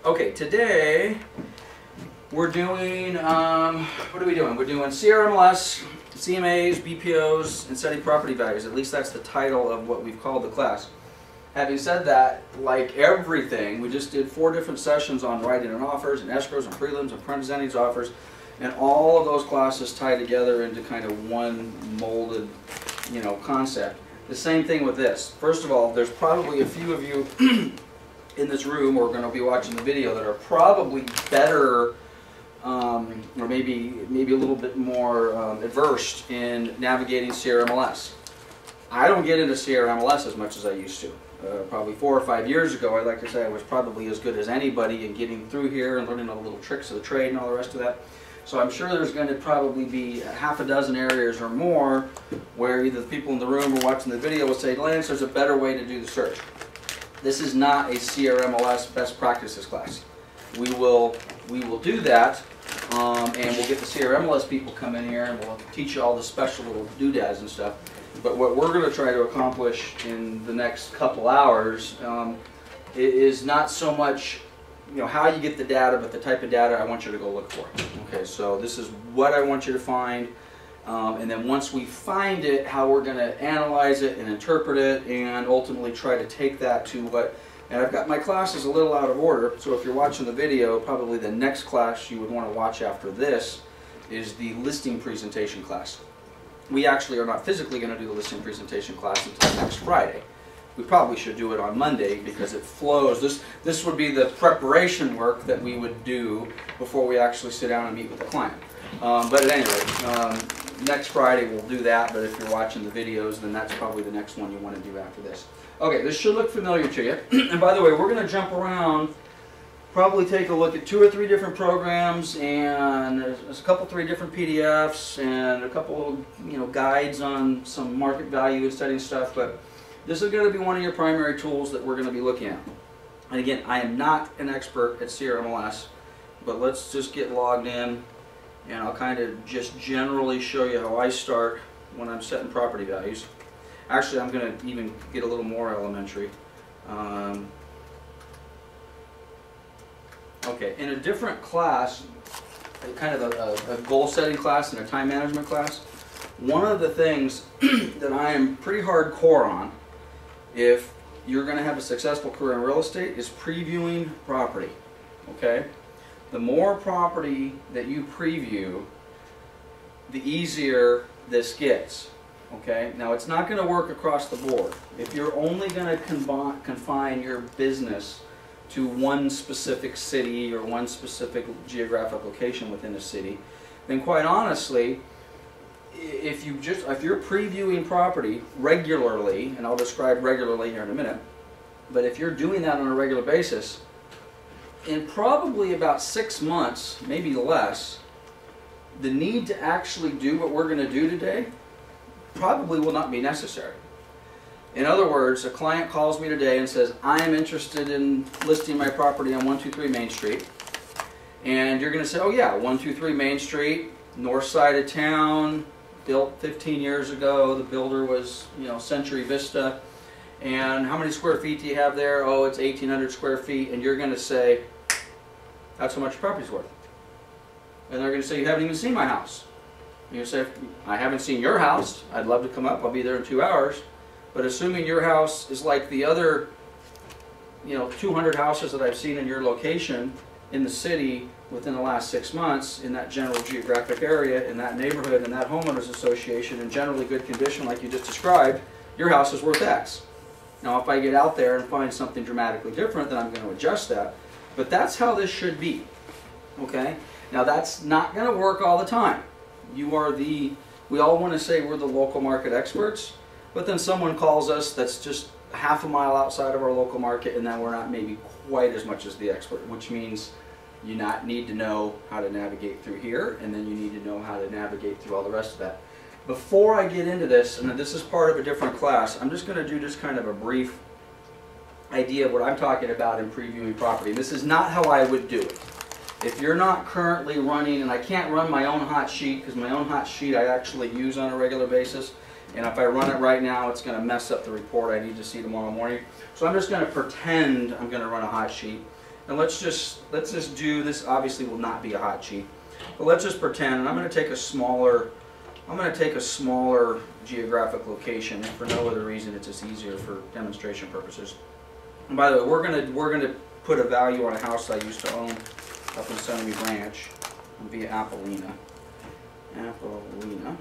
Okay, today we're doing, what are we doing? We're doing CRMLS, CMAs, BPOs, and setting property values. At least that's the title of what we've called the class. Having said that, like everything, we just did 4 different sessions on writing and offers, and escrows, and prelims, and presenting offers, and all of those classes tie together into kind of one molded, concept. The same thing with this. First of all, there's probably a few of you in this room or are going to be watching the video that are probably better or maybe a little bit more adversed in navigating CRMLS. I don't get into CRMLS as much as I used to. Probably 4 or 5 years ago, I'd like to say I was probably as good as anybody in getting through here and learning all the little tricks of the trade and all the rest of that. So I'm sure there's going to probably be half a dozen areas or more where either the people in the room or watching the video will say, Lance, there's a better way to do the search. This is not a CRMLS best practices class. We will do that, and we'll get the CRMLS people come in here and we'll teach you all the special little doodads and stuff. But what we're going to try to accomplish in the next couple hours is not so much how you get the data, but the type of data I want you to go look for. Okay, so this is what I want you to find, and then once we find it, how we're going to analyze it and interpret it, and ultimately try to take that to what. And I've got my classes a little out of order, so if you're watching the video, probably the next class you would want to watch after this is the listing presentation class. We actually are not physically going to do the listing presentation class until next Friday. We probably should do it on Monday because it flows. This would be the preparation work that we would do before we actually sit down and meet with the client. But at any rate, next Friday we'll do that, but if you're watching the videos, then that's probably the next one you want to do after this. Okay, this should look familiar to you. And by the way, we're going to jump around, probably take a look at 2 or 3 different programs, and there's a couple, 3 different PDFs, and a couple guides on some market value and setting stuff, but this is going to be one of your primary tools that we're going to be looking at. And again, I am not an expert at CRMLS, but let's just get logged in, and I'll kind of just generally show you how I start when I'm setting property values. Actually, I'm going to even get a little more elementary. Okay, in a different class, kind of a goal-setting class and a time management class, one of the things that I am pretty hardcore on, if you're going to have a successful career in real estate, is previewing property. Okay? The more property that you preview, the easier this gets. Okay? Now, it's not going to work across the board. If you're only going to confine your business to one specific city or one specific geographic location within a city, then quite honestly, if you're previewing property regularly, and I'll describe regularly here in a minute, but if you're doing that on a regular basis, in probably about 6 months, maybe less, the need to actually do what we're going to do today probably will not be necessary. In other words, a client calls me today and says, I am interested in listing my property on 123 Main Street. And you're going to say, oh yeah, 123 Main Street, north side of town, built 15 years ago. The builder was, Century Vista. And how many square feet do you have there? Oh, it's 1,800 square feet. And you're going to say, that's how much your property's worth. And they're going to say, you haven't even seen my house. And you say, I haven't seen your house. I'd love to come up. I'll be there in 2 hours. But assuming your house is like the other, 200 houses that I've seen in your location in the city within the last 6 months, in that general geographic area, in that neighborhood, in that homeowners association, in generally good condition like you just described, your house is worth X. Now if I get out there and find something dramatically different, then I'm going to adjust that. But that's how this should be. Okay? Now that's not going to work all the time. We all want to say we're the local market experts, but then someone calls us that's just half a mile outside of our local market, and then we're not maybe quite as much as the expert, which means you need to know how to navigate through here, and then you need to know how to navigate through all the rest of that. Before I get into this, and this is part of a different class, I'm just going to do just kind of a brief idea of what I'm talking about in previewing property. This is not how I would do it. If you're not currently running, and I can't run my own hot sheet, because my own hot sheet I actually use on a regular basis, and if I run it right now, it's going to mess up the report I need to see tomorrow morning. So I'm just going to pretend I'm going to run a hot sheet, And let's just do this. Obviously will not be a hot sheet, but let's just pretend, and I'm going to take a smaller geographic location, and for no other reason, it's just easier for demonstration purposes. And by the way, we're gonna put a value on a house I used to own up in Sunnymead Ranch via Appalena. Appalena.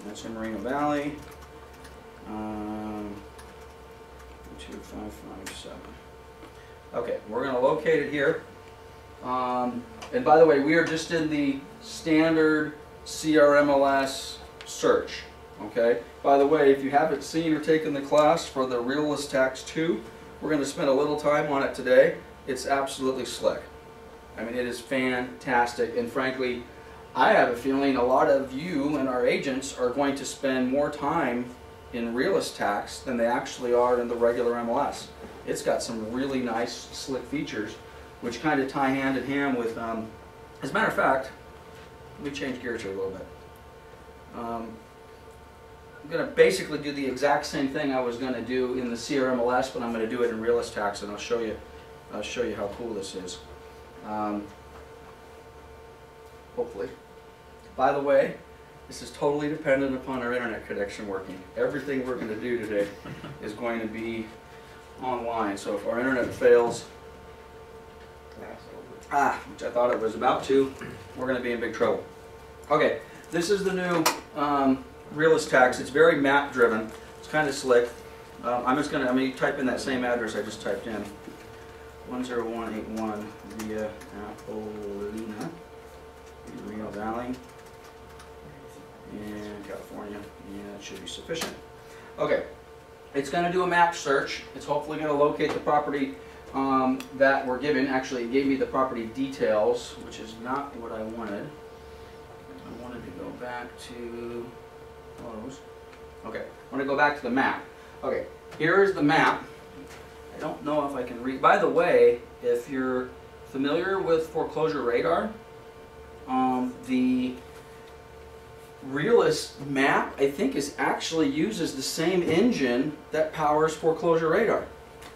That's in Moreno Valley. 2557. Okay, we're going to locate it here. And by the way, we are just in the standard CRMLS search. Okay. By the way, if you haven't seen or taken the class for the Realist Tax 2, we're going to spend a little time on it today. It's absolutely slick. I mean, it is fantastic, and frankly, I have a feeling a lot of you and our agents are going to spend more time in Realist Tax than they actually are in the regular MLS. It's got some really nice, slick features, which kind of tie hand in hand with, as a matter of fact, let me change gears here a little bit. I'm going to basically do the exact same thing I was going to do in the CRMLS, but I'm going to do it in Realist Tax, and I'll show you how cool this is. Hopefully. By the way, this is totally dependent upon our internet connection working. Everything we're going to do today is going to be online, so if our internet fails, which I thought it was about to, we're going to be in big trouble. Okay, this is the new Realist Tax. It's very map driven. It's kind of slick. I'm going to type in that same address I just typed in. 10181 via Appalena, Moreno Valley, and California. Yeah, that should be sufficient. Okay, it's going to do a map search. It's hopefully going to locate the property that we're given. Actually, it gave me the property details, which is not what I wanted. I wanted to go back to those. Okay, I want to go back to the map. Okay, here is the map. I don't know if I can read. By the way, if you're familiar with foreclosure radar, the Realist map, I think, actually uses the same engine that powers foreclosure radar.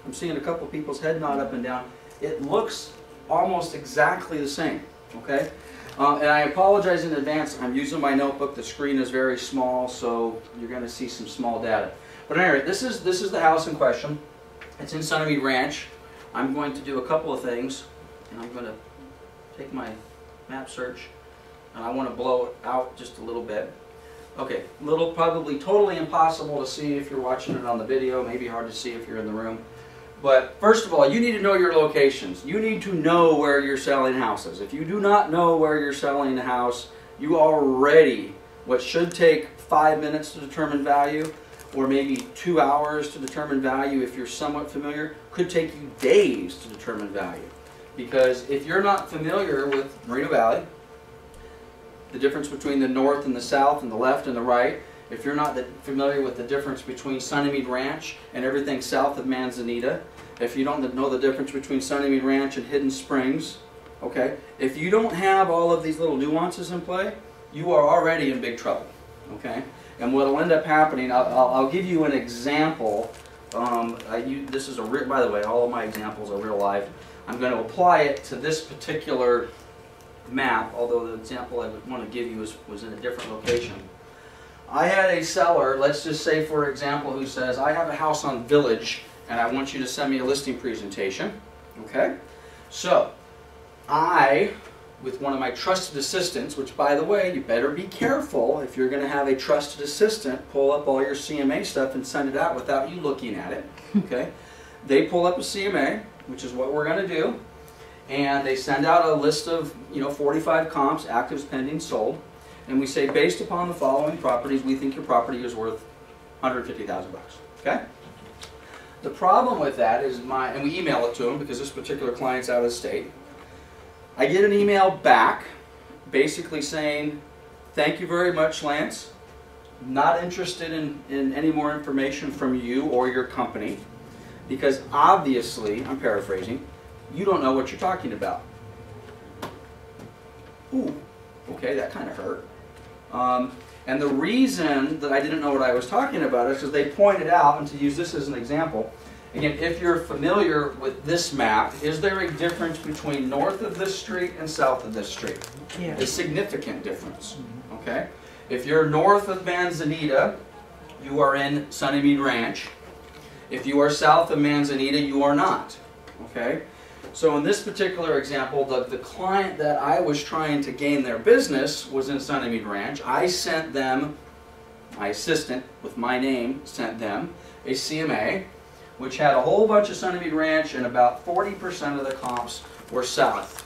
I'm seeing a couple people's head nod up and down. It looks almost exactly the same. Okay, and I apologize in advance. I'm using my notebook. The screen is very small, so you're going to see some small data. But anyway, this is the house in question. It's in Sunnymead Ranch. I'm going to do a couple of things, and I'm going to take my map search, and I want to blow it out just a little bit. Okay, probably totally impossible to see if you're watching it on the video, maybe hard to see if you're in the room. But first of all, you need to know your locations. You need to know where you're selling houses. If you do not know where you're selling a house, you already, what should take 5 minutes to determine value, or maybe 2 hours to determine value if you're somewhat familiar, could take you days to determine value. Because if you're not familiar with Moreno Valley, the difference between the north and the south and the left and the right, if you're not familiar with the difference between Sunnymead Ranch and everything south of Manzanita, if you don't know the difference between Sunnymead Ranch and Hidden Springs, okay, if you don't have all of these little nuances in play, you are already in big trouble, okay? And what will end up happening, I'll give you an example. This is by the way, all of my examples are real life. I'm going to apply it to this particular map, although the example I would want to give you was in a different location. I had a seller, let's just say for example, who says, I have a house on Village and I want you to send me a listing presentation. Okay? So, with one of my trusted assistants, which by the way, you better be careful if you're going to have a trusted assistant pull up all your CMA stuff and send it out without you looking at it. Okay? They pull up a CMA, which is what we're going to do, and they send out a list of 45 comps, actives, pending, sold, and we say based upon the following properties, we think your property is worth $150,000. Okay? The problem with that is and we email it to them because this particular client's out of state. I get an email back basically saying, thank you very much, Lance. Not interested in any more information from you or your company because obviously, I'm paraphrasing, you don't know what you're talking about. Ooh, okay, that kind of hurt. And the reason that I didn't know what I was talking about is because they pointed out, and to use this as an example, Again, if you're familiar with this map, is there a difference between north of this street and south of this street? Yeah. A significant difference. Okay? If you're north of Manzanita, you are in Sunnymead Ranch. If you are south of Manzanita, you are not. Okay? So in this particular example, the client that I was trying to gain their business was in Sunnymead Ranch. I sent them, my assistant with my name sent them a CMA, which had a whole bunch of Sunnymead Ranch, and about 40% of the comps were south.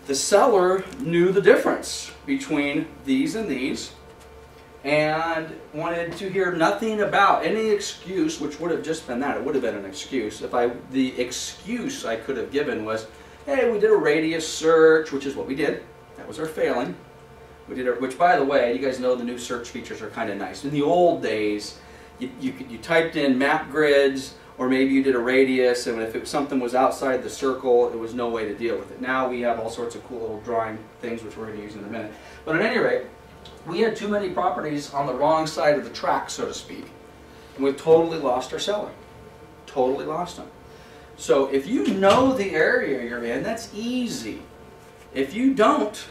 The seller knew the difference between these and these, and wanted to hear nothing about any excuse, which would have just been that. It would have been an excuse. The excuse I could have given was, hey, we did a radius search, which is what we did. That was our failing. Which, by the way, you guys know the new search features are kind of nice. In the old days, you typed in map grids, or maybe you did a radius, and if something was outside the circle, it was no way to deal with it. Now we have all sorts of cool little drawing things, which we're going to use in a minute. But at any rate, we had too many properties on the wrong side of the track, so to speak. And we've totally lost our seller. Totally lost them. So if you know the area you're in, that's easy. If you don't,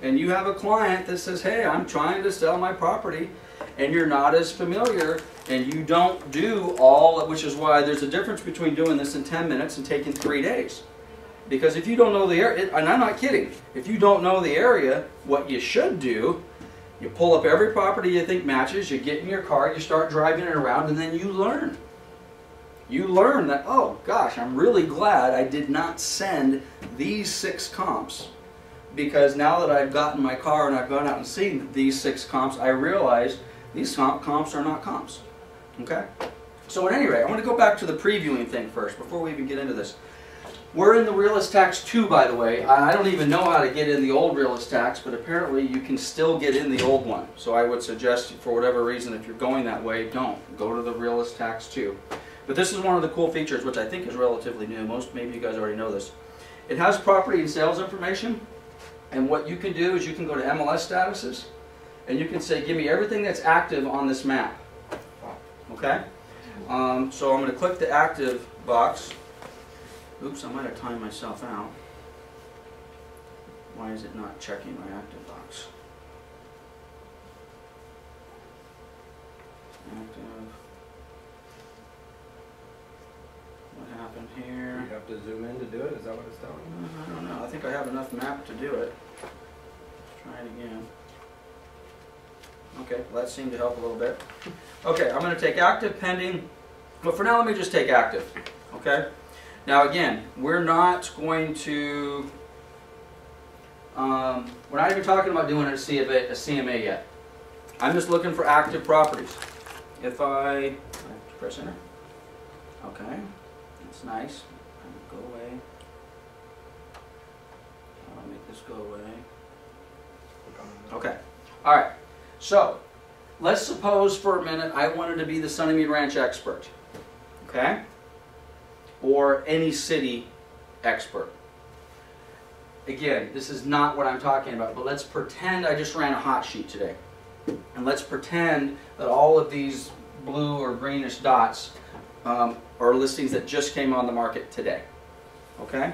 and you have a client that says, hey, I'm trying to sell my property, and you're not as familiar, and you don't do all, which is why there's a difference between doing this in 10 minutes and taking 3 days. Because if you don't know the area, and I'm not kidding, if you don't know the area, what you should do, you pull up every property you think matches, you get in your car, you start driving it around, and then you learn. You learn that, oh gosh, I'm really glad I did not send these 6 comps, because now that I've gotten my car and I've gone out and seen these 6 comps, I realize these comps are not comps. Okay? So at any rate, I want to go back to the previewing thing first, before we even get into this. We're in the Realist Tax 2, by the way. I don't even know how to get in the old Realist Tax, but apparently you can still get in the old one. So I would suggest, for whatever reason, if you're going that way, don't. Go to the Realist Tax 2. But this is one of the cool features, which I think is relatively new. Maybe you guys already know this. It has property and sales information, and what you can do is you can go to MLS statuses, and you can say, give me everything that's active on this map. Okay? So I'm going to click the active box. Oops, I might have timed myself out. Why is it not checking my active box? Active. What happened here? You have to zoom in to do it? Is that what it's telling you? I don't know. I think I have enough map to do it. Let's try it again. Okay, well that seemed to help a little bit. Okay, I'm going to take active, pending. Well, for now, let me just take active. Okay? Now again, we're not going to, we're not even talking about doing a CMA yet. I'm just looking for active properties. If I press enter. Okay, that's nice. Go away. I'll make this go away. Okay, all right. So, let's suppose for a minute I wanted to be the Sunnymead Ranch expert. Okay? Or any city expert. Again, this is not what I'm talking about, but let's pretend I just ran a hot sheet today. And let's pretend that all of these blue or greenish dots are listings that just came on the market today. Okay?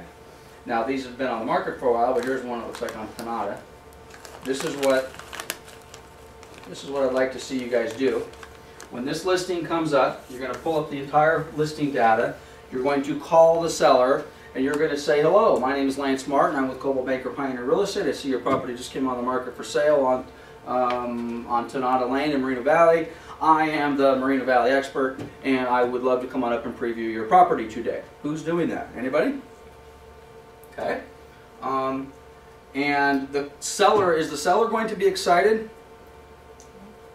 Now these have been on the market for a while, but here's one that looks like on Canada. This is what I'd like to see you guys do. When this listing comes up, you're going to pull up the entire listing data. You're going to call the seller, and you're going to say, hello, my name is Lance Martin. I'm with Global Banker Pioneer Real Estate. I see your property just came on the market for sale on Tonada Lane in Moreno Valley. I am the Moreno Valley expert, and I would love to come on up and preview your property today. Who's doing that? Anybody? Okay. And the seller, is the seller going to be excited?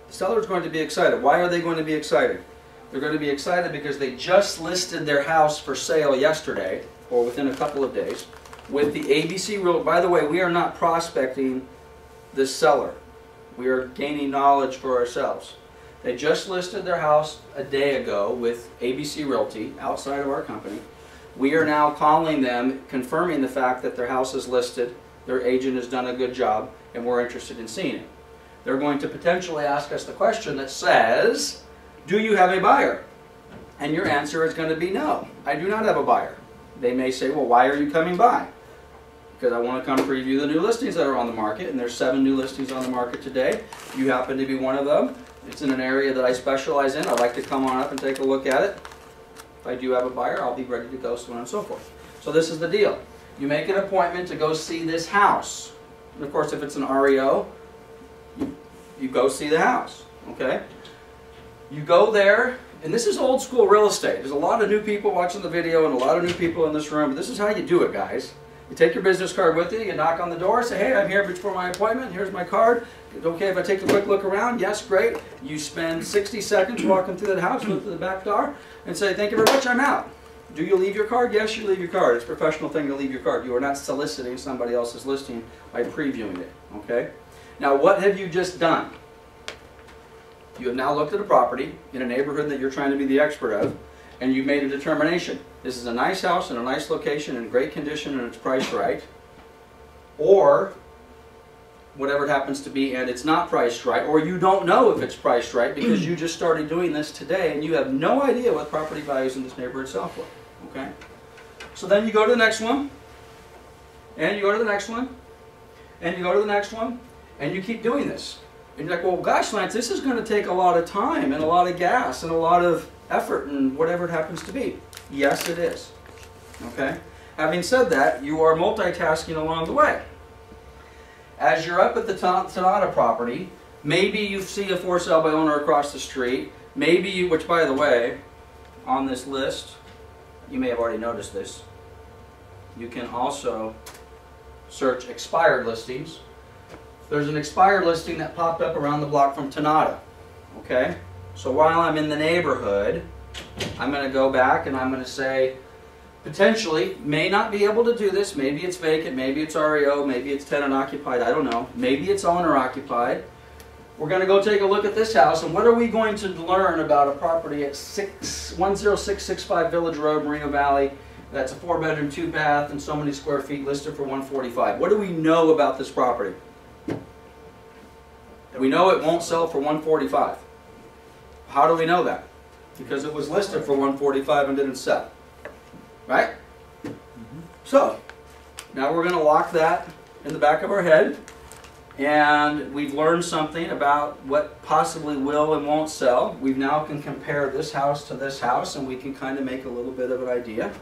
The seller is going to be excited. Why are they going to be excited? They're going to be excited because they just listed their house for sale yesterday, or within a couple of days, with the ABC Real. By the way, we are not prospecting this seller. We are gaining knowledge for ourselves. They just listed their house a day ago with ABC Realty outside of our company. We are now calling them, confirming the fact that their house is listed, their agent has done a good job, and we're interested in seeing it. They're going to potentially ask us the question that says, do you have a buyer? And your answer is going to be no, I do not have a buyer. They may say, well, why are you coming by? Because I want to come preview the new listings that are on the market, and there's 7 new listings on the market today. You happen to be one of them. It's in an area that I specialize in. I'd like to come on up and take a look at it. If I do have a buyer, I'll be ready to go, so on and so forth. So this is the deal. You make an appointment to go see this house. And of course, if it's an REO, you go see the house, okay? You go there, and this is old school real estate. There's a lot of new people watching the video and a lot of new people in this room, but this is how you do it, guys. You take your business card with you, you knock on the door, say, hey, I'm here before my appointment, here's my card. It's okay if I take a quick look around? Yes, great. You spend 60 seconds walking through that house, look to the back door, and say, thank you very much, I'm out. Do you leave your card? Yes, you leave your card. It's a professional thing to leave your card. You are not soliciting somebody else's listing by previewing it, okay? Now, what have you just done? You have now looked at a property in a neighborhood that you're trying to be the expert of, and you've made a determination. This is a nice house in a nice location in great condition and it's priced right. Or whatever it happens to be and it's not priced right, or you don't know if it's priced right because you just started doing this today and you have no idea what property values in this neighborhood sell for. Okay? So then you go to the next one, and you go to the next one, and you go to the next one, and you keep doing this. And you're like, well, gosh, Lance, this is going to take a lot of time and a lot of gas and a lot of effort and whatever it happens to be. Yes, it is. Okay? Having said that, you are multitasking along the way. As you're up at the Tonata property, maybe you see a for sale by owner across the street. Maybe you, which by the way, on this list, you may have already noticed this, you can also search expired listings. There's an expired listing that popped up around the block from Tonata. Okay? So while I'm in the neighborhood, I'm going to go back and I'm going to say, potentially, may not be able to do this. Maybe it's vacant, maybe it's REO, maybe it's tenant occupied, I don't know. Maybe it's owner occupied. We're going to go take a look at this house, and what are we going to learn about a property at 10665 Village Road, Moreno Valley? That's a 4-bedroom, 2-bath, and so many square feet listed for $145. What do we know about this property? We know it won't sell for $145. How do we know that? Because it was listed for $145 and didn't sell. Right? So, now we're going to lock that in the back of our head, and we've learned something about what possibly will and won't sell. We now can compare this house to this house, and we can kind of make a little bit of an idea.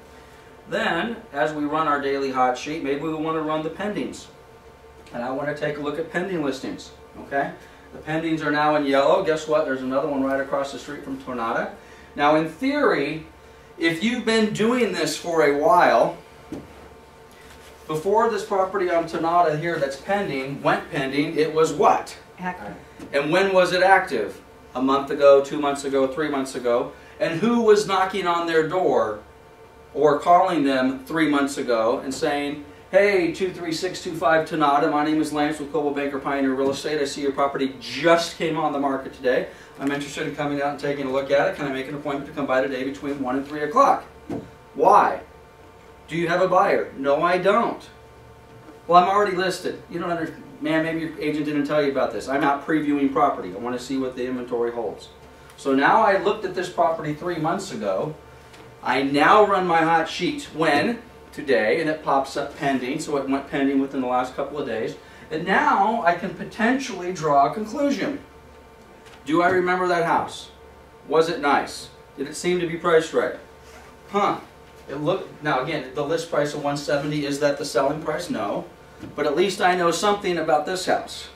Then, as we run our daily hot sheet, maybe we want to run the pendings. And I want to take a look at pending listings. Okay? The pendings are now in yellow. Guess what? There's another one right across the street from Tonata. Now, in theory, if you've been doing this for a while, before this property on Tonata here that's pending, went pending, it was what? Active. And when was it active? A month ago, 2 months ago, 3 months ago. And who was knocking on their door or calling them 3 months ago and saying, hey, 23625 Tonata, my name is Lance with Coldwell Banker Pioneer Real Estate. I see your property just came on the market today. I'm interested in coming out and taking a look at it. Can I make an appointment to come by today between 1 and 3 o'clock? Why? Do you have a buyer? No, I don't. Well, I'm already listed. You don't understand. Man, maybe your agent didn't tell you about this. I'm out previewing property. I want to see what the inventory holds. So now I looked at this property 3 months ago. I now run my hot sheet when? Today, and it pops up pending, so it went pending within the last couple of days. And now I can potentially draw a conclusion. Do I remember that house? Was it nice? Did it seem to be priced right? Huh. It looked, now again, the list price of $170, is that the selling price? No. But at least I know something about this house.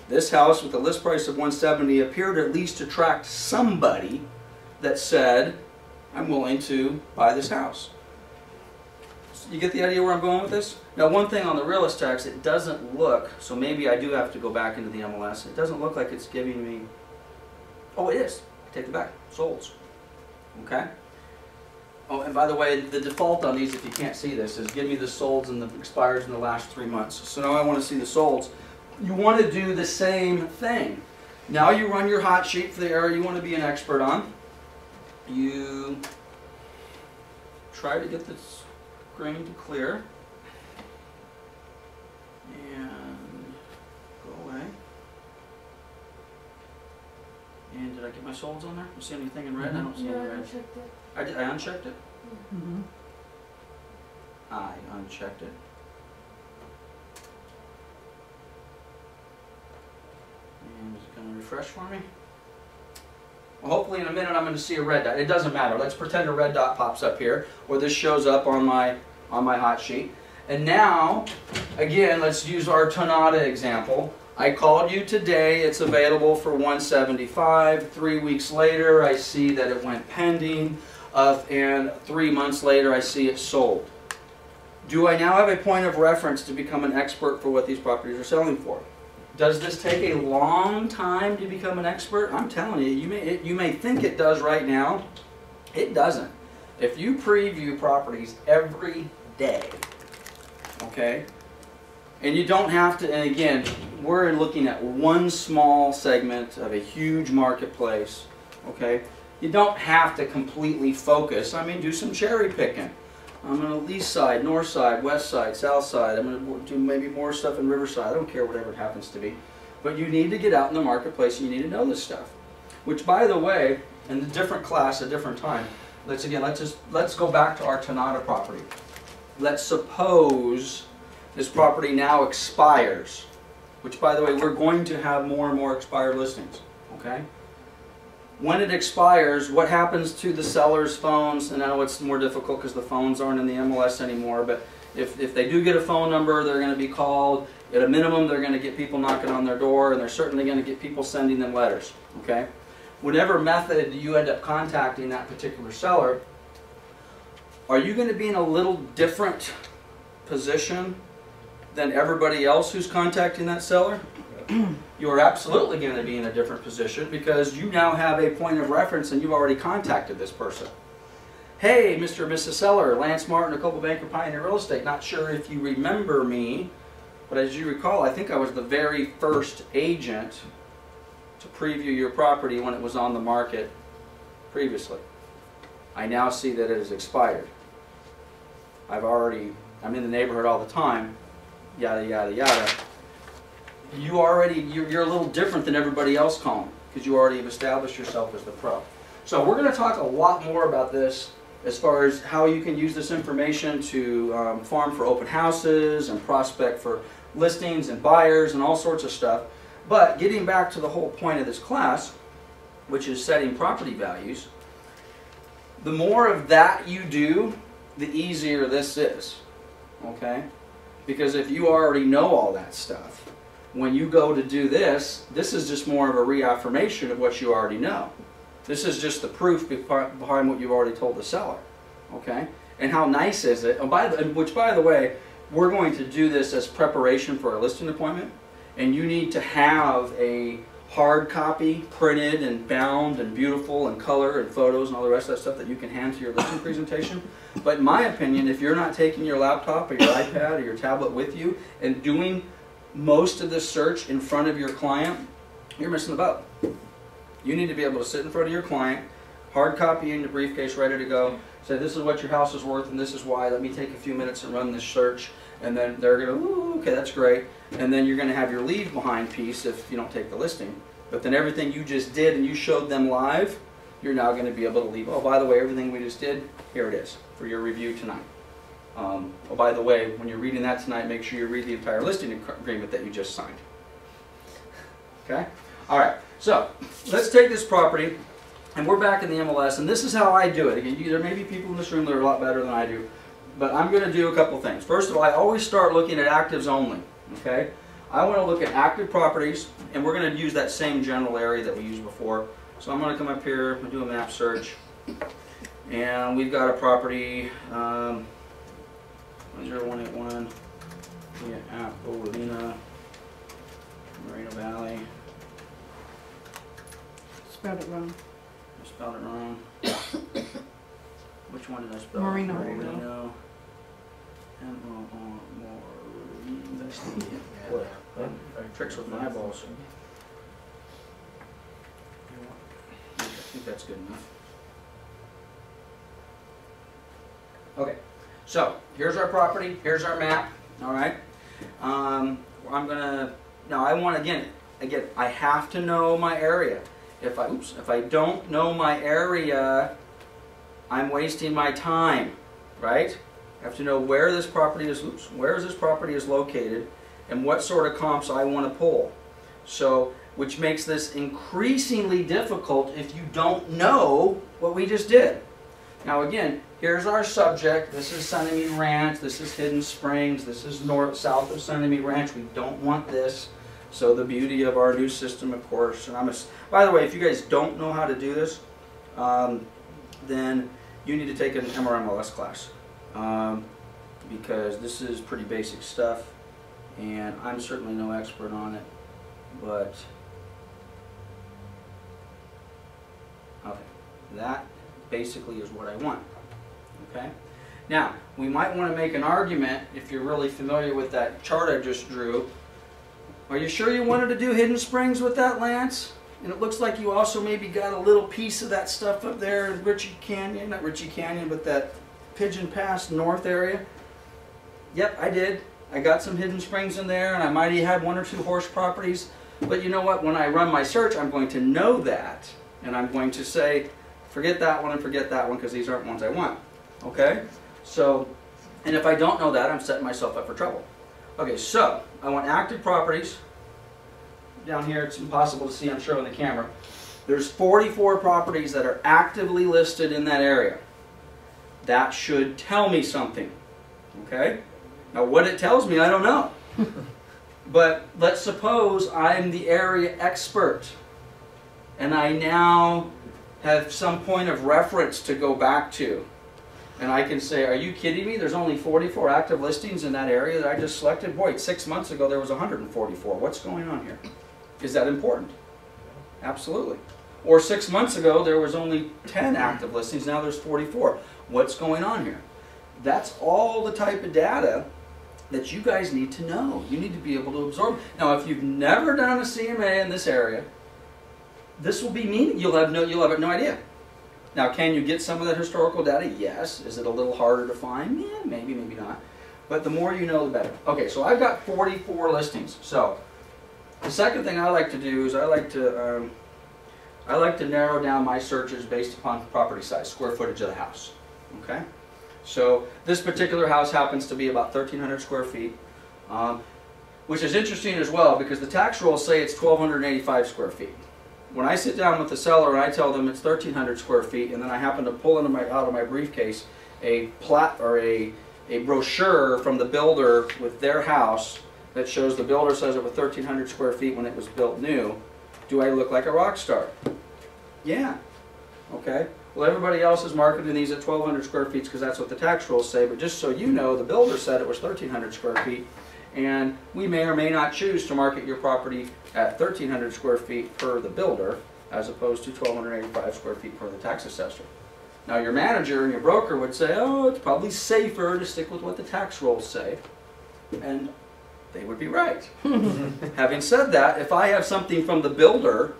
This house with the list price of $170 appeared at least to attract somebody that said, I'm willing to buy this house. You get the idea where I'm going with this? Now, one thing on the realist tax, it doesn't look, so maybe I do have to go back into the MLS. It doesn't look like it's giving me, oh, it is. Take it back. Solds. Okay? Oh, and by the way, the default on these, if you can't see this, is give me the solds and the expires in the last 3 months. So now I want to see the solds. You want to do the same thing. Now you run your hot sheet for the area you want to be an expert on. You try to get this screen to clear. And go away. And did I get my solds on there? You see anything in red? I don't see No, any I red. checked it. I unchecked it? Mm-hmm. I unchecked it. And is it going to refresh for me? Well, hopefully in a minute I'm going to see a red dot. It doesn't matter. Let's pretend a red dot pops up here, or this shows up on my hot sheet. And now, again, let's use our Tonada example. I called you today. It's available for $175. 3 weeks later, I see that it went pending, and 3 months later, I see it sold. Do I now have a point of reference to become an expert for what these properties are selling for? Does this take a long time to become an expert? I'm telling you, you may think it does right now. It doesn't. If you preview properties every day, okay, and you don't have to, and again, we're looking at one small segment of a huge marketplace, okay? You don't have to completely focus. I mean, do some cherry picking. I'm going to east side, north side, west side, south side. I'm going to do maybe more stuff in Riverside. I don't care whatever it happens to be. But you need to get out in the marketplace and you need to know this stuff. Which, by the way, in a different class, a different time, let's go back to our Tonada property. Let's suppose this property now expires. Which, by the way, we're going to have more and more expired listings. Okay? When it expires, what happens to the seller's phones? And I know it's more difficult because the phones aren't in the MLS anymore, but if they do get a phone number, they're going to be called. At a minimum, they're going to get people knocking on their door, and they're certainly going to get people sending them letters. Okay? Whatever method you end up contacting that particular seller, are you going to be in a little different position than everybody else who's contacting that seller? You are absolutely going to be in a different position because you now have a point of reference and you've already contacted this person. Hey, Mr. or Mrs. Seller, Lance Martin, a Coldwell Banker Pioneer Real Estate. Not sure if you remember me, but as you recall, I think I was the very first agent to preview your property when it was on the market previously. I now see that it has expired. I'm in the neighborhood all the time, yada, yada, yada. You're a little different than everybody else calling because you already have established yourself as the pro. So we're going to talk a lot more about this as far as how you can use this information to farm for open houses and prospect for listings and buyers and all sorts of stuff. But getting back to the whole point of this class, which is setting property values, the more of that you do, the easier this is. Okay? Because if you already know all that stuff, when you go to do this, this is just more of a reaffirmation of what you already know. This is just the proof behind what you've already told the seller. Okay? And how nice is it? Which, by the way, we're going to do this as preparation for a listing appointment. And you need to have a hard copy, printed and bound and beautiful and color and photos and all the rest of that stuff that you can hand to your listing presentation. But in my opinion, if you're not taking your laptop or your iPad or your tablet with you and doing most of the search in front of your client, you're missing the boat. You need to be able to sit in front of your client, hard copy in your briefcase, ready to go, say this is what your house is worth and this is why, let me take a few minutes and run this search, and then they're going to, ooh, okay, that's great, and then you're going to have your leave behind piece if you don't take the listing. But then everything you just did and you showed them live, you're now going to be able to leave. Oh, by the way, everything we just did, here it is for your review tonight. Oh, by the way, when you're reading that tonight, make sure you read the entire listing agreement that you just signed. Okay? All right. So, let's take this property, and we're back in the MLS, and this is how I do it. Again, there may be people in this room that are a lot better than I do, but I'm going to do a couple things. First of all, I always start looking at actives only. Okay? I want to look at active properties, and we're going to use that same general area that we used before. So I'm going to come up here and do a map search, and we've got a property. 0181, yeah, Apolina, Moreno Valley. Spelled it wrong. I spelled it wrong. Which one did I spell? Moreno. Moreno. Boy, tricks with my eyeballs. I think that's good enough. Okay. So, here's our property, here's our map, all right? I want, again, I have to know my area. if I don't know my area, I'm wasting my time, right? I have to know where this property is, where this property is located, and what sort of comps I want to pull. So, which makes this increasingly difficult if you don't know what we just did. Now again, here's our subject. This is Sunnymead Ranch. This is Hidden Springs. This is south of Sunnymead Ranch. We don't want this. So the beauty of our new system, of course. And by the way, if you guys don't know how to do this, then you need to take an MRMLS class. Because this is pretty basic stuff, and I'm certainly no expert on it, but okay, that basically is what I want. Okay, now we might want to make an argument if you're really familiar with that chart I just drew. Are you sure you wanted to do Hidden Springs with that, Lance? And it looks like you also maybe got a little piece of that stuff up there in Ritchie Canyon, not Ritchie Canyon, but that Pigeon Pass North area. Yep, I did. I got some Hidden Springs in there, and I might have had 1 or 2 horse properties. But you know what? When I run my search, I'm going to know that, and I'm going to say, forget that one and forget that one because these aren't ones I want. Okay? So, and if I don't know that, I'm setting myself up for trouble. Okay, so I want active properties. Down here, it's impossible to see, I'm sure, on the camera. There's 44 properties that are actively listed in that area. That should tell me something. Okay? Now, what it tells me, I don't know. But let's suppose I'm the area expert, and I now have some point of reference to go back to. And I can say, are you kidding me? There's only 44 active listings in that area that I just selected? Boy, 6 months ago there was 144. What's going on here? Is that important? Absolutely. Or 6 months ago there was only 10 active listings, now there's 44. What's going on here? That's all the type of data that you guys need to know. You need to be able to absorb. Now, if you've never done a CMA in this area, this will be mean. You'll have no idea. Now, can you get some of that historical data? Yes. Is it a little harder to find? Yeah, maybe, maybe not. But the more you know, the better. Okay, so I've got 44 listings. So the second thing I like to do is I like to narrow down my searches based upon property size, square footage of the house. Okay. So this particular house happens to be about 1,300 square feet, which is interesting as well because the tax rolls say it's 1,285 square feet. When I sit down with the seller and I tell them it's 1,300 square feet, and then I happen to pull out of my briefcase a plat or a brochure from the builder with their house that shows the builder says it was 1,300 square feet when it was built new, do I look like a rock star? Yeah. Okay. Well, everybody else is marketing these at 1,200 square feet because that's what the tax rolls say, but just so you know, the builder said it was 1,300 square feet, and we may or may not choose to market your property at 1,300 square feet per the builder as opposed to 1,285 square feet per the tax assessor. Now, your manager and your broker would say, oh, it's probably safer to stick with what the tax rolls say, and they would be right. Having said that, if I have something from the builder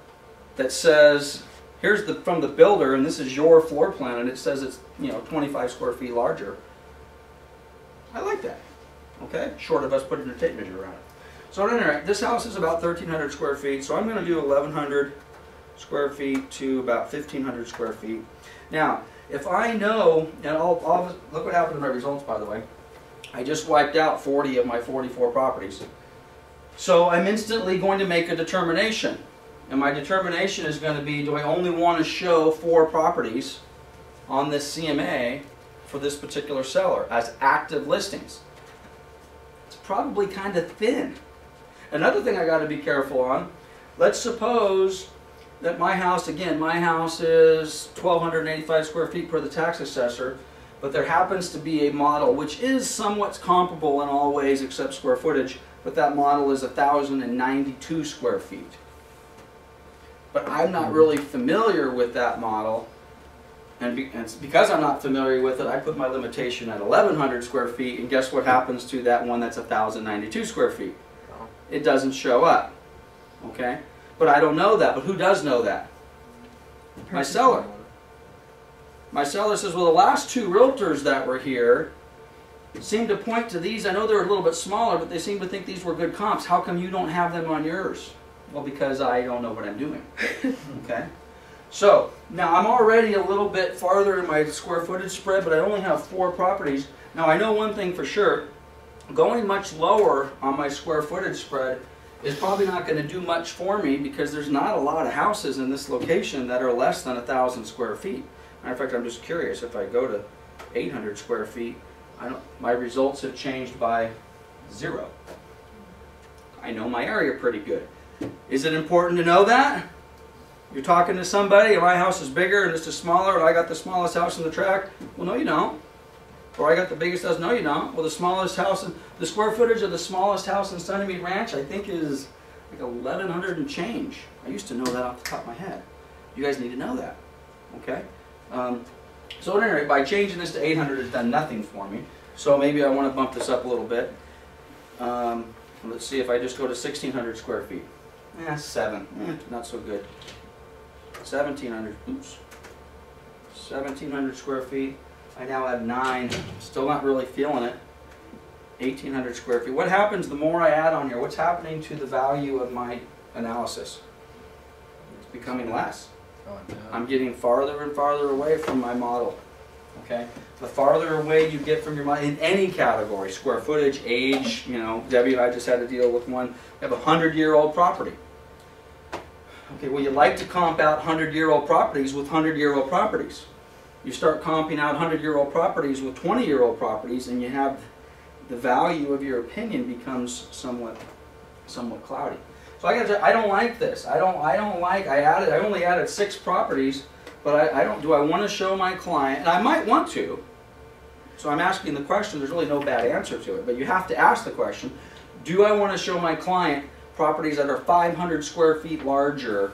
that says, here's from the builder, and this is your floor plan, and it says it's 25 square feet larger. I like that. Okay, short of us putting a tape measure around it. So at any rate, this house is about 1,300 square feet, so I'm going to do 1,100 square feet to about 1,500 square feet. Now, if I know, and look what happened to my results, by the way. I just wiped out 40 of my 44 properties. So I'm instantly going to make a determination. And my determination is going to be, do I only want to show 4 properties on this CMA for this particular seller as active listings? It's probably kind of thin. Another thing I got to be careful on, let's suppose that my house, again, my house is 1,285 square feet per the tax assessor, but there happens to be a model which is somewhat comparable in all ways except square footage, but that model is 1,092 square feet. But I'm not really familiar with that model, and because I'm not familiar with it, I put my limitation at 1,100 square feet, and guess what happens to that one that's 1,092 square feet? It doesn't show up. Okay? But I don't know that. But who does know that? My seller. My seller says, well, the last 2 realtors that were here seem to point to these. I know they're a little bit smaller, but they seem to think these were good comps. How come you don't have them on yours? Well, because I don't know what I'm doing. Okay? So, now I'm already a little bit farther in my square footage spread, but I only have 4 properties. Now I know one thing for sure, going much lower on my square footage spread is probably not going to do much for me because there's not a lot of houses in this location that are less than 1,000 square feet. Matter of fact, I'm just curious, if I go to 800 square feet, my results have changed by 0. I know my area pretty good. Is it important to know that? You're talking to somebody and my house is bigger and this is smaller and I got the smallest house in the tract? Well, no you don't. Or I got the biggest house? No you don't. Well, the smallest house, the square footage of the smallest house in Sunnymead Ranch I think is like 1,100 and change. I used to know that off the top of my head. You guys need to know that. Okay? So at any rate, by changing this to 800 it's done nothing for me. So maybe I want to bump this up a little bit. Let's see if I just go to 1,600 square feet. 7. Not so good. 1,700. Oops. 1,700 square feet. I now have 9. Still not really feeling it. 1,800 square feet. What happens the more I add on here? What's happening to the value of my analysis? It's becoming less. I'm getting farther and farther away from my model. Okay? The farther away you get from your model, in any category, square footage, age, you know, Debbie and I just had to deal with one. We have a 100-year-old property. Okay, well, you like to comp out 100-year-old properties with 100-year-old properties. You start comping out 100-year-old properties with 20-year-old properties, and you have the value of your opinion becomes somewhat cloudy. So I got to tell you, I don't like this. I only added 6 properties, but do I want to show my client, and I might want to. So I'm asking the question. There's really no bad answer to it, but you have to ask the question: do I want to show my client properties that are 500 square feet larger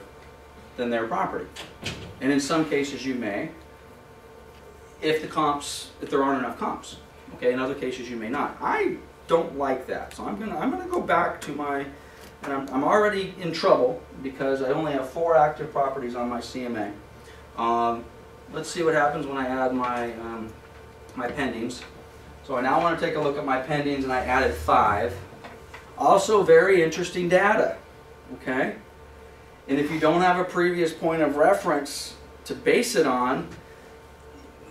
than their property? And in some cases you may, if there aren't enough comps. Okay, in other cases you may not. I don't like that, so I'm gonna go back to my, and I'm already in trouble because I only have 4 active properties on my CMA. Let's see what happens when I add my my pendings. So I now want to take a look at my pendings, and I added 5. Also very interesting data, okay? And if you don't have a previous point of reference to base it on,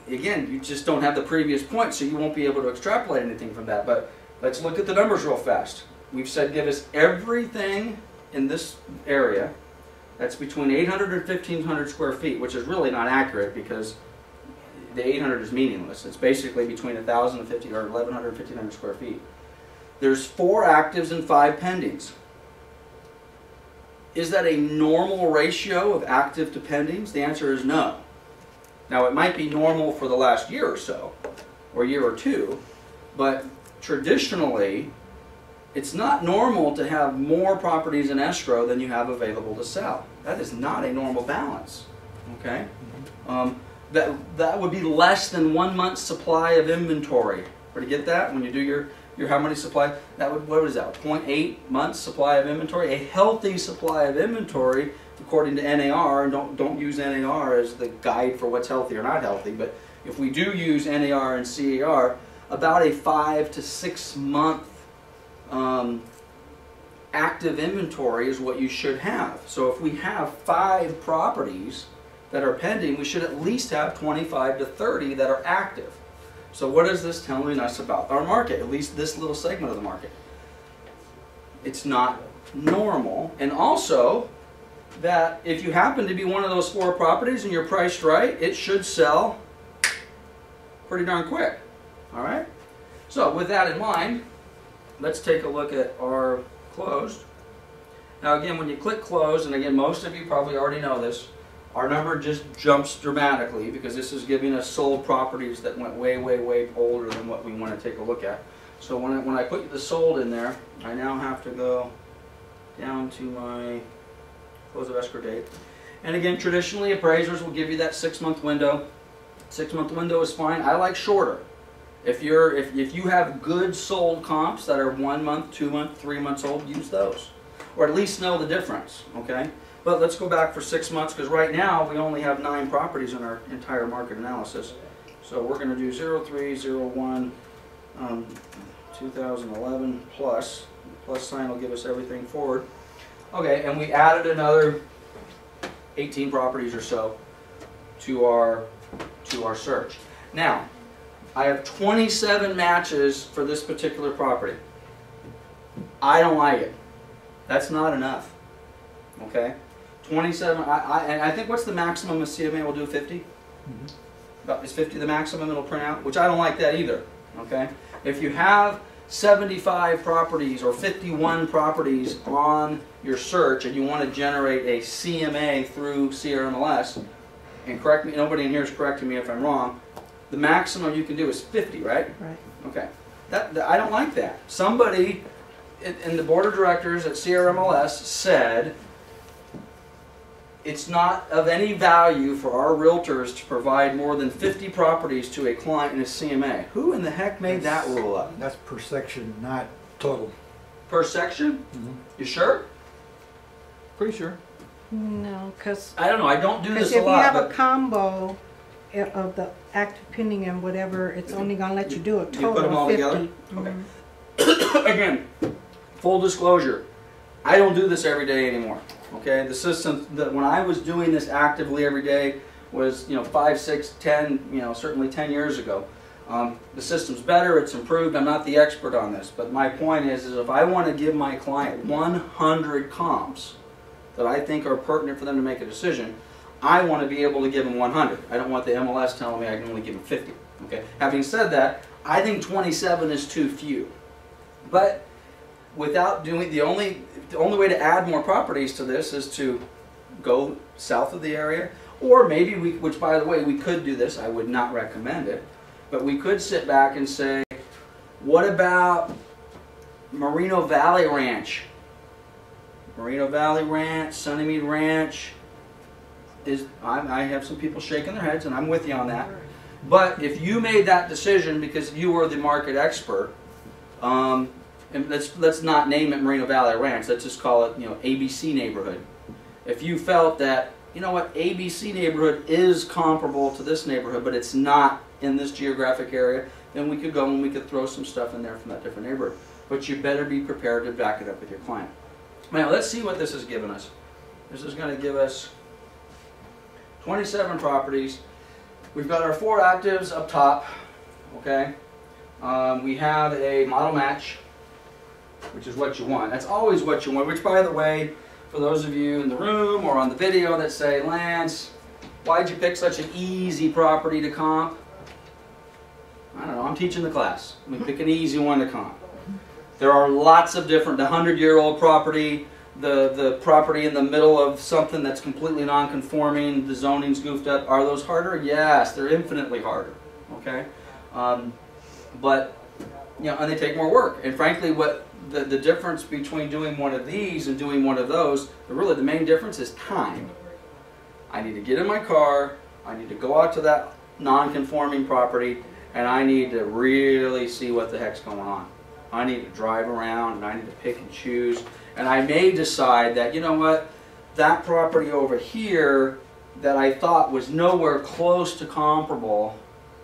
again, you just don't have the previous point, so you won't be able to extrapolate anything from that. But let's look at the numbers real fast. We've said give us everything in this area that's between 800 and 1,500 square feet, which is really not accurate because the 800 is meaningless. It's basically between 1,000 and 1,100 and 1,500 square feet. There's 4 actives and 5 pendings. Is that a normal ratio of active to pendings? The answer is no. Now it might be normal for the last year or so, or year or 2, but traditionally it's not normal to have more properties in escrow than you have available to sell. That is not a normal balance. Okay? That would be less than 1 month's supply of inventory. Where to get that? When you do your how many supply? That would, what is that? 0.8 months supply of inventory. A healthy supply of inventory, according to NAR, and don't use NAR as the guide for what's healthy or not healthy, but if we do use NAR and CAR, about a 5 to 6 month active inventory is what you should have. So if we have 5 properties that are pending, we should at least have 25 to 30 that are active. So what is this telling us about our market, at least this little segment of the market? It's not normal. And also that if you happen to be one of those 4 properties and you're priced right, it should sell pretty darn quick. All right? So with that in mind, let's take a look at our closed. Now again, when you click close, and again most of you probably already know this, our number just jumps dramatically because this is giving us sold properties that went way, way, way older than what we want to take a look at. So when I put the sold in there, I now have to go down to my close of escrow date. And again, traditionally appraisers will give you that 6-month window. 6-month window is fine. I like shorter. If you have good sold comps that are 1 month, 2 month, 3 months old, use those. Or at least know the difference, okay? But let's go back for 6 months because right now we only have 9 properties in our entire market analysis. So we're going to do 0301 2011 plus. The plus sign will give us everything forward. Okay, and we added another 18 properties or so to our search. Now, I have 27 matches for this particular property. I don't like it. That's not enough. Okay? 27, and I think what's the maximum a CMA will do, 50? Mm-hmm. Is 50 the maximum it'll print out? Which I don't like that either. Okay? If you have 75 properties or 51 properties on your search and you want to generate a CMA through CRMLS, and correct me, nobody in here is correcting me if I'm wrong, the maximum you can do is 50, right? Right. Okay. I don't like that. Somebody in the board of directors at CRMLS said it's not of any value for our realtors to provide more than 50 properties to a client in a CMA. Who in the heck made that rule up? That's per section, not total. Per section? Mm-hmm. You sure? Pretty sure. No, because I don't know. I don't do this if a lot. you have but a combo of the active pending and whatever, it's only going to let you do a total put them all of 50. together? Okay. Again, full disclosure, I don't do this every day anymore. Okay, the system that when I was doing this actively every day was 5, 6, 10, certainly 10 years ago. The system's better, it's improved. I'm not the expert on this, but my point is if I want to give my client 100 comps that I think are pertinent for them to make a decision, I want to be able to give them 100. I don't want the MLS telling me I can only give them 50. Okay. Having said that, I think 27 is too few. But without doing the only way to add more properties to this is to go south of the area, or maybe which by the way we could do this. I would not recommend it, but we could sit back and say, what about Moreno Valley Ranch? Moreno Valley Ranch, Sunnymead Ranch. I have some people shaking their heads, and I'm with you on that. But if you made that decision because you were the market expert, and let's not name it Moreno Valley Ranch. Let's just call it ABC neighborhood. If you felt that ABC neighborhood is comparable to this neighborhood, but it's not in this geographic area, then we could go and we could throw some stuff in there from that different neighborhood. But you better be prepared to back it up with your client. Now let's see what this has given us. This is going to give us 27 properties. We've got our 4 actives up top. Okay. We have a model match, which is what you want. That's always what you want, which by the way, for those of you in the room or on the video that say, Lance, why'd you pick such an easy property to comp? I don't know, I'm teaching the class. Let me pick an easy one to comp. There are lots of different, the 100-year-old property, the property in the middle of something that's completely non-conforming, the zoning's goofed up. Are those harder? Yes, they're infinitely harder, okay? But, and they take more work. And frankly, what the difference between doing one of these and doing one of those, really the main difference is time. I need to get in my car, I need to go out to that non-conforming property, and I need to really see what the heck's going on. I need to drive around, and I need to pick and choose, and I may decide that, that property over here that I thought was nowhere close to comparable,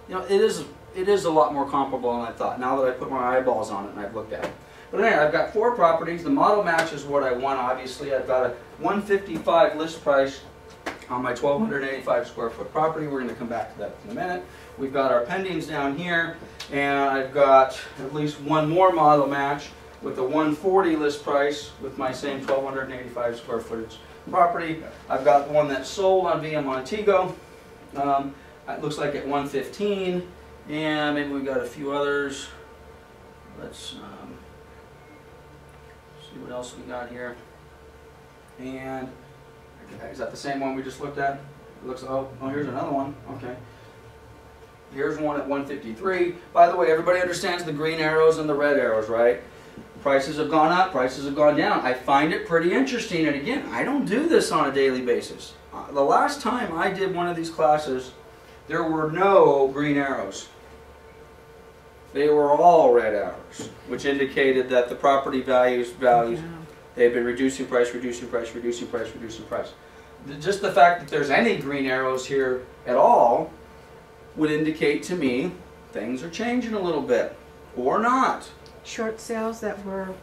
it is a lot more comparable than I thought, now that I put my eyeballs on it and I've looked at it. But anyway, I've got 4 properties. The model match is what I want, obviously. I've got a $155 list price on my 1,285 square foot property. We're going to come back to that in a minute. We've got our pendings down here, and I've got at least one more model match with a 140 list price with my same 1,285 square footage property. I've got one that's sold on VM Montego. It looks like at 115, and maybe we've got a few others. Let's see what else we got here. And is that the same one we just looked at? It looks, oh, here's another one. Okay. Here's one at 153. By the way, everybody understands the green arrows and the red arrows, right? Prices have gone up, prices have gone down. I find it pretty interesting, and again, I don't do this on a daily basis. The last time I did one of these classes, there were no green arrows. They were all red arrows, which indicated that the property values, they've been reducing price, reducing price, reducing price, reducing price. Just the fact that there's any green arrows here at all would indicate to me things are changing a little bit, or not. Short sales that were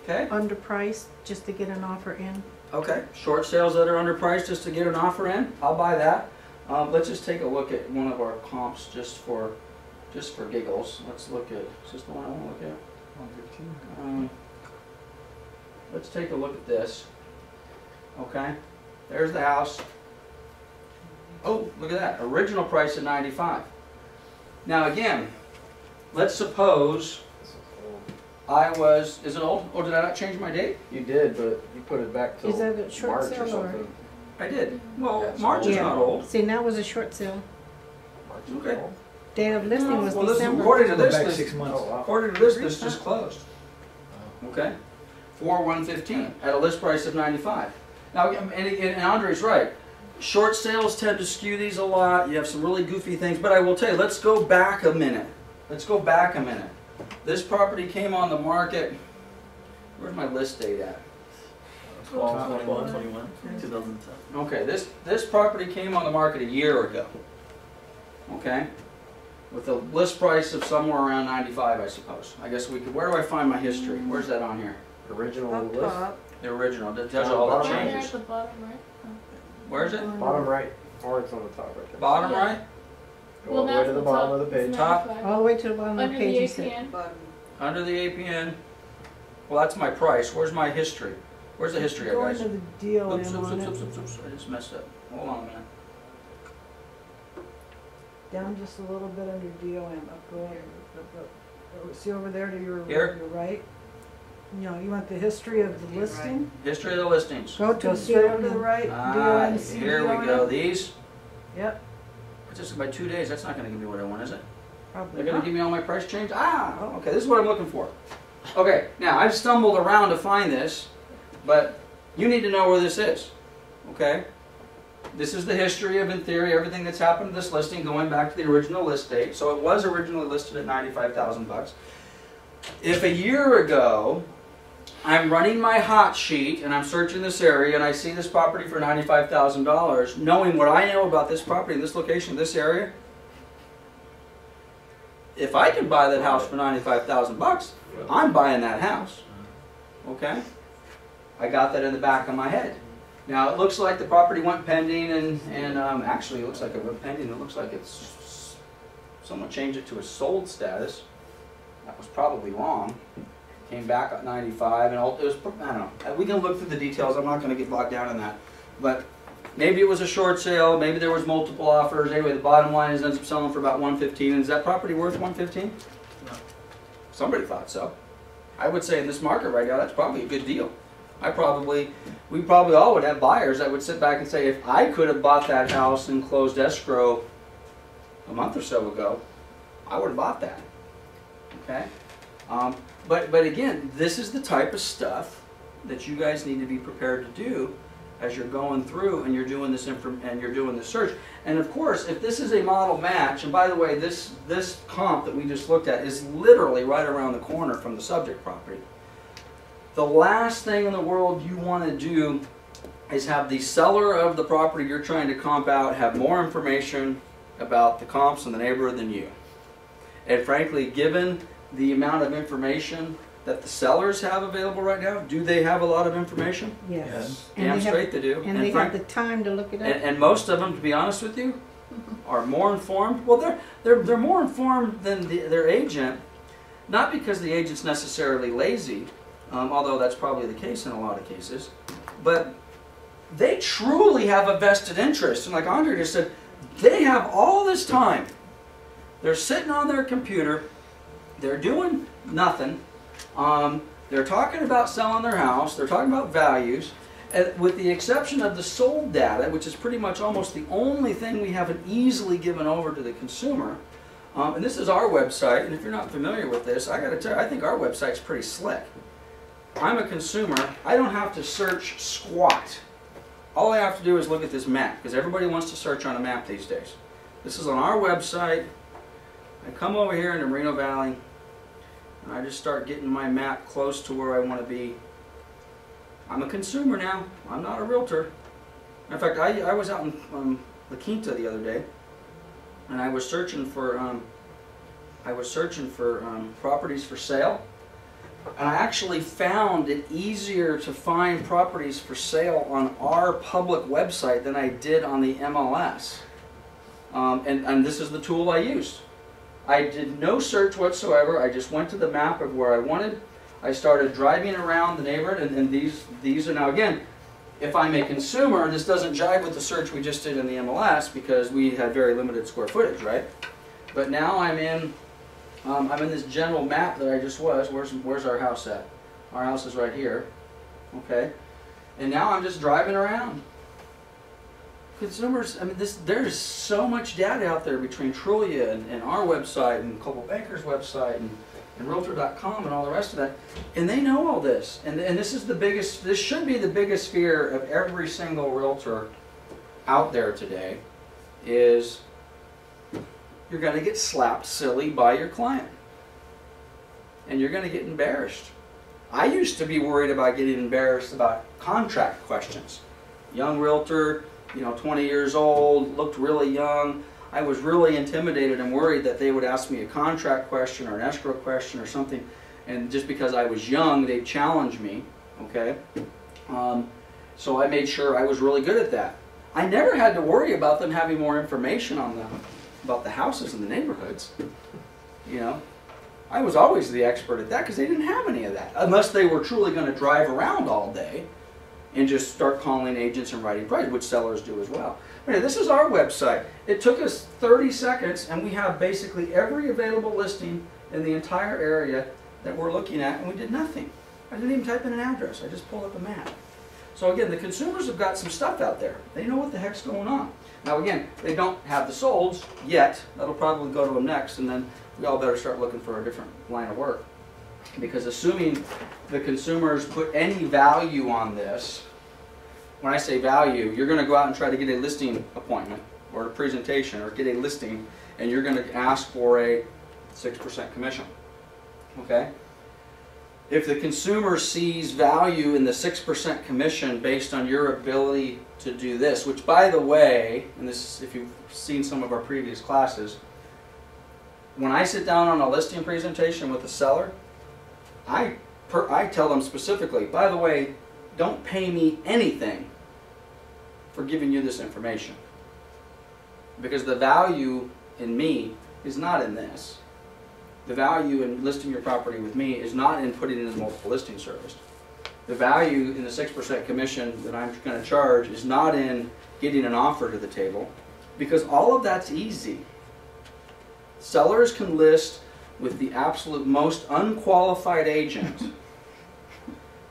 underpriced just to get an offer in. Okay, short sales that are underpriced just to get an offer in, I'll buy that. Let's just take a look at one of our comps just for giggles. Let's look at, is this the one I want to look at? 115. Let's take a look at this. Okay, there's the house. Oh, look at that, original price of 95. Now again, let's suppose I was, is it old? Oh, did I not change my date? You did, but you put it back till Is that a short March or sale or? something. I did. Well, Yeah, it's March is Yeah. not old. See, now was a short sale. March is Okay. old. Date of listing was Well, this, December. according to Go this, back this 6 months. Oh, wow. according to this just closed. Okay, for 115 at a list price of 95. Now, and Andre's right. Short sales tend to skew these a lot. You have some really goofy things, but I will tell you, let's go back a minute. Let's go back a minute. This property came on the market. Where's my list date at? 12/21/21, 2010. Okay, this property came on the market a year ago. Okay, with a list price of somewhere around 95, I suppose. I guess we could. Where do I find my history? Where's that on here? Original Up list. top. The original. It tells you all the Bottom right. Right there at changes. the bottom, right? Where is it? Bottom right, or it's on the top right there. Bottom Yeah. right? Go all the way to the bottom of the page. Top. All the way to the bottom of the Under page, the you said. APN. Under the APN. Well, that's my price. Where's my history? Where's the history, Go guys? into the deal Oops, in oops, on oops, it. oops, oops, oops. I just messed up. Hold on a minute. Down just a little bit under DOM, up, go up. See over there to your Here? right? No, you want the history of the listing? History of the listings. Go straight over to the right, Ah, DOM, see here we go. DOM? These. Yep, Just by 2 days, that's not going to give me what I want, is it? probably They're going not. to give me all my price change? Ah, okay, this is what I'm looking for. Okay, now I've stumbled around to find this, but you need to know where this is, okay? This is the history of, in theory, everything that's happened to this listing going back to the original list date. So it was originally listed at 95,000 bucks. If a year ago, I'm running my hot sheet and I'm searching this area and I see this property for $95,000, knowing what I know about this property, this location, this area, if I can buy that house for 95,000 bucks, I'm buying that house. Okay? I got that in the back of my head. Now it looks like the property went pending and actually it looks like it went pending. It looks like it's, someone changed it to a sold status. That was probably wrong. Came back at 95 and it was, I don't know. We can look through the details. I'm not going to get bogged down in that. But maybe it was a short sale. Maybe there was multiple offers. Anyway, the bottom line is it ends up selling for about 115. And is that property worth 115? No. Somebody thought so. I would say in this market right now, that's probably a good deal. We probably all would have buyers that would sit back and say, if I could have bought that house and closed escrow a month or so ago, I would have bought that. Okay? But again, this is the type of stuff that you guys need to be prepared to do as you're going through and you're doing this and you're doing the search. And of course, if this is a model match, and by the way, this comp that we just looked at is literally right around the corner from the subject property. The last thing in the world you want to do is have the seller of the property you're trying to comp out have more information about the comps in the neighborhood than you. And frankly, given the amount of information that the sellers have available right now, do they have a lot of information? Yes. Damn straight they do. And they have the time to look it up. And most of them, to be honest with you, are more informed. Well, they're more informed than their agent, not because the agent's necessarily lazy, although that's probably the case in a lot of cases, but they truly have a vested interest. And like Andre just said, they have all this time. They're sitting on their computer. They're doing nothing. They're talking about selling their house. They're talking about values. With the exception of the sold data, which is pretty much almost the only thing we haven't easily given over to the consumer. And this is our website. And if you're not familiar with this, I got to tell you, I think our website's pretty slick. I'm a consumer. I don't have to search squat. All I have to do is look at this map, because everybody wants to search on a map these days. This is on our website. I come over here into Moreno Valley, and I just start getting my map close to where I want to be. I'm a consumer now. I'm not a realtor. In fact, I was out in La Quinta the other day, and I was searching for properties for sale. And I actually found it easier to find properties for sale on our public website than I did on the MLS. And this is the tool I used. I did no search whatsoever. I just went to the map of where I wanted. I started driving around the neighborhood, and these are now, again, if I'm a consumer, this doesn't jive with the search we just did in the MLS because we had very limited square footage, right? But now I'm in this general map that I just was. Where's our house at? Our house is right here, okay? And now I'm just driving around. Consumers, I mean, there's so much data out there between Trulia and our website and Coldwell Banker's website and Realtor.com and all the rest of that, and they know all this. And this is the biggest, this should be the biggest fear of every single realtor out there today, is you're going to get slapped silly by your client. And you're going to get embarrassed. I used to be worried about getting embarrassed about contract questions. Young realtor, 20 years old, looked really young. I was really intimidated and worried that they would ask me a contract question or an escrow question or something, and just because I was young, they'd challenge me, okay? So I made sure I was really good at that. I never had to worry about them having more information on them, about the houses in the neighborhoods, I was always the expert at that because they didn't have any of that, unless they were truly going to drive around all day and just start calling agents and writing prices, which sellers do as well. Okay, this is our website. It took us 30 seconds, and we have basically every available listing in the entire area that we're looking at, and we did nothing. I didn't even type in an address. I just pulled up a map. So again, the consumers have got some stuff out there. They know what the heck's going on. Now again, they don't have the solds yet. That'll probably go to them next, and then we all better start looking for a different line of work. Because assuming the consumers put any value on this, when I say value, you're going to go out and try to get a listing appointment or a presentation or get a listing, and you're going to ask for a 6% commission. Okay? If the consumer sees value in the 6% commission based on your ability to do this, which by the way, and this is if you've seen some of our previous classes, when I sit down on a listing presentation with a seller, I tell them specifically, by the way, don't pay me anything for giving you this information. Because the value in me is not in this. The value in listing your property with me is not in putting it in a multiple listing service. The value in the 6% commission that I'm going to charge is not in getting an offer to the table, because all of that's easy. Sellers can list with the absolute most unqualified agent,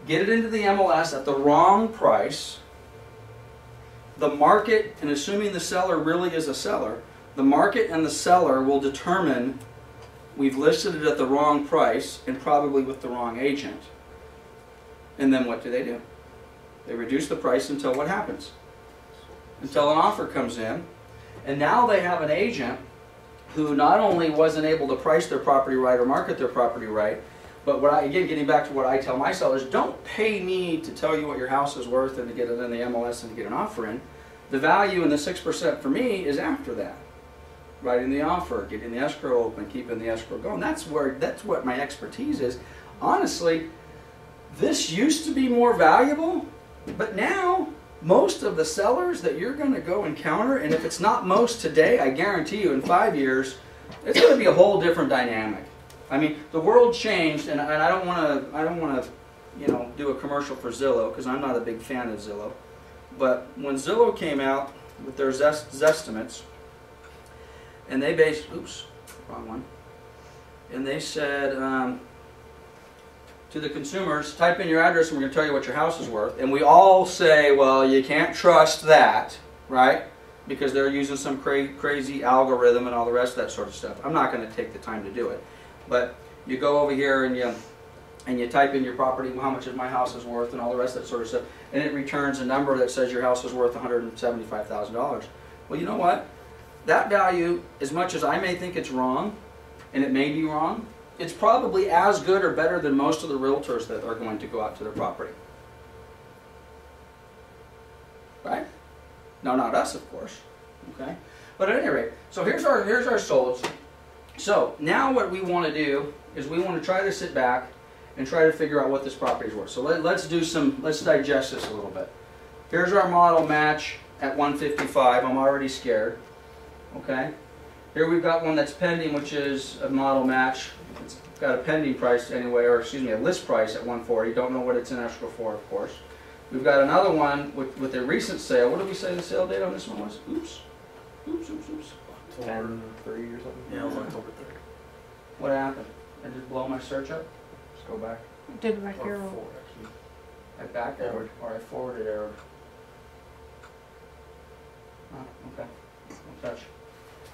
get it into the MLS at the wrong price. The market, and assuming the seller really is a seller, the market and the seller will determine we've listed it at the wrong price and probably with the wrong agent. And then what do? They reduce the price until what happens? Until an offer comes in. And now they have an agent who not only wasn't able to price their property right or market their property right, but again, getting back to what I tell my sellers, don't pay me to tell you what your house is worth and to get it in the MLS and to get an offer in. The value in the 6% for me is after that. Writing the offer, getting the escrow open, keeping the escrow going. That's what my expertise is. Honestly, this used to be more valuable, but now most of the sellers that you're going to go encounter, and if it's not most today, I guarantee you in 5 years, it's going to be a whole different dynamic. I mean, the world changed, and I don't want to, do a commercial for Zillow because I'm not a big fan of Zillow. But when Zillow came out with their Zestimates, and they based, oops, wrong one, and they said to the consumers, type in your address and we're going to tell you what your house is worth. And we all say, well, you can't trust that, right? Because they're using some crazy algorithm and all the rest of that sort of stuff. I'm not going to take the time to do it. But you go over here and you type in your property, how much is my house is worth and all the rest of that sort of stuff, and it returns a number that says your house is worth $175,000. Well, you know what? That value, as much as I may think it's wrong, and it may be wrong, it's probably as good or better than most of the realtors that are going to go out to their property. Right? No, not us, of course. Okay? But at any rate, so here's our solds. So now what we want to do is we want to try to sit back and try to figure out what this property is worth. So let's digest this a little bit. Here's our model match at 155. I'm already scared. Okay. Here we've got one that's pending, which is a model match. It's got a pending price anyway, or excuse me, a list price at 140. Don't know what it's in escrow for, of course. We've got another one with a recent sale. What did we say the sale date on this one was? Oops. Oops, oops, oops. 10-3 or something. Yeah, it was October 3rd. What happened? I just blow my search up? Just go back. Did right Or here. 4, actually. I back arrowed, or I forwarded arrowed. Oh, okay. No touch.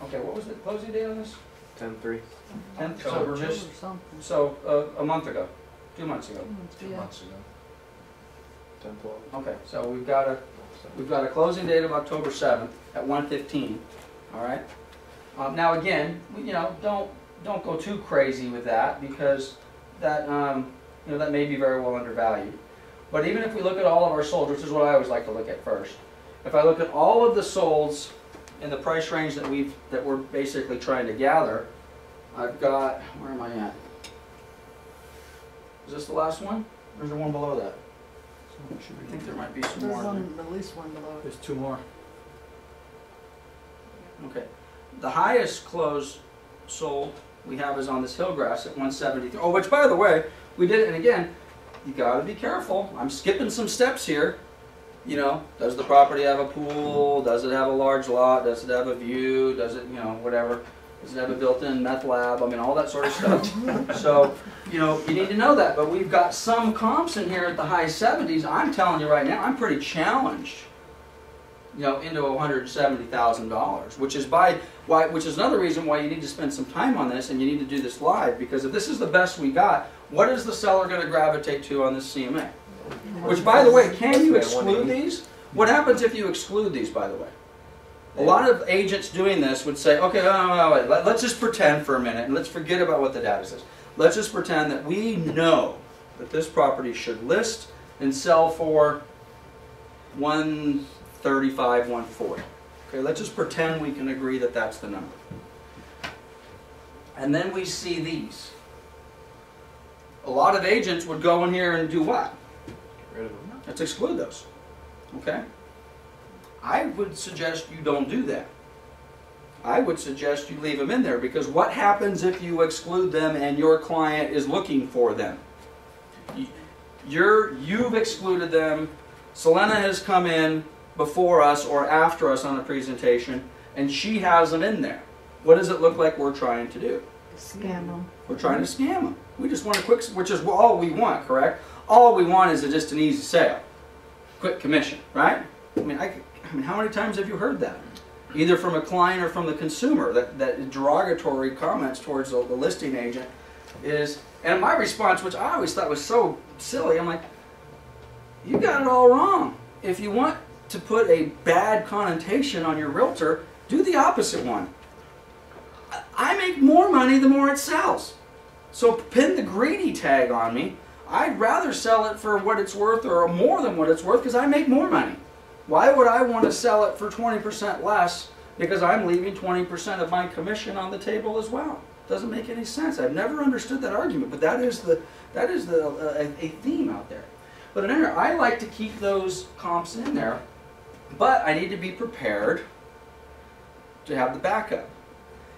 Okay, what was the closing date on this? 10-3. 10th, so a month ago, 2 months ago. 2 months ago. 10-12. Okay, so we've got a closing date of October 7th at 1:15. All right. Now again, don't go too crazy with that, because that that may be very well undervalued. But even if we look at all of our solds, which is what I always like to look at first, if I look at all of the solds in the price range that we're basically trying to gather, I've got, where am I at? Is this the last one, or is there one below that? I think there might be some There's more. one, at least one below it. There's 2 more. Okay. The highest close sold we have is on this Hillgrass at 173. Oh, which by the way, we did it, and again, you gotta be careful. I'm skipping some steps here. Does the property have a pool? Does it have a large lot? Does it have a view? Does it, whatever? Does it have a built-in meth lab? I mean, all that sort of stuff. So, you need to know that. But we've got some comps in here at the high 70s. I'm telling you right now, I'm pretty challenged, into $170,000, which is another reason why you need to spend some time on this, and you need to do this live, because if this is the best we got, what is the seller going to gravitate to on this CMA? Which, by the way, can you exclude these? What happens if you exclude these, by the way? A lot of agents doing this would say, okay, wait, let's just pretend for a minute, and let's forget about what the data says. Let's just pretend that we know that this property should list and sell for 135, 140. Okay, let's just pretend we can agree that that's the number. And then we see these. A lot of agents would go in here and do what? Get rid of them. Let's exclude those. Okay? I would suggest you don't do that. I would suggest you leave them in there, because what happens if you exclude them and your client is looking for them? You've excluded them. Selena has come in before us or after us on a presentation, and she has them in there. What does it look like we're trying to do? Scam them. We're trying to scam them. We just want a quick, which is all we want, correct? All we want is just an easy sale. Quick commission, right? I mean, how many times have you heard that? Either from a client or from the consumer, that derogatory comments towards the listing agent is, and my response, which I always thought was so silly, I'm like, you got it all wrong. If you want to put a bad connotation on your realtor, do the opposite one. I make more money the more it sells. So pin the greedy tag on me. I'd rather sell it for what it's worth or more than what it's worth, because I make more money. Why would I want to sell it for 20% less because I'm leaving 20% of my commission on the table as well? Doesn't make any sense. I've never understood that argument, but that is a theme out there. But in there, I like to keep those comps in there, but I need to be prepared to have the backup.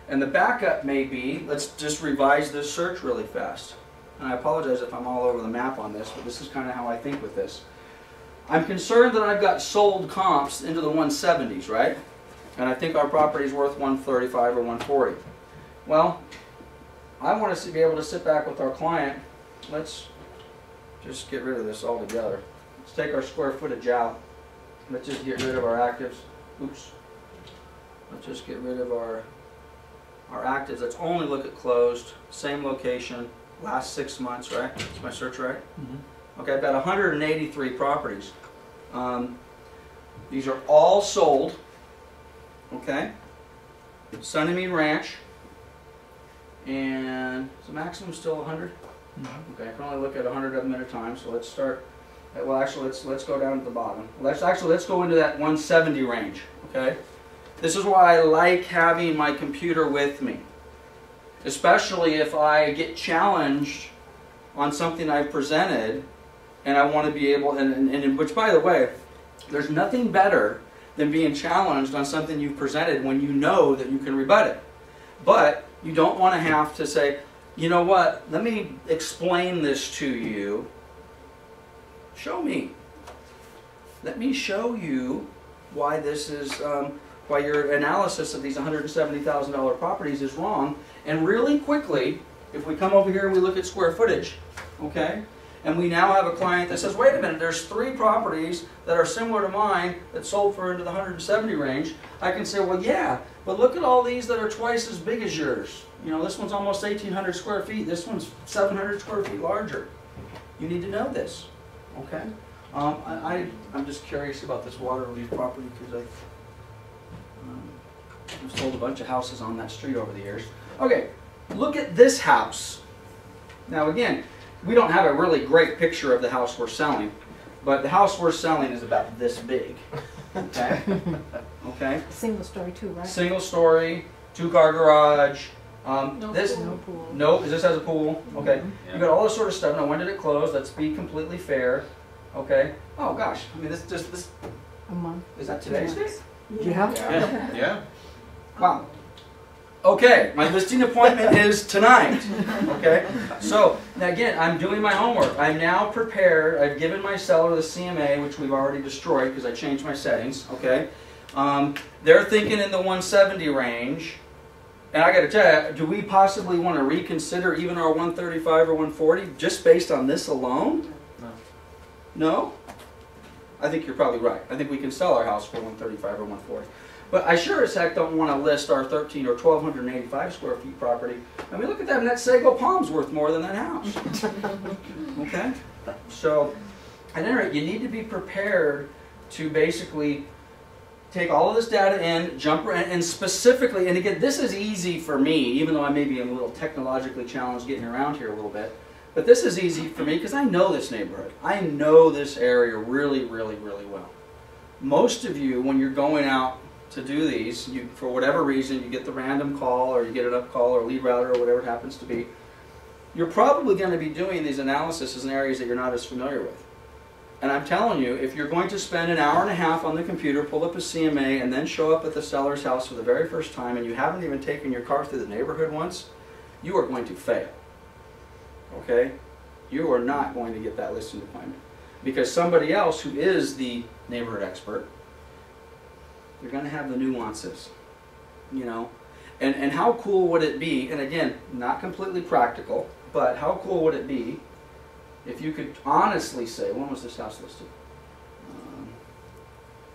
And the backup may be, let's just revise this search really fast. And I apologize if I'm all over the map on this, but this is kind of how I think with this. I'm concerned that I've got sold comps into the 170s, right? And I think our property is worth 135 or 140. Well, I want to be able to sit back with our client. Let's just get rid of this altogether. Let's take our square footage out. Let's just get rid of our actives. Oops. Let's just get rid of our actives. Let's only look at closed, same location, last 6 months, right? Is my search right? Mm-hmm. Okay, I've got 183 properties. These are all sold. Okay. Sunnymead Ranch. And is the maximum still 100? Mm-hmm. Okay, I can only look at 100 of them at a time, so let's start. Well, actually, let's go down to the bottom. Let's go into that 170 range. Okay. This is why I like having my computer with me, especially if I get challenged on something I've presented, and I want to be able, and which, by the way, there's nothing better than being challenged on something you've presented when you know that you can rebut it. But you don't want to have to say, you know what, let me explain this to you. Show me. Let me show you why this is, why your analysis of these $170,000 properties is wrong. And really quickly, if we come over here and we look at square footage, okay, and we now have a client that says, wait a minute, there's 3 properties that are similar to mine that sold for into the 170 range. I can say, well, yeah, but look at all these that are twice as big as yours. You know, this one's almost 1,800 square feet. This one's 700 square feet larger. You need to know this, okay? I'm just curious about this Waterloo property because I've sold a bunch of houses on that street over the years. Okay, look at this house. Now again, we don't have a really great picture of the house we're selling, but the house we're selling is about this big. Okay? Okay? Single story too, right? Single story, 2-car garage. This No pool. no, this has a pool. Okay. Yeah. You got all this sort of stuff. Now when did it close? Let's be completely fair. Okay. Oh gosh, I mean this A month. is that today's date? Yeah. Yeah. Yeah. Wow. Okay, my listing appointment is tonight. Okay, so now again, I'm doing my homework. I'm now prepared. I've given my seller the CMA, which we've already destroyed because I changed my settings. Okay, they're thinking in the 170 range, and I got to tell you, do we possibly want to reconsider even our 135 or 140 just based on this alone? No. No? I think you're probably right. I think we can sell our house for 135 or 140. But I sure as heck don't want to list our 13 or 1,285 square feet property. I mean, look at that, and that Sago Palm's worth more than that house. Okay? So, at any rate, you need to be prepared to basically take all of this data in, jump around, and specifically, and again, this is easy for me, even though I may be a little technologically challenged getting around here a little bit. But this is easy for me because I know this neighborhood. I know this area really, really, really well. Most of you, when you're going out to do these, you, for whatever reason, you get the random call or you get an up call or lead router or whatever it happens to be, you're probably going to be doing these analyses in areas that you're not as familiar with. And I'm telling you, if you're going to spend an hour and a half on the computer, pull up a CMA, and then show up at the seller's house for the very first time, and you haven't even taken your car through the neighborhood once, you are going to fail. Okay? You are not going to get that listing appointment. Because somebody else who is the neighborhood expert, you're going to have the nuances, you know. And how cool would it be, and again, not completely practical, but how cool would it be if you could honestly say, when was this house listed?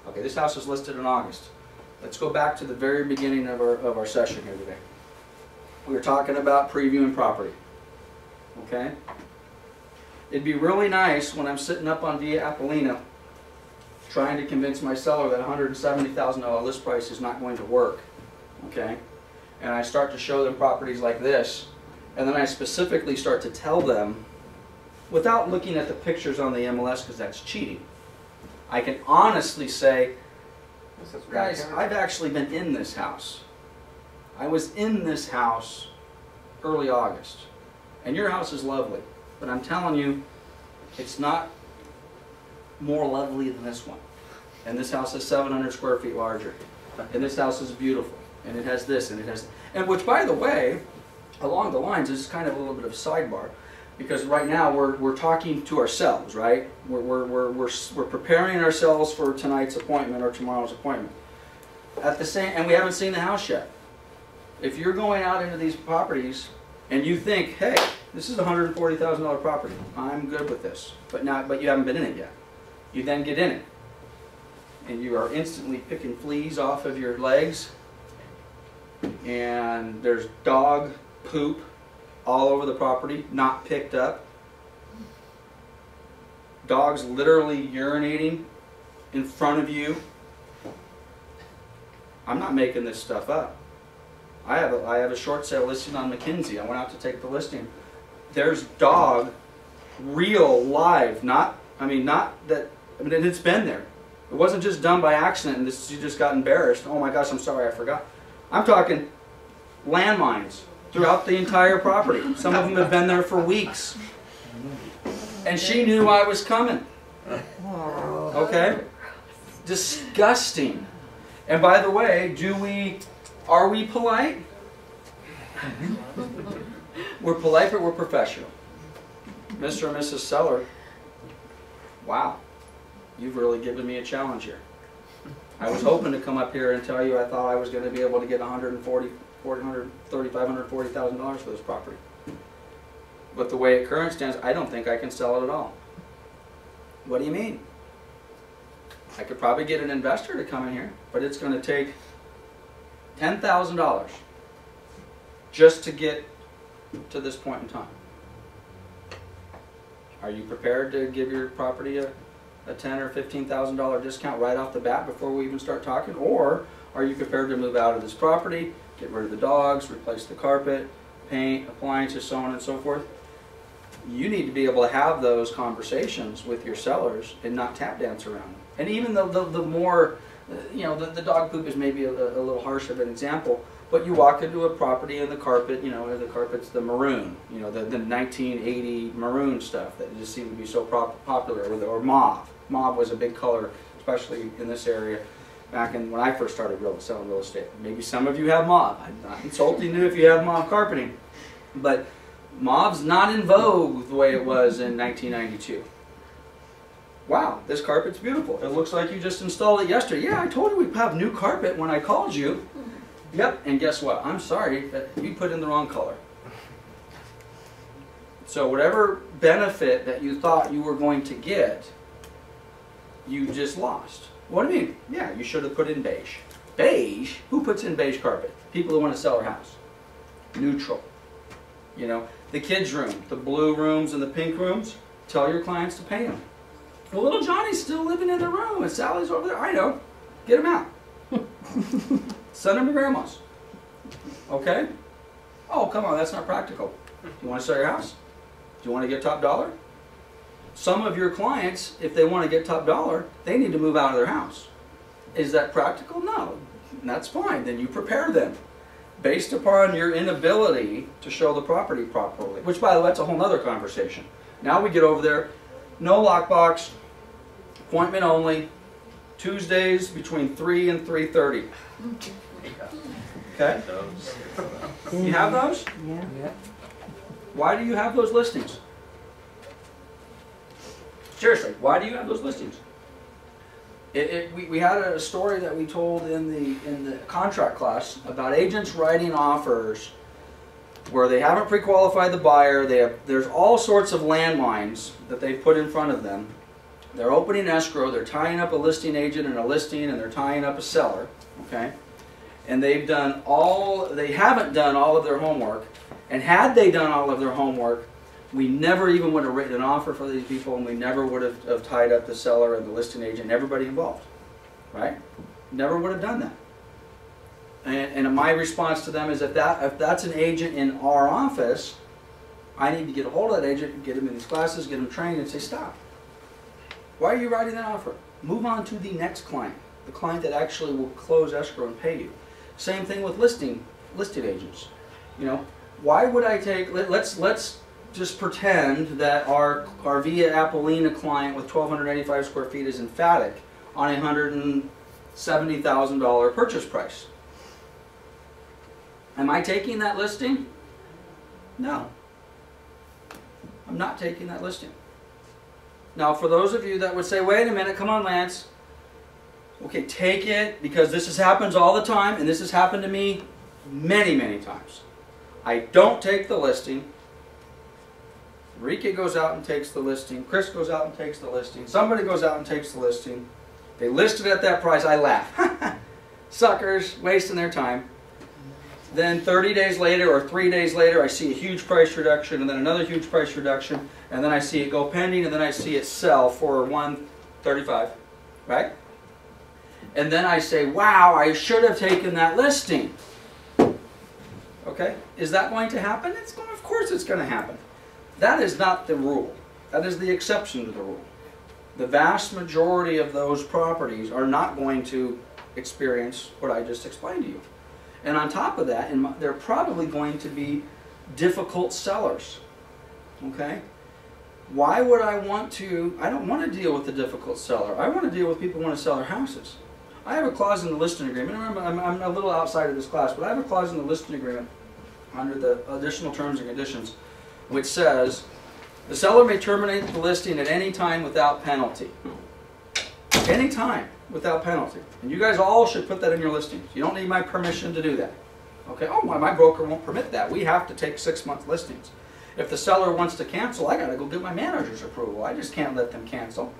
Okay, this house was listed in August. Let's go back to the very beginning of our session here today. We were talking about previewing property, okay? It'd be really nice when I'm sitting up on Via Appolina trying to convince my seller that $170,000 list price is not going to work, okay? And I start to show them properties like this, and then I specifically start to tell them, without looking at the pictures on the MLS because that's cheating, I can honestly say, guys, I've actually been in this house. I was in this house early August, and your house is lovely, but I'm telling you, it's not more lovely than this one. And this house is 700 square feet larger. And this house is beautiful. And it has this, and it has... And which, by the way, along the lines, is kind of a little bit of a sidebar. Because right now, we're talking to ourselves, right? We're preparing ourselves for tonight's appointment or tomorrow's appointment. At the same... And we haven't seen the house yet. If you're going out into these properties, and you think, hey, this is a $140,000 property. I'm good with this. But you haven't been in it yet. You then get in it, and you are instantly picking fleas off of your legs, and there's dog poop all over the property, not picked up. Dogs literally urinating in front of you. I'm not making this stuff up. I have a short sale listing on McKinsey. I went out to take the listing. There's dog, real, live, it's been there. It wasn't just done by accident and you just got embarrassed. Oh my gosh, I'm sorry, I forgot. I'm talking landmines throughout the entire property. Some of them have been there for weeks. And she knew I was coming. Okay? Disgusting. And by the way, are we polite? We're polite, but we're professional. Mr. and Mrs. Seller, wow, you've really given me a challenge here. I was hoping to come up here and tell you I thought I was going to be able to get $140,000, $140,000 for this property. But the way it currently stands, I don't think I can sell it at all. What do you mean? I could probably get an investor to come in here, but it's going to take $10,000 just to get to this point in time. Are you prepared to give your property a $10,000 or $15,000 discount right off the bat before we even start talking? Or are you prepared to move out of this property, get rid of the dogs, replace the carpet, paint, appliances, so on and so forth? You need to be able to have those conversations with your sellers and not tap dance around them. And even though the more, the dog poop is maybe a little harsh of an example, but you walk into a property and the carpet, the carpet's the maroon, the 1980 maroon stuff that just seemed to be so popular, or mauve. Mauve was a big color, especially in this area back when I first started selling real estate. Maybe some of you have mauve. I'm not insulting you if you have mauve carpeting, but mauve's not in vogue the way it was in 1992. Wow, this carpet's beautiful. It looks like you just installed it yesterday. Yeah, I told you we'd have new carpet when I called you. Yep, and guess what? I'm sorry that you put in the wrong color. So whatever benefit that you thought you were going to get, you just lost. What do you mean? Yeah, you should have put in beige. Beige? Who puts in beige carpet? People who want to sell their house. Neutral. The kids' room, the blue rooms and the pink rooms, tell your clients to pay them. Well, little Johnny's still living in the room and Sally's over there. I know. Get him out. Send him to grandma's. Okay? Oh, come on, that's not practical. Do you want to sell your house? Do you want to get top dollar? Some of your clients, if they want to get top dollar, they need to move out of their house. Is that practical? No. That's fine. Then you prepare them based upon your inability to show the property properly. Which, by the way, that's a whole other conversation. Now we get over there. No lockbox. Appointment only. Tuesdays between 3 and 3:30. Okay? You have those? Yeah. Why do you have those listings? Seriously, why do you have those listings? We had a story that we told in the contract class about agents writing offers where they haven't pre-qualified the buyer. There's all sorts of landmines that they've put in front of them. They're opening escrow, they're tying up a listing agent and a listing, and they're tying up a seller, okay? And they haven't done all of their homework. And had they done all of their homework, we never even would have written an offer for these people, and we never would have tied up the seller and the listing agent and everybody involved, right? Never would have done that. And my response to them is if that's an agent in our office, I need to get a hold of that agent, get him in these classes, get him trained, and say, stop. Why are you writing that offer? Move on to the next client, the client that actually will close escrow and pay you. Same thing with listed agents. Why would I take? Let's just pretend that our Via Appolina client with 1,285 square feet is emphatic on a $170,000 purchase price. Am I taking that listing? No. I'm not taking that listing. Now, for those of you that would say, wait a minute, come on, Lance. Okay, take it, because this happens all the time, and this has happened to me many, many times. I don't take the listing. Enrique goes out and takes the listing. Chris goes out and takes the listing. Somebody goes out and takes the listing. They list it at that price. I laugh. Suckers, wasting their time. Then 30 days later or 3 days later, I see a huge price reduction, and then another huge price reduction, and then I see it go pending, and then I see it sell for $135, right? And then I say, wow, I should have taken that listing. Okay? Is that going to happen? Of course it's going to happen. That is not the rule. That is the exception to the rule. The vast majority of those properties are not going to experience what I just explained to you. And on top of that, they're probably going to be difficult sellers. Okay? Why would I want to? I don't want to deal with the difficult seller. I want to deal with people who want to sell their houses. I have a clause in the listing agreement. I'm a little outside of this class, but I have a clause in the listing agreement under the additional terms and conditions, which says the seller may terminate the listing at any time without penalty. Any time without penalty. And you guys all should put that in your listings. You don't need my permission to do that. Okay? Oh, my broker won't permit that. We have to take 6-month listings. If the seller wants to cancel, I got to go get my manager's approval. I just can't let them cancel.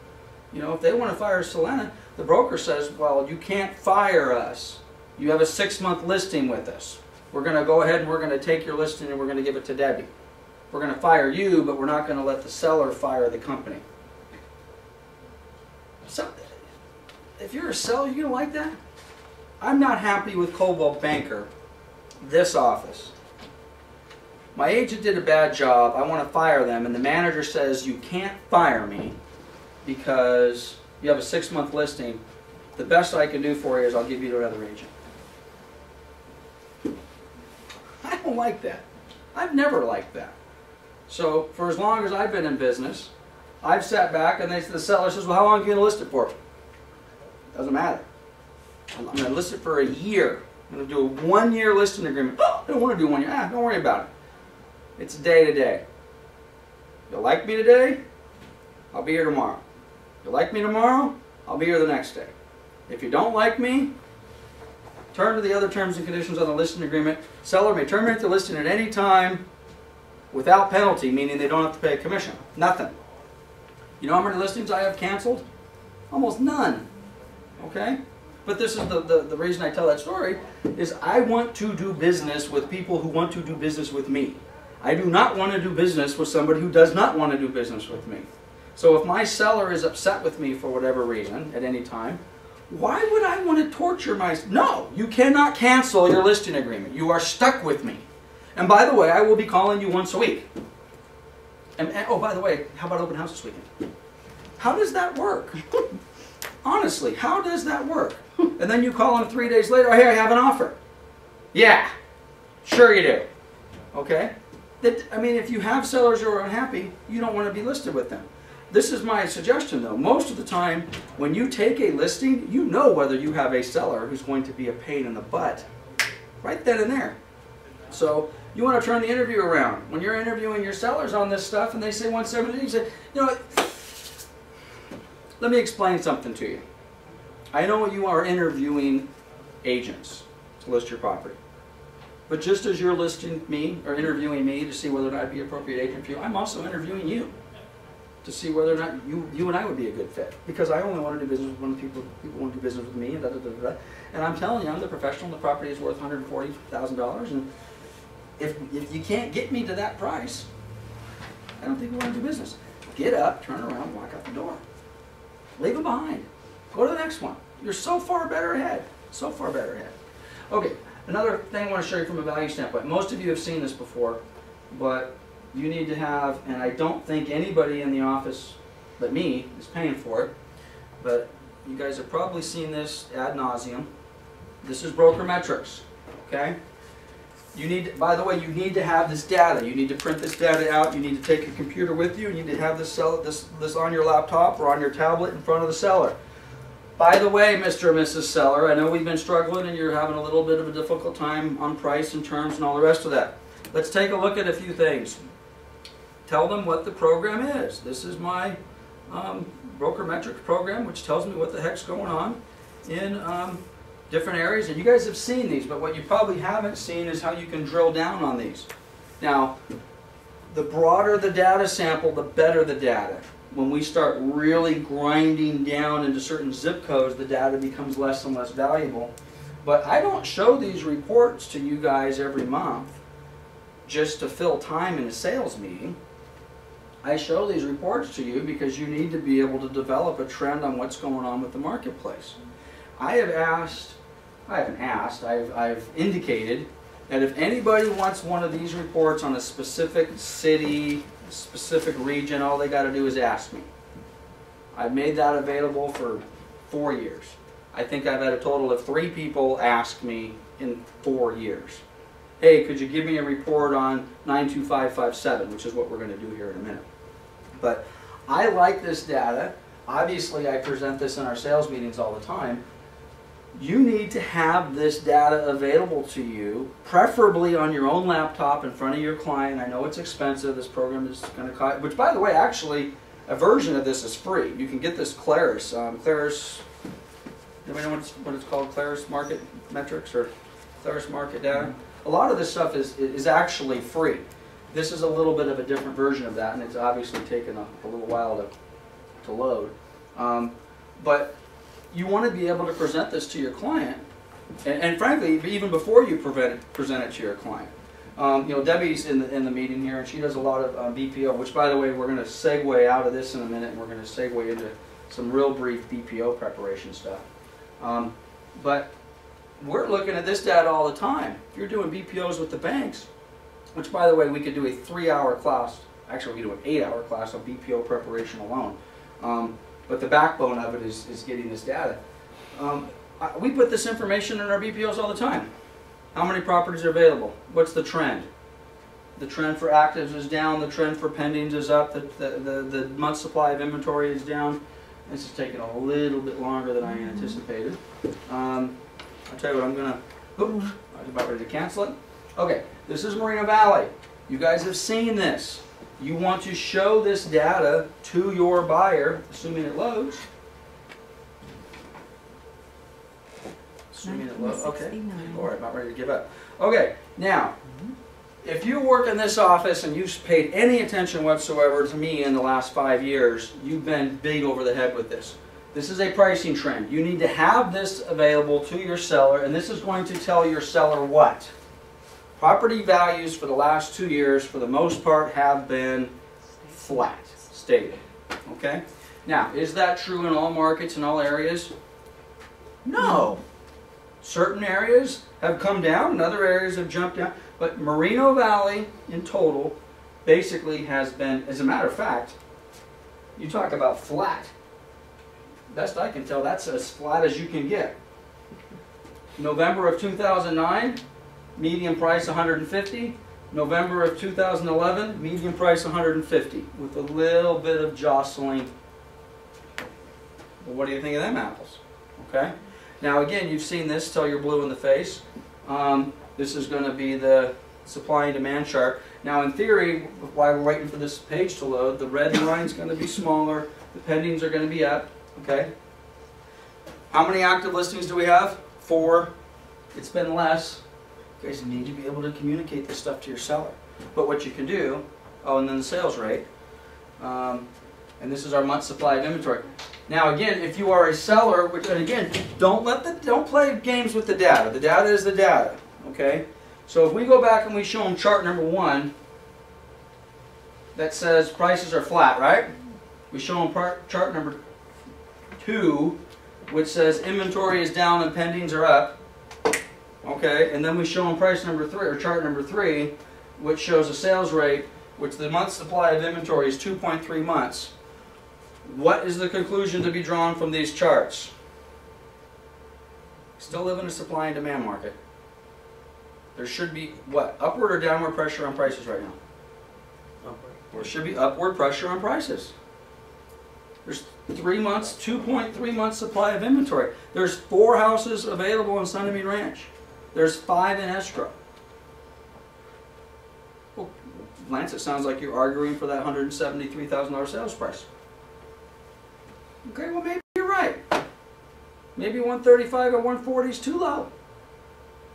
You know, if they want to fire Selena, the broker says, well, you can't fire us. You have a 6-month listing with us. We're going to go ahead and we're going to take your listing and we're going to give it to Debbie. We're going to fire you, but we're not going to let the seller fire the company. So, if you're a seller, you don't like that? I'm not happy with Coldwell Banker, this office. My agent did a bad job. I want to fire them, and the manager says, you can't fire me because you have a 6-month listing. The best I can do for you is I'll give you to another agent. I don't like that. I've never liked that. So for as long as I've been in business, I've sat back and the seller says, well, how long are you going to list it for? Doesn't matter. I'm going to list it for a year. I'm going to do a 1-year listing agreement. Oh, I don't want to do 1 year. Don't worry about it. It's day to day. You like me today? I'll be here tomorrow. You like me tomorrow? I'll be here the next day. If you don't like me, turn to the other terms and conditions on the listing agreement. Seller may terminate the listing at any time without penalty, meaning they don't have to pay a commission. Nothing. You know how many listings I have canceled? Almost none. Okay? But this is the reason I tell that story, is I want to do business with people who want to do business with me. I do not want to do business with somebody who does not want to do business with me. So if my seller is upset with me for whatever reason at any time, why would I want to torture my... No, you cannot cancel your listing agreement. You are stuck with me. And by the way, I will be calling you once a week. And oh, by the way, how about open house this weekend? How does that work? Honestly, how does that work? And then you call them 3 days later, hey, I have an offer. Yeah, sure you do. Okay? I mean, if you have sellers who are unhappy, you don't want to be listed with them. This is my suggestion, though. Most of the time, when you take a listing, you know whether you have a seller who's going to be a pain in the butt right then and there. So you want to turn the interview around. When you're interviewing your sellers on this stuff and they say 170, you say, you know what? Let me explain something to you. I know you are interviewing agents to list your property. But just as you're listing me or interviewing me to see whether or not I'd be an appropriate agent for you, I'm also interviewing you to see whether or not you and I would be a good fit. Because I only want to do business with when people want to do business with me, and And I'm telling you, I'm the professional. The property is worth $140,000, and if you can't get me to that price, I don't think we want to do business. Get up, turn around, walk out the door. Leave them behind. Go to the next one. You're so far better ahead. So far better ahead. Okay, another thing I want to show you from a value standpoint. Most of you have seen this before, but you need to have, and I don't think anybody in the office but me is paying for it, but you guys have probably seen this ad nauseum. This is broker metrics, okay? You need, by the way, you need to have this data. You need to print this data out. You need to take a computer with you. You need to have this on your laptop or on your tablet in front of the seller. By the way, Mr. or Mrs. Seller, I know we've been struggling and you're having a little bit of a difficult time on price and terms and all the rest of that. Let's take a look at a few things. Tell them what the program is. This is my broker metrics program, which tells me what the heck's going on in different areas. And you guys have seen these, but what you probably haven't seen is how you can drill down on these. Now, the broader the data sample, the better the data. When we start really grinding down into certain zip codes, the data becomes less and less valuable. But I don't show these reports to you guys every month just to fill time in a sales meeting. I show these reports to you because you need to be able to develop a trend on what's going on with the marketplace. I've indicated that if anybody wants one of these reports on a specific city, specific region, all they got to do is ask me. I've made that available for 4 years. I think I've had a total of 3 people ask me in 4 years. Hey, could you give me a report on 92557, which is what we're going to do here in a minute. But I like this data. Obviously, I present this in our sales meetings all the time. You need to have this data available to you, preferably on your own laptop in front of your client. I know it's expensive. This program is going to cost, which, by the way, actually, a version of this is free. You can get this Claris. Claris, anybody know what it's called? Claris Market Metrics or Claris Market Data? A lot of this stuff is actually free. This is a little bit of a different version of that, and it's obviously taken a little while to load. But you want to be able to present this to your client, and frankly, even before you present it to your client. You know, Debbie's in the meeting here, and she does a lot of BPO, which, by the way, we're going to segue out of this in a minute, and we're going to segue into some real brief BPO preparation stuff. But we're looking at this data all the time. If you're doing BPOs with the banks, which, by the way, we could do a 3-hour class. Actually, we could do an 8-hour class on BPO preparation alone. But the backbone of it is getting this data. We put this information in our BPOs all the time. How many properties are available? What's the trend? The trend for actives is down. The trend for pendings is up. The month supply of inventory is down. This is taking a little bit longer than I anticipated. I'll tell you what, I'm going to... I was about ready to cancel it. Okay, this is Moreno Valley. You guys have seen this. You want to show this data to your buyer, assuming it loads. Assuming it loads. Okay. All right, about ready to give up. Okay, now, if you work in this office and you've paid any attention whatsoever to me in the last 5 years, you've been beat over the head with this. This is a pricing trend. You need to have this available to your seller, and this is going to tell your seller what? Property values for the last 2 years, for the most part, have been flat, stable. Okay? Now, is that true in all markets and all areas? No. Certain areas have come down, and other areas have jumped down. But Moreno Valley, in total, basically has been, as a matter of fact, you talk about flat. Best I can tell, that's as flat as you can get. November of 2009, median price 150. November of 2011, median price 150, with a little bit of jostling. Well, what do you think of them apples? Okay. Now again, you've seen this till you're blue in the face. This is going to be the supply and demand chart. Now in theory, while we're waiting for this page to load, the red line's going to be smaller, the pendings are going to be up. Okay. How many active listings do we have? 4. It's been less. You guys need to be able to communicate this stuff to your seller. But what you can do, oh, and then the sales rate. And this is our month supply of inventory. Now again, if you are a seller, which, and again, don't play games with the data. The data is the data. Okay? So if we go back and we show them chart number 1 that says prices are flat, right? We show them chart number 2, which says inventory is down and pendings are up. Okay, and then we show them price number 3, or chart number 3, which shows a sales rate, which the month supply of inventory is 2.3 months. What is the conclusion to be drawn from these charts? Still live in a supply and demand market. There should be, what, upward or downward pressure on prices right now? Upward. There should be upward pressure on prices. There's 3 months, 2.3 months supply of inventory. There's 4 houses available in Sunnymead Ranch. There's 5 in escrow. Well, Lance, it sounds like you're arguing for that $173,000 sales price. Okay, well maybe you're right. Maybe 135 or 140 is too low.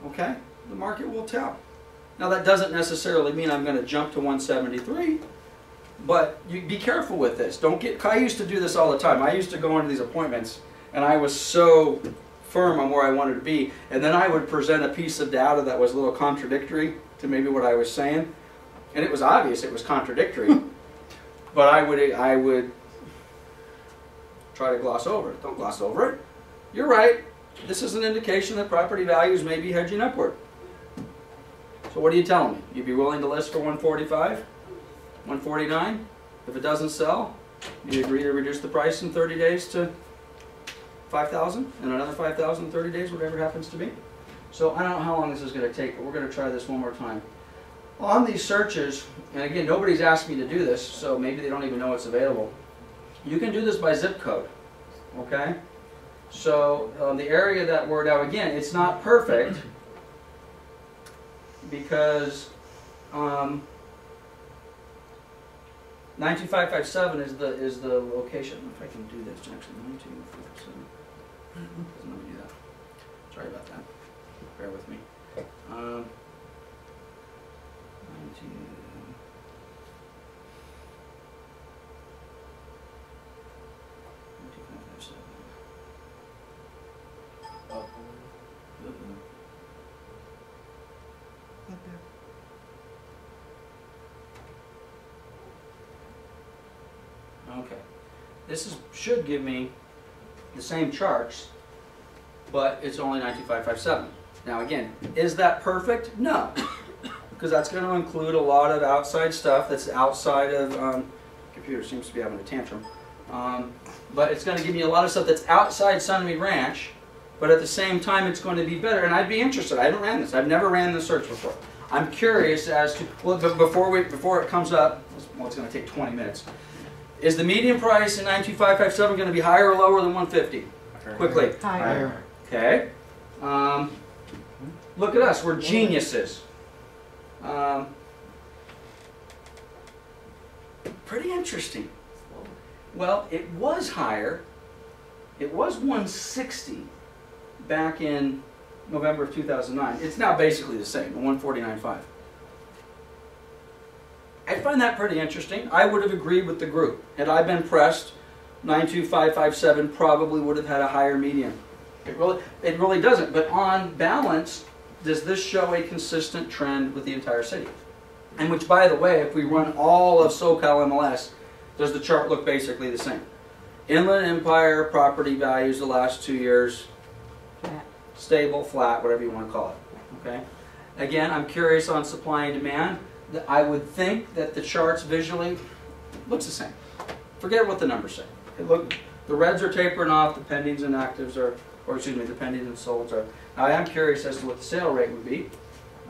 Okay, the market will tell. Now that doesn't necessarily mean I'm going to jump to 173, but you be careful with this. Don't get. I used to do this all the time. I used to go into these appointments, and I was so firm on where I wanted to be, and then I would present a piece of data that was a little contradictory to maybe what I was saying, and it was obvious it was contradictory, but I would try to gloss over it. Don't gloss over it. You're right. This is an indication that property values may be hedging upward. So what are you telling me? You'd be willing to list for 145, 149? If it doesn't sell, you agree to reduce the price in 30 days to 5,000 and another 5,000 in 30 days, whatever it happens to be. So I don't know how long this is going to take, but we're going to try this one more time. on these searches, and again, nobody's asked me to do this, so maybe they don't even know it's available. You can do this by zip code, okay? So the area that we're, now again, it's not perfect because 92557 is the location. I don't know if I can do this, actually. 92557. Doesn't let me do that. Sorry about that. Bear with me. 92. 92557. Up. Up there. Okay. Should give me the same charts, but it's only 92557. Now again, is that perfect? No. Because that's going to include a lot of outside stuff that's outside of, computer seems to be having a tantrum. But it's going to give me a lot of stuff that's outside Sunny Ranch, but at the same time it's going to be better. And I'd be interested. I haven't ran this. I've never ran the search before. I'm curious as to, well, before it comes up, well, it's going to take 20 minutes. Is the median price in 92557 going to be higher or lower than 150? Quickly. Higher. Okay. Look at us. We're geniuses. Pretty interesting. Well, it was higher. It was 160 back in November of 2009. It's now basically the same, 149.5. I find that pretty interesting. I would have agreed with the group. Had I been pressed, 92557 probably would have had a higher median. It really doesn't. But on balance, does this show a consistent trend with the entire city? And which, by the way, if we run all of SoCal MLS, does the chart look basically the same? Inland Empire property values the last 2 years, Flat. stable, flat, whatever you want to call it. Okay. Again, I'm curious on supply and demand. I would think that the charts visually looks the same. Forget what the numbers say. The reds are tapering off, the pendings and actives are, or excuse me, the pendings and solds are. Now I am curious as to what the sale rate would be.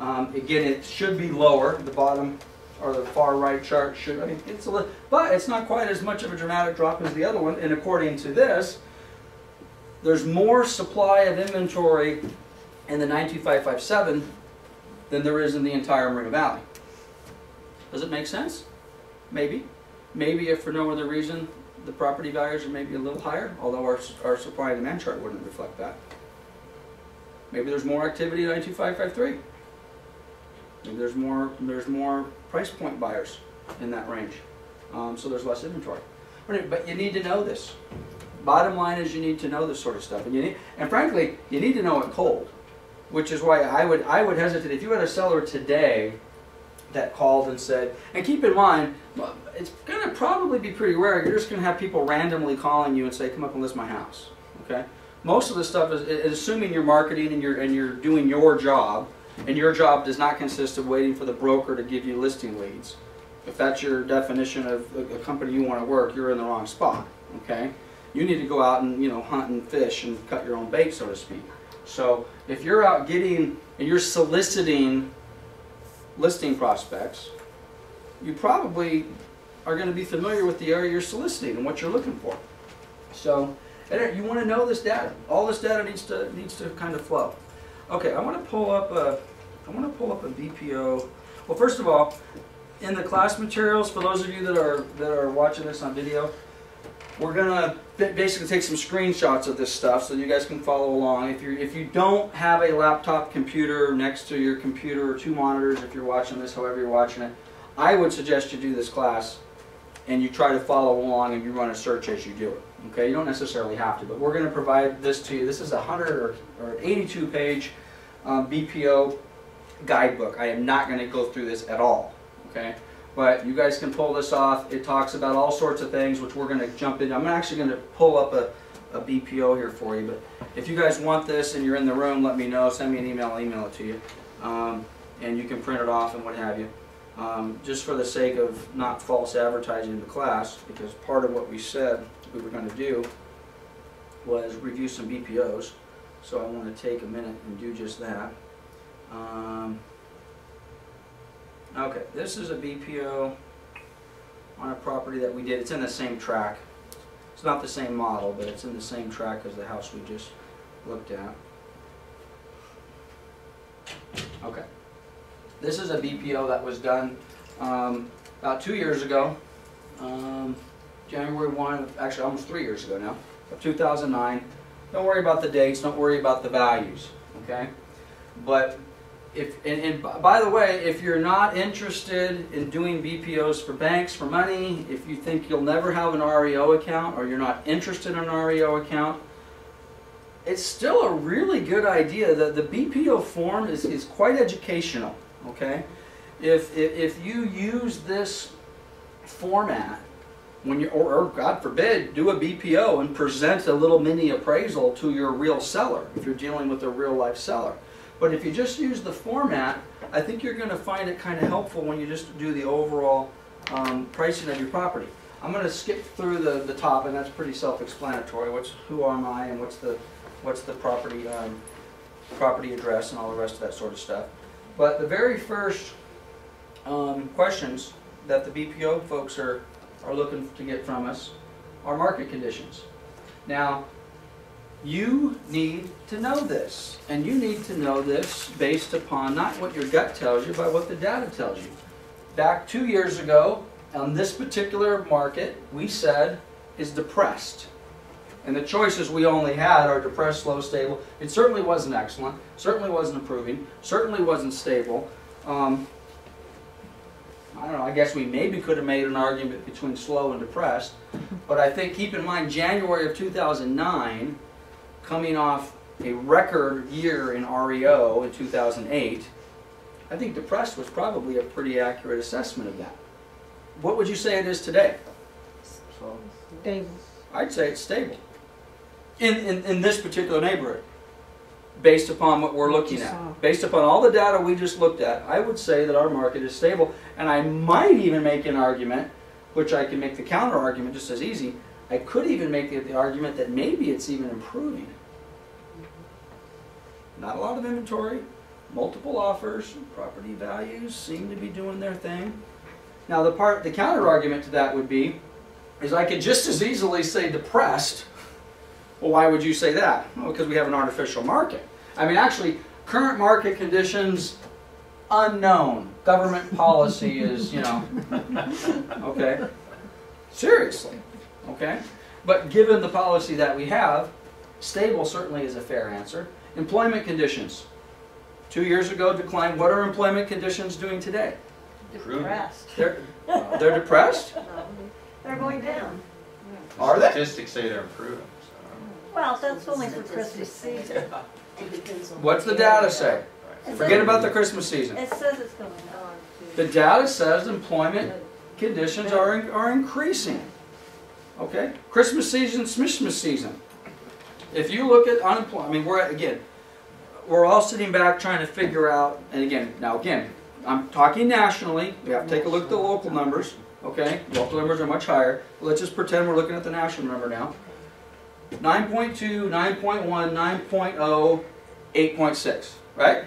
Again, it should be lower. The bottom or the far right chart should, I mean, it's a little, but it's not quite as much of a dramatic drop as the other one. And according to this, there's more supply of inventory in the 92557 than there is in the entire Marina Valley. Does it make sense? Maybe. Maybe if for no other reason, the property values are maybe a little higher, although our supply and demand chart wouldn't reflect that. Maybe there's more activity in 92553. Maybe there's more price point buyers in that range. So there's less inventory. But you need to know this. Bottom line is you need to know this sort of stuff. And frankly, you need to know it cold. Which is why I would hesitate. If you had a seller today that called and said, and keep in mind, it's going to probably be pretty rare. You're just going to have people randomly calling you and say, come up and list my house. Okay? Most of the stuff is assuming you're marketing and you're doing your job, and your job does not consist of waiting for the broker to give you listing leads. If that's your definition of a company you want to work, you're in the wrong spot. Okay? You need to go out and hunt and fish and cut your own bait, so to speak. So if you're out getting and you're soliciting listing prospects, you probably are going to be familiar with the area you're soliciting and what you're looking for. So you want to know this data. All this data needs to kind of flow. Okay, I want to pull up a BPO. Well, first of all, in the class materials, for those of you that are watching this on video, we're gonna basically take some screenshots of this stuff so you guys can follow along. If you don't have a laptop computer next to your computer or two monitors, if you're watching this, however you're watching it, I would suggest you do this class and you try to follow along and you run a search as you do it. Okay, you don't necessarily have to, but we're going to provide this to you. This is a 100 or 82 page BPO guidebook. I am not going to go through this at all. Okay. But you guys can pull this off. It talks about all sorts of things, which we're going to jump into. I'm actually going to pull up a BPO here for you. But if you guys want this and you're in the room, let me know. Send me an email. I'll email it to you. And you can print it off and what have you. Just for the sake of not false advertising the class, because part of what we said we were going to do was review some BPOs. So I want to take a minute and do just that. Okay, this is a BPO on a property that we did. It's in the same track. It's not the same model, but it's in the same track as the house we just looked at. Okay. This is a BPO that was done about 2 years ago. January 1, actually almost 3 years ago now, of 2009. Don't worry about the dates, don't worry about the values, okay? But and by the way, if you're not interested in doing BPOs for banks for money, if you think you'll never have an REO account or you're not interested in an REO account, it's still a really good idea. The BPO form is quite educational, okay? If you use this format, when you or God forbid, do a BPO and present a little mini appraisal to your real seller, if you're dealing with a real life seller. But if you just use the format, I think you're going to find it kind of helpful when you just do the overall pricing of your property. I'm going to skip through the top, and that's pretty self-explanatory. Who am I, and what's the property property address, and all the rest of that sort of stuff. But the very first questions that the BPO folks are looking to get from us are market conditions. Now, you need to know this, and you need to know this based upon not what your gut tells you, but what the data tells you. Back 2 years ago, on this particular market, we said is depressed. And the choices we only had are depressed, slow, stable. It certainly wasn't excellent, certainly wasn't improving, certainly wasn't stable. I don't know, I guess we maybe could have made an argument between slow and depressed, but I think, keep in mind, January of 2009, coming off a record year in REO in 2008, I think depressed was probably a pretty accurate assessment of that. What would you say it is today? Stable. I'd say it's stable. In this particular neighborhood, based upon what we're looking at. Based upon all the data we just looked at, I would say that our market is stable. And I might even make an argument, which I can make the counter argument just as easy, I could even make the argument that maybe it's even improving. Not a lot of inventory, multiple offers, property values seem to be doing their thing. Now the counter argument to that would be, is I could just as easily say depressed. Well, why would you say that? Well, because we have an artificial market. I mean, actually, current market conditions, unknown. Government policy is, you know, okay? Seriously, okay? But given the policy that we have, stable certainly is a fair answer. Employment conditions. 2 years ago declined. What are employment conditions doing today? Depressed. They're depressed? No, they're going down. Are they? Statistics say they're improving. Well, that's only for Christmas season. What's the data say? It Forget says- about the Christmas season. It says it's going on. The data says employment conditions are increasing. Okay? Christmas season, Smishmas season. If you look at unemployment, I mean, we're all sitting back trying to figure out, and again, I'm talking nationally. We have to take a look at the local numbers. Okay? Local numbers are much higher. Let's just pretend we're looking at the national number now. 9.2, 9.1, 9.0, 8.6, right?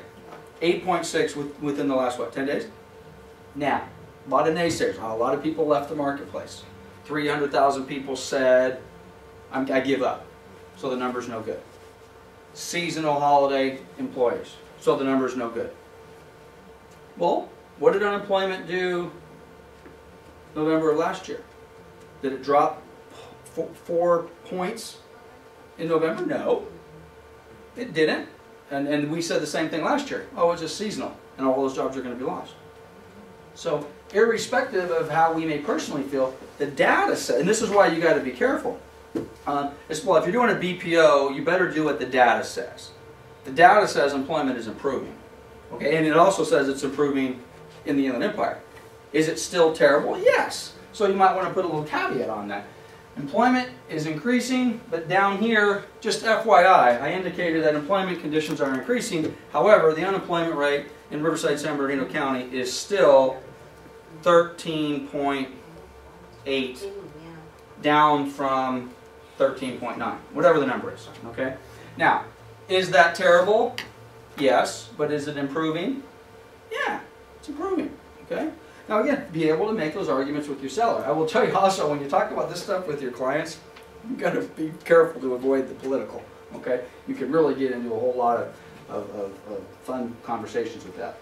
8.6 within the last, what, 10 days? Now, a lot of naysayers. A lot of people left the marketplace. 300,000 people said, I give up. So the number's no good. Seasonal holiday employees. So the number's no good. Well, what did unemployment do November of last year? Did it drop 4 points in November? No, it didn't. And we said the same thing last year. Oh, it's just seasonal, and all those jobs are going to be lost. So irrespective of how we may personally feel, the data says, and this is why you got to be careful. Well, if you're doing a BPO, you better do what the data says. The data says employment is improving. Okay, and it also says it's improving in the Inland Empire. Is it still terrible? Yes. So you might want to put a little caveat on that. Employment is increasing, but down here, just FYI, I indicated that employment conditions are increasing. However, the unemployment rate in Riverside, San Bernardino County is still 13.8, down from 13.9, whatever the number is. Okay. Now, is that terrible? Yes, but is it improving? Yeah, it's improving. Okay? Now again, be able to make those arguments with your seller. I will tell you also, when you talk about this stuff with your clients, you got to be careful to avoid the political. Okay? You can really get into a whole lot of fun conversations with that.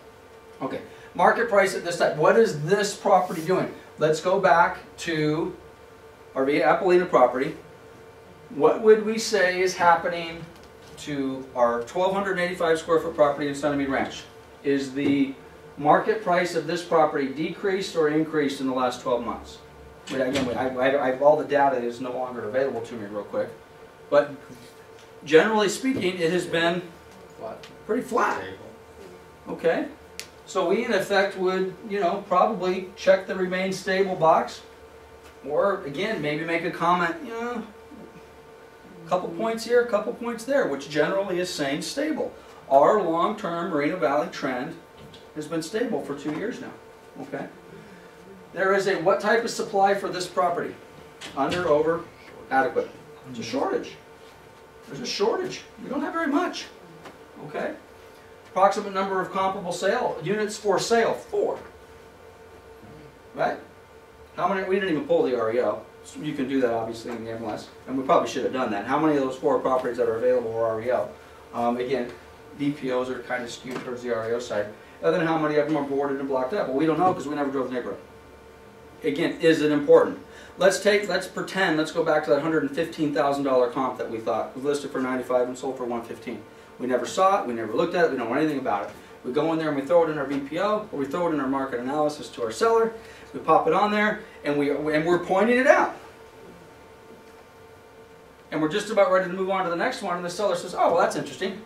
Okay, market price at this time. What is this property doing? Let's go back to our Appalachia property. What would we say is happening to our 1,285 square foot property in Sunnymead Ranch? Is the market price of this property decreased or increased in the last 12 months? Again, all the data is no longer available to me real quick. But generally speaking, it has been pretty flat. Okay? So we, in effect, would, probably check the remain stable box. Or, again, maybe make a comment, a couple points here, a couple points there, which generally is saying stable. Our long-term Moreno Valley trend has been stable for 2 years now. Okay? There is a what type of supply for this property? Under, over, adequate. It's a shortage. There's a shortage. We don't have very much. Okay? Approximate number of comparable units for sale, 4. Right? How many? We didn't even pull the REO. So you can do that obviously in the MLS, and we probably should have done that. How many of those 4 properties that are available are REO? Again, BPOs are kind of skewed towards the REO side. And then how many of them are boarded and blocked up? Well, we don't know because we never drove the neighborhood. Again, is it important? Let's pretend, let's go back to that $115,000 comp that we thought was listed for $95 and sold for $115. We never saw it, we never looked at it, we don't know anything about it. We go in there and we throw it in our BPO, or we throw it in our market analysis to our seller, we pop it on there, and we're pointing it out. And we're just about ready to move on to the next one, and the seller says, oh, well, that's interesting.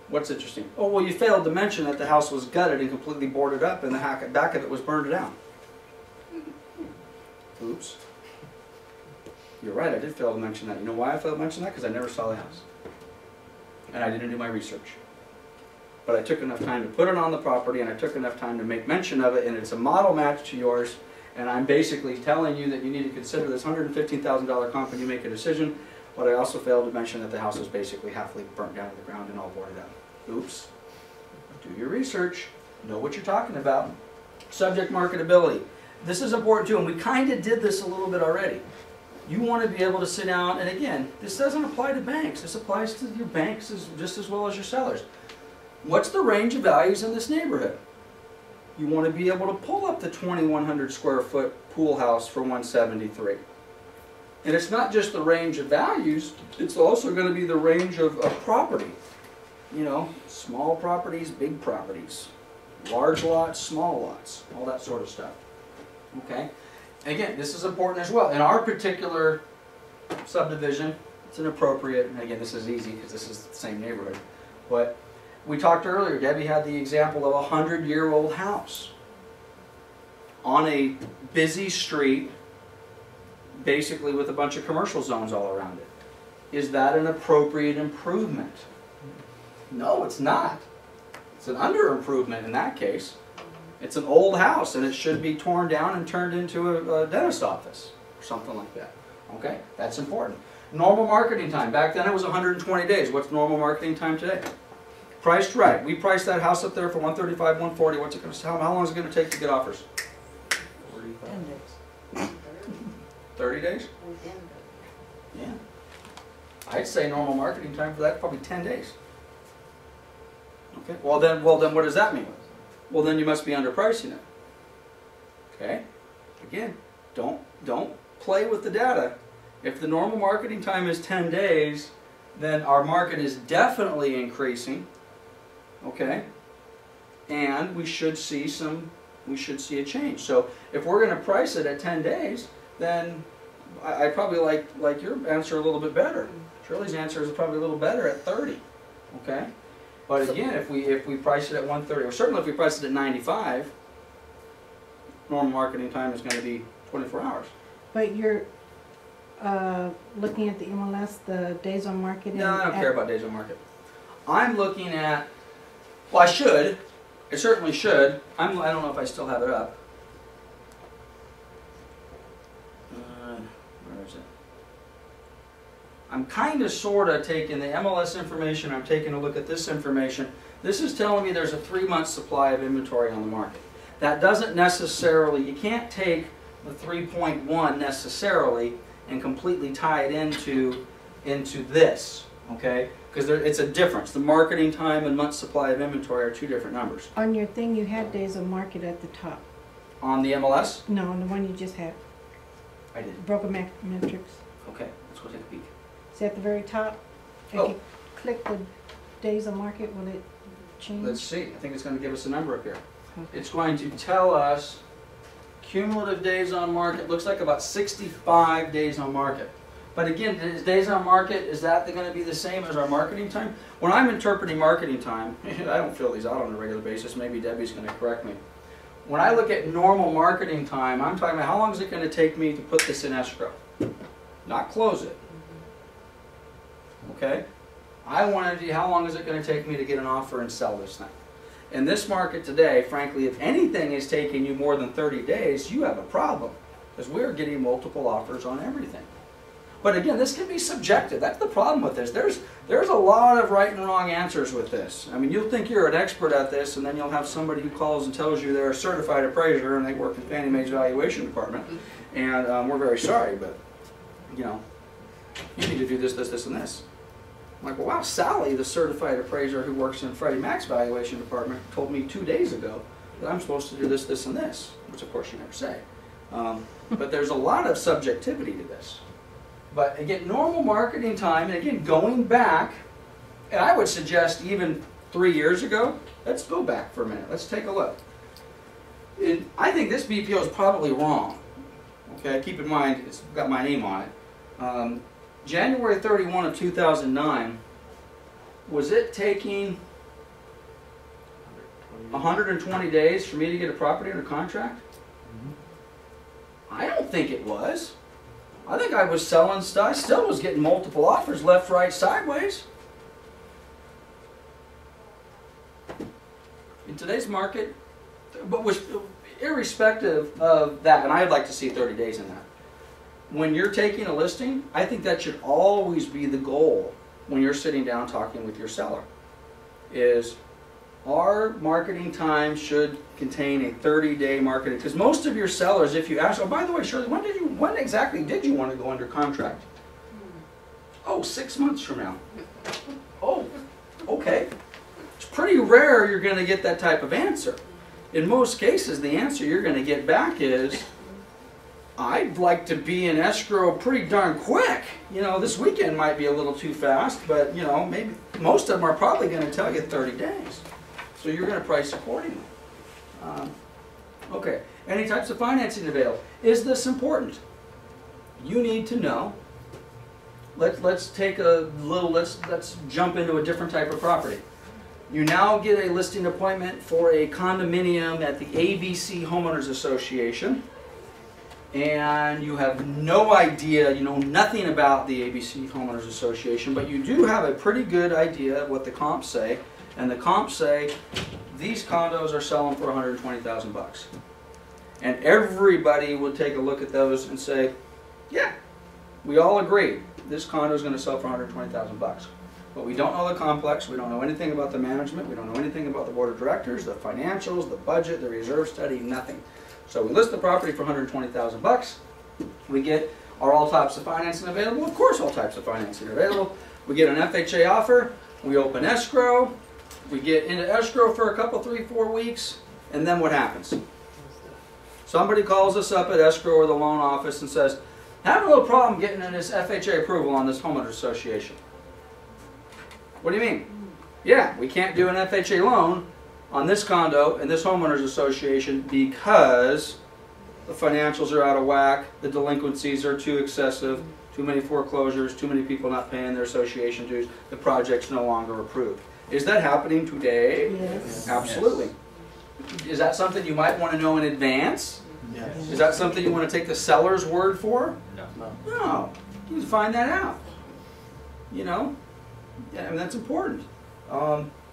What's interesting? Oh, well, you failed to mention that the house was gutted and completely boarded up, and the back of it was burned down. Oops. You're right, I did fail to mention that. You know why I failed to mention that? Because I never saw the house. And I didn't do my research. But I took enough time to put it on the property, and I took enough time to make mention of it, and it's a model match to yours, and I'm basically telling you that you need to consider this $115,000 comp when you make a decision, but I also failed to mention that the house was basically halfway burnt down to the ground and all boarded up. Oops. Do your research. Know what you're talking about. Subject marketability. This is important too, and we kind of did this a little bit already. You want to be able to sit down, and again, this doesn't apply to banks. This applies to your banks just as well as your sellers. What's the range of values in this neighborhood? You want to be able to pull up the 2,100 square foot pool house for $173. And it's not just the range of values, it's also going to be the range of property. You know, small properties, big properties, large lots, small lots, all that sort of stuff. Okay? Again, this is important as well. In our particular subdivision, it's inappropriate, and again, this is easy because this is the same neighborhood. But we talked earlier, Debbie had the example of a 100-year-old house on a busy street, basically with a bunch of commercial zones all around it. Is that an appropriate improvement? No, it's not. It's an under-improvement in that case. It's an old house and it should be torn down and turned into a dentist office or something like that. Okay, that's important. Normal marketing time. Back then it was 120 days. What's normal marketing time today? Priced right. We priced that house up there for $135, $140. What's it going to? How long is it going to take to get offers? 10 days. 30 days? Yeah. I'd say normal marketing time for that probably 10 days. Okay. Well then what does that mean? Well then you must be underpricing it. Okay? Again, don't play with the data. If the normal marketing time is 10 days, then our market is definitely increasing. Okay? And we should see a change. So if we're going to price it at 10 days, then I probably like your answer a little bit better. Shirley's answer is probably a little better at 30. Okay? But again, if we price it at 130, or certainly if we price it at 95, normal marketing time is going to be 24 hours. But you're looking at the MLS, the days on market? No, I don't care about days on market. I'm looking at, well, I should. I certainly should. I don't know if I still have it up. Where is it? I'm kind of, sort of taking the MLS information, I'm taking a look at this information. This is telling me there's a 3-month supply of inventory on the market. That doesn't necessarily, you can't take the 3.1 necessarily and completely tie it into this, okay? Because it's a difference. The marketing time and month supply of inventory are two different numbers. On your thing, you had days of market at the top. On the MLS? No, on the one you just had, I did. broker metrics. Okay, let's go take a peek. See at the very top? If Oh. you click the days of market, will it change? Let's see. I think it's going to give us a number up here. It's going to tell us cumulative days on market. Looks like about 65 days on market. But again, is days on market, is that going to be the same as our marketing time? When I'm interpreting marketing time, I don't fill these out on a regular basis. Maybe Debbie's going to correct me. When I look at normal marketing time, I'm talking about how long is it going to take me to put this in escrow? Not close it. Okay? I want to see how long is it going to take me to get an offer and sell this thing. In this market today, frankly, if anything is taking you more than 30 days, you have a problem. Because we're getting multiple offers on everything. But again, this can be subjective. That's the problem with this. There's a lot of right and wrong answers with this. I mean, you'll think you're an expert at this, and then you'll have somebody who calls and tells you they're a certified appraiser and they work in Fannie Mae's valuation department. And we're very sorry, but, you know, you need to do this, this, this, and this. I'm like, well, wow, Sally, the certified appraiser who works in Freddie Mac's valuation department, told me 2 days ago that I'm supposed to do this, this, and this, which of course you never say. But there's a lot of subjectivity to this. But again, normal marketing time, and again, going back, and I would suggest even 3 years ago, let's go back for a minute. Let's take a look. I think this BPO is probably wrong. Okay, keep in mind, it's got my name on it. January 31 of 2009, was it taking 120 days for me to get a property under contract? I don't think it was. I think I was selling stuff. I still was getting multiple offers, left, right, sideways. In today's market, but irrespective of that, and I'd like to see 30 days in that. When you're taking a listing, I think that should always be the goal when you're sitting down talking with your seller, is our marketing time should contain a 30-day marketing, because most of your sellers, if you ask, oh, by the way, Shirley, when exactly did you want to go under contract? Oh, 6 months from now. Oh, okay. It's pretty rare you're going to get that type of answer. In most cases, the answer you're going to get back is, I'd like to be in escrow pretty darn quick. You know, this weekend might be a little too fast, but, you know, maybe most of them are probably going to tell you 30 days. So you're going to price accordingly. Okay, any types of financing available? Is this important? You need to know. Let's take a little, let's jump into a different type of property. You now get a listing appointment for a condominium at the ABC Homeowners Association, and you have no idea, you know nothing about the ABC Homeowners Association, but you do have a pretty good idea of what the comps say. And the comps say these condos are selling for $120,000. And everybody would take a look at those and say, yeah, we all agree this condo is going to sell for $120,000. But we don't know the complex, we don't know anything about the management, we don't know anything about the board of directors, the financials, the budget, the reserve study, nothing. So we list the property for $120,000. We get, are all types of financing available? Of course all types of financing are available. We get an FHA offer, we open escrow, we get into escrow for a couple, 3, 4 weeks, and then what happens? Somebody calls us up at escrow or the loan office and says, having a little problem getting in this FHA approval on this homeowners association. What do you mean? Yeah, we can't do an FHA loan on this condo and this homeowners association because the financials are out of whack, the delinquencies are too excessive, too many foreclosures, too many people not paying their association dues, the project's no longer approved. Is that happening today? Yes. Absolutely. Is that something you might want to know in advance? Yes. Is that something you want to take the seller's word for? No. No. You can find that out. You know? Yeah, I mean, that's important.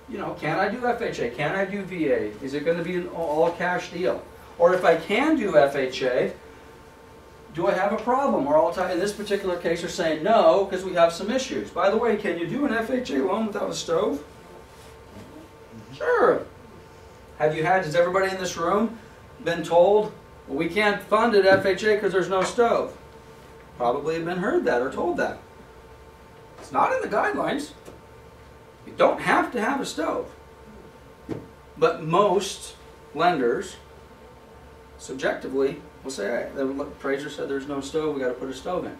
You know, can I do FHA? Can I do VA? Is it going to be an all-cash deal? Or if I can do FHA, do I have a problem? Or in this particular case, they're saying no because we have some issues. By the way, can you do an FHA loan without a stove? Sure. Has everybody in this room been told, well, we can't fund it FHA because there's no stove. Probably have been heard that or told that. It's not in the guidelines. You don't have to have a stove. But most lenders, subjectively, will say, hey, the appraiser said there's no stove, we got to put a stove in.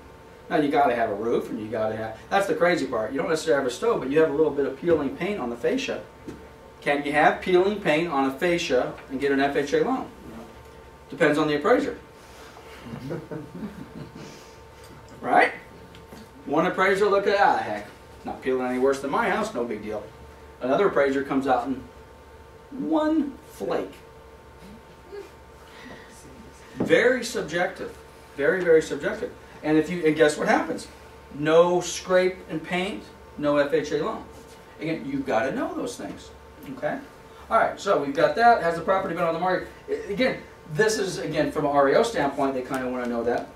Now you got to have a roof, and you got to have, that's the crazy part. You don't necessarily have a stove, but you have a little bit of peeling paint on the fascia. Can you have peeling paint on a fascia and get an FHA loan? Depends on the appraiser. Right? One appraiser look at, ah, heck, not peeling any worse than my house, no big deal. Another appraiser comes out and one flake. Very subjective. Very, very subjective. And guess what happens? No scrape and paint, no FHA loan. Again, you've got to know those things. Okay? Alright, so we've got that. Has the property been on the market? Again, this is, again, from an REO standpoint, they kind of want to know that.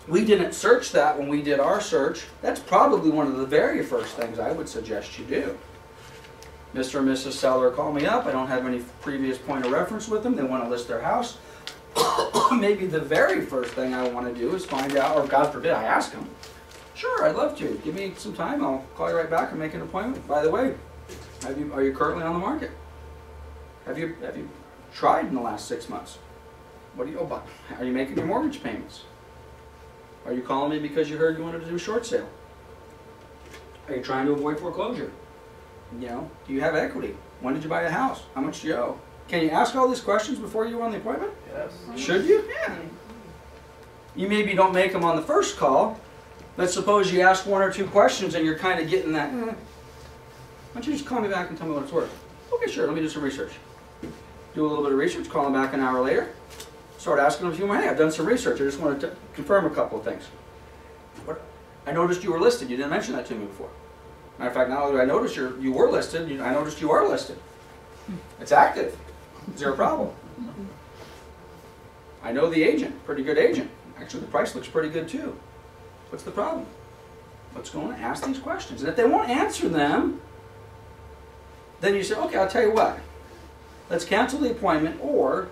We didn't search that when we did our search. That's probably one of the very first things I would suggest you do. Mr. and Mrs. Seller call me up. I don't have any previous point of reference with them. They want to list their house. Maybe the very first thing I want to do is find out, or God forbid, I ask them. Sure, I'd love to. Give me some time. I'll call you right back and make an appointment. By the way, are you currently on the market? Have you tried in the last 6 months? What do you? Oh, are you making your mortgage payments? Are you calling me because you heard you wanted to do a short sale? Are you trying to avoid foreclosure? You know, do you have equity? When did you buy a house? How much do you owe? Can you ask all these questions before you go on the appointment? Yes. Should you? Yeah. You maybe don't make them on the first call, but suppose you ask 1 or 2 questions and you're kind of getting that, why don't you just call me back and tell me what it's worth? Okay, sure, let me do some research. Do a little bit of research, call them back an hour later, start asking them a few more, hey, I've done some research, I just wanted to confirm a couple of things. I noticed you were listed, you didn't mention that to me before. Matter of fact, not only did I notice you were listed, I noticed you are listed. It's active. Zero problem. I know the agent, pretty good agent. Actually, the price looks pretty good too. What's the problem? What's going on? Ask these questions. And if they won't answer them, then you say, okay, I'll tell you what. Let's cancel the appointment, or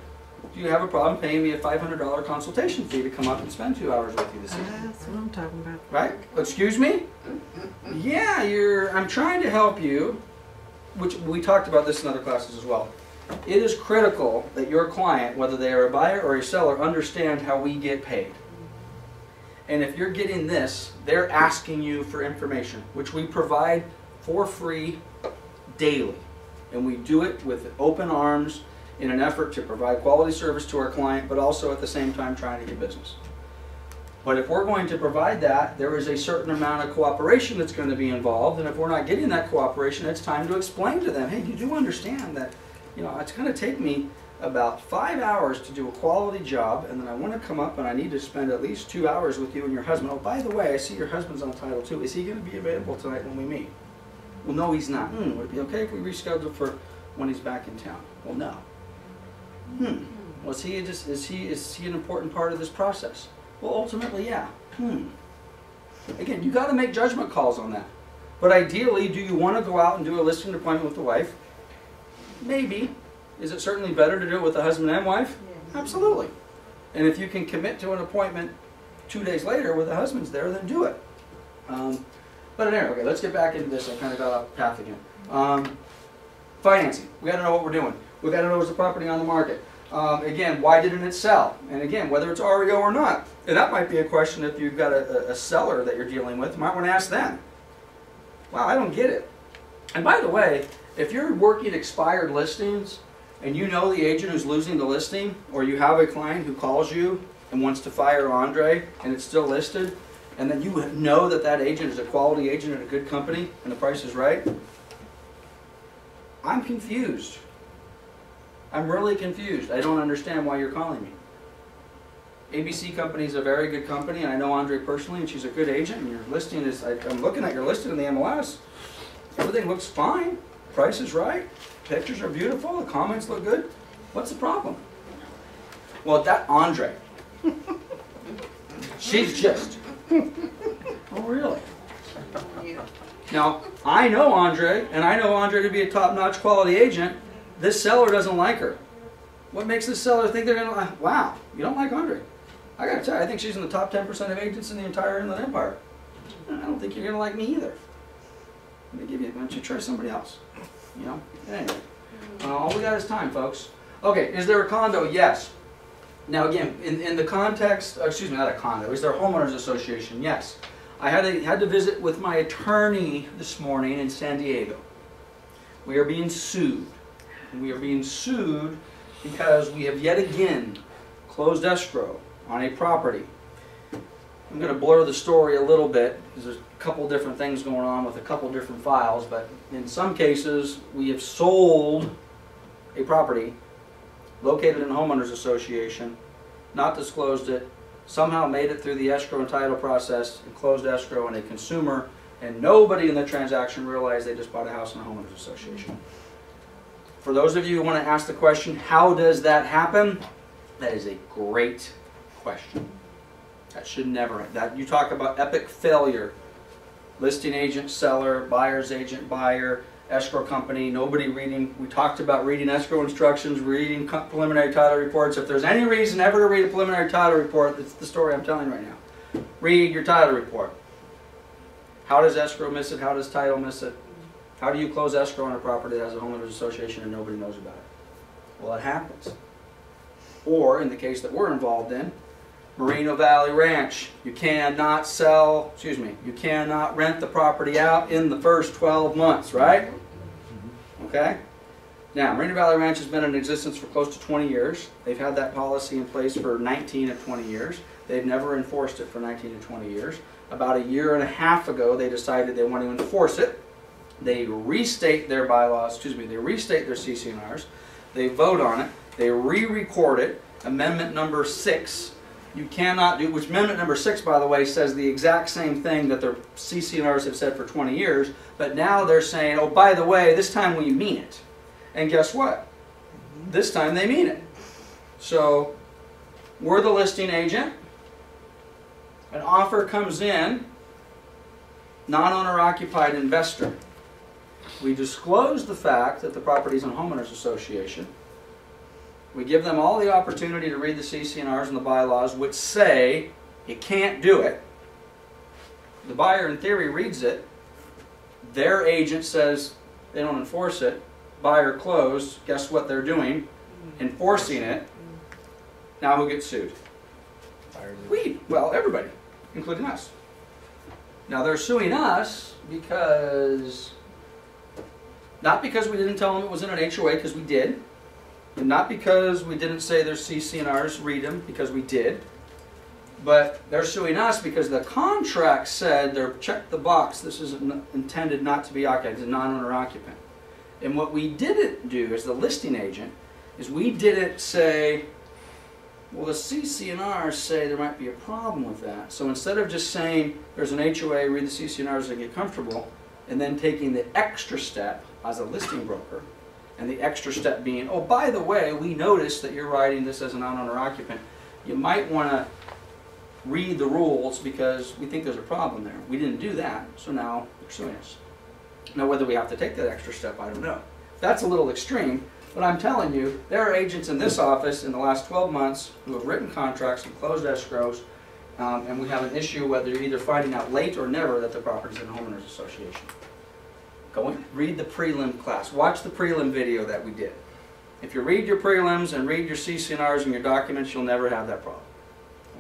do you have a problem paying me a $500 consultation fee to come up and spend 2 hours with you this evening? That's what I'm talking about. Right? Excuse me? Yeah, I'm trying to help you, which we talked about this in other classes as well. It is critical that your client, whether they are a buyer or a seller, understand how we get paid. And if you're getting this, they're asking you for information, which we provide for free daily. And we do it with open arms in an effort to provide quality service to our client, but also at the same time trying to get business. But if we're going to provide that, there is a certain amount of cooperation that's going to be involved, and if we're not getting that cooperation, it's time to explain to them, hey, you do understand that, you know, it's going to take me about 5 hours to do a quality job, and then I want to come up and I need to spend at least 2 hours with you and your husband. Oh, by the way, I see your husband's on title too. Is he going to be available tonight when we meet? Well, no, he's not. Would it be okay if we reschedule for when he's back in town? Well, no. Well, is he an important part of this process? Well, ultimately, yeah. Again, you got to make judgment calls on that. But ideally, do you want to go out and do a listing appointment with the wife? Maybe. Is it certainly better to do it with the husband and wife? Yes. Absolutely. And if you can commit to an appointment 2 days later with the husband's there, then do it. But anyway, okay, let's get back into this. I kind of got off path again. Financing. We got to know what we're doing. We got to know is the property on the market. Again, why didn't it sell? And again, whether it's REO or not. And that might be a question if you've got a seller that you're dealing with. You might want to ask them. Wow, I don't get it. And by the way, if you're working expired listings and you know the agent who's losing the listing, or you have a client who calls you and wants to fire Andre and it's still listed, and then you know that that agent is a quality agent at a good company and the price is right, I'm confused. I'm really confused. I don't understand why you're calling me. ABC Company is a very good company, and I know Andre personally, and she's a good agent, and your listing is, I'm looking at your listing in the MLS. Everything looks fine. Price is right. Pictures are beautiful. The comments look good. What's the problem? Well, that Andre. She's just. Oh, really? Now, I know Andre, and I know Andre to be a top-notch quality agent. This seller doesn't like her. What makes this seller think they're going to, wow, you don't like Andre? I got to tell you, I think she's in the top 10% of agents in the entire Inland Empire. I don't think you're going to like me either. Let me give you, why don't you try somebody else? You know? Anyway, all we got is time, folks. Okay, is there a condo? Yes. Now again, in the context, excuse me, not a condo, is there a homeowners association? Yes. I had to visit with my attorney this morning in San Diego. We are being sued. We are being sued because we have yet again closed escrow on a property. I'm going to blur the story a little bit because there's a couple different things going on with a couple different files, but in some cases we have sold a property located in a homeowners association, not disclosed it, somehow made it through the escrow and title process and closed escrow on a consumer, and nobody in the transaction realized they just bought a house in a homeowners association. For those of you who want to ask the question, how does that happen? That is a great question. That should never, that you talk about epic failure. Listing agent, seller, buyer's agent, buyer, escrow company, nobody reading. We talked about reading escrow instructions, reading preliminary title reports. If there's any reason ever to read a preliminary title report, that's the story I'm telling right now. Read your title report. How does escrow miss it? How does title miss it? How do you close escrow on a property that has a homeowners association and nobody knows about it? Well, it happens. Or, in the case that we're involved in, Moreno Valley Ranch, you cannot sell, excuse me, you cannot rent the property out in the first 12 months, right? Okay? Now, Moreno Valley Ranch has been in existence for close to 20 years. They've had that policy in place for 19 of 20 years. They've never enforced it for 19 to 20 years. About a year and a half ago, they decided they want to enforce it. They restate their bylaws, excuse me, they restate their CC&Rs. They vote on it. They re-record it. Amendment number 6. You cannot do, which amendment number 6, by the way, says the exact same thing that their CC&Rs have said for 20 years, but now they're saying, oh, by the way, this time we mean it. And guess what? This time they mean it. So, we're the listing agent. An offer comes in, non-owner occupied investor. We disclose the fact that the property is in a homeowners association. We give them all the opportunity to read the CC&Rs and the bylaws, which say you can't do it. The buyer, in theory, reads it. Their agent says they don't enforce it. Buyer closed. Guess what they're doing? Enforcing it. Now who gets sued? We. Well, everybody, including us. Now they're suing us because, not because we didn't tell them it was in an HOA, because we did. And not because we didn't say their CC&Rs, read them, because we did. But they're suing us because the contract said, they're check the box, this is intended not to be occupied, it's a non-owner occupant. And what we didn't do as the listing agent is we didn't say, well, the CC&Rs say there might be a problem with that. So instead of just saying there's an HOA, read the CC&Rs and get comfortable, and then taking the extra step as a listing broker, and the extra step being, oh, by the way, we noticed that you're writing this as a non-owner occupant. You might want to read the rules because we think there's a problem there. We didn't do that, so now they're suing us. Now, whether we have to take that extra step, I don't know. That's a little extreme, but I'm telling you, there are agents in this office in the last 12 months who have written contracts and closed escrows, and we have an issue whether you're either finding out late or never that the property's in a homeowners association. Go and read the prelim class. Watch the prelim video that we did. If you read your prelims and read your CC&Rs and your documents, you'll never have that problem.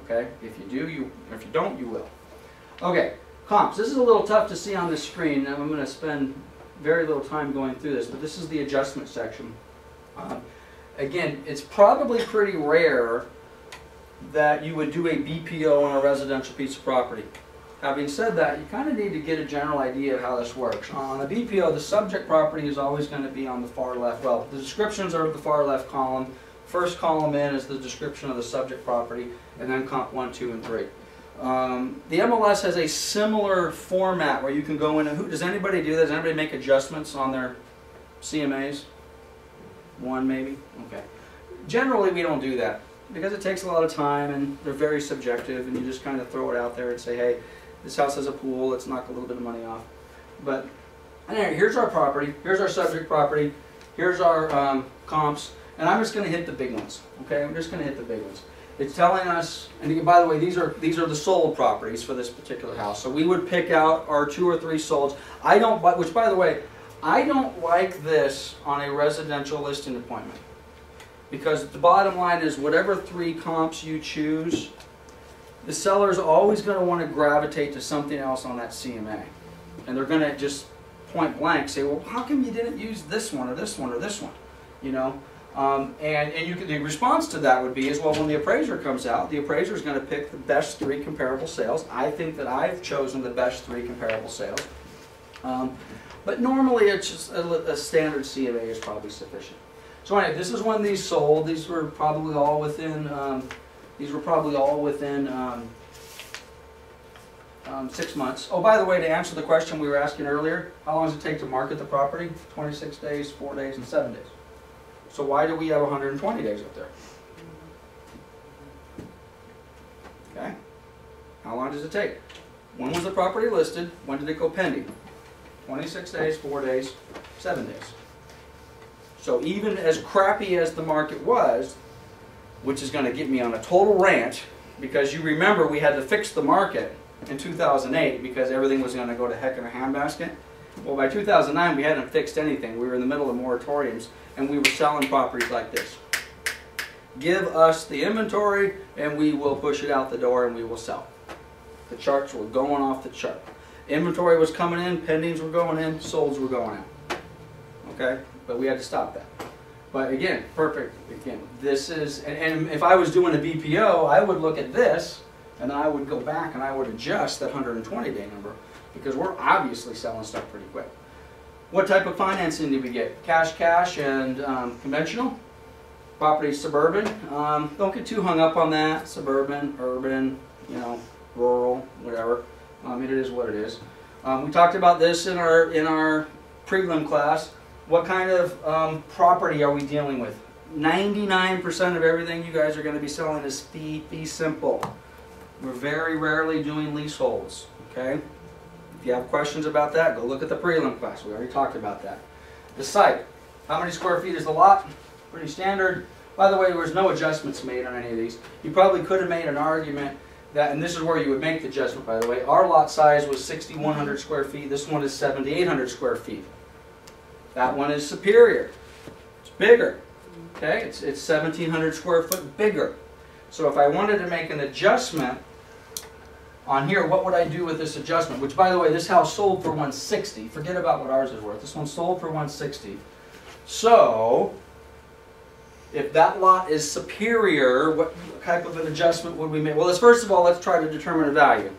Okay? If you do, if you don't, you will. Okay, comps. This is a little tough to see on the screen. I'm going to spend very little time going through this, but this is the adjustment section. Again, it's probably pretty rare that you would do a BPO on a residential piece of property. Having said that, you kind of need to get a general idea of how this works. On a BPO, the subject property is always going to be on the far left. Well, the descriptions are the far left column. First column in is the description of the subject property, and then comp 1, 2, and 3. The MLS has a similar format where you can go in and, does anybody do that? Does anybody make adjustments on their CMAs? One maybe? Okay. Generally, we don't do that because it takes a lot of time and they're very subjective, and you just kind of throw it out there and say, hey, this house has a pool, let's knock a little bit of money off. But anyway, here's our property, here's our subject property, here's our comps, And I'm just going to hit the big ones, okay? I'm just going to hit the big ones. It's telling us, and by the way, these are the sold properties for this particular house. So we would pick out our 2 or 3 solds. I don't, which by the way, I don't like this on a residential listing appointment. Because the bottom line is whatever 3 comps you choose, the seller is always going to want to gravitate to something else on that CMA. And they're going to just point blank say, well, how come you didn't use this one or this one or this one? You know? And you could, the response to that would be is, well, when the appraiser comes out, the appraiser is going to pick the best 3 comparable sales. I think that I've chosen the best 3 comparable sales. But normally it's just a standard CMA is probably sufficient. So anyway, this is when these sold. These were probably all within 6 months. Oh, by the way, to answer the question we were asking earlier, how long does it take to market the property? 26 days, 4 days, and 7 days. So why do we have 120 days up there? Okay. How long does it take? When was the property listed? When did it go pending? 26 days, 4 days, 7 days. So even as crappy as the market was, which is going to get me on a total rant, because you remember we had to fix the market in 2008 because everything was going to go to heck in a handbasket. Well, by 2009 we hadn't fixed anything. We were in the middle of moratoriums and we were selling properties like this. Give us the inventory and we will push it out the door and we will sell. The charts were going off the chart. Inventory was coming in, pendings were going in, solds were going out. Okay? But we had to stop that. But again, perfect. Again, this is, and if I was doing a BPO, I would look at this and then I would go back and I would adjust that 120-day number because we're obviously selling stuff pretty quick. What type of financing did we get? Cash, and conventional. Property suburban. Don't get too hung up on that. Suburban, urban, you know, rural, whatever. It is what it is. We talked about this in our prelim class. What kind of property are we dealing with? 99% of everything you guys are going to be selling is fee simple. We're very rarely doing leaseholds. Okay. If you have questions about that, go look at the prelim class. We already talked about that. The site. How many square feet is the lot? Pretty standard. By the way, there was no adjustments made on any of these. You probably could have made an argument that, and this is where you would make the adjustment, by the way. Our lot size was 6,100 square feet. This one is 7,800 square feet. That one is superior. It's bigger. Okay, it's 1,700 square foot bigger. So if I wanted to make an adjustment on here, what would I do with this adjustment? Which, by the way, this house sold for 160. Forget about what ours is worth. This one sold for 160. So if that lot is superior, what type of an adjustment would we make? Well, first of all, let's try to determine a value.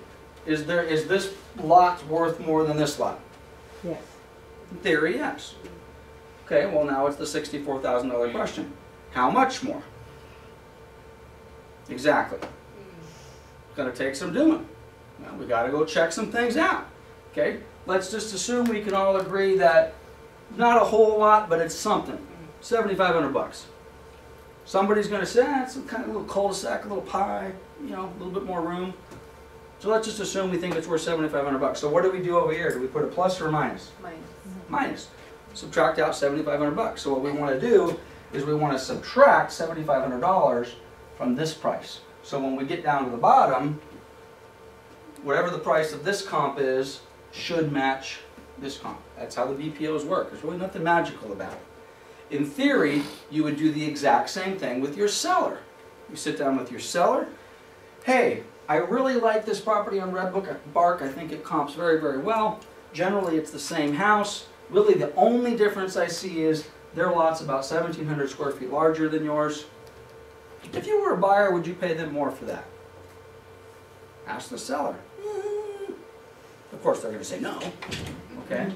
Is this lot worth more than this lot? Yes. In theory, yes. Okay, well now it's the $64,000 question. How much more? Exactly. It's going to take some doing. Now, we got to go check some things out. Okay, let's just assume we can all agree that not a whole lot, but it's something. 7,500 bucks. Somebody's going to say, it's some kind of little cul-de-sac, a little pie, you know, a little bit more room. So let's just assume we think it's worth 7,500 bucks. So what do we do over here? Do we put a plus or a minus? Minus. Minus. Subtract out 7,500 bucks. So what we want to do is we want to subtract $7,500 from this price. So when we get down to the bottom, whatever the price of this comp is should match this comp. That's how the BPOs work. There's really nothing magical about it. In theory, you would do the exact same thing with your seller. You sit down with your seller. Hey, I really like this property on Red Bark. I think it comps very, very well. Generally, it's the same house. Really, the only difference I see is their lot's about 1,700 square feet larger than yours. If you were a buyer, would you pay them more for that? Ask the seller. Of course, they're going to say no. Okay?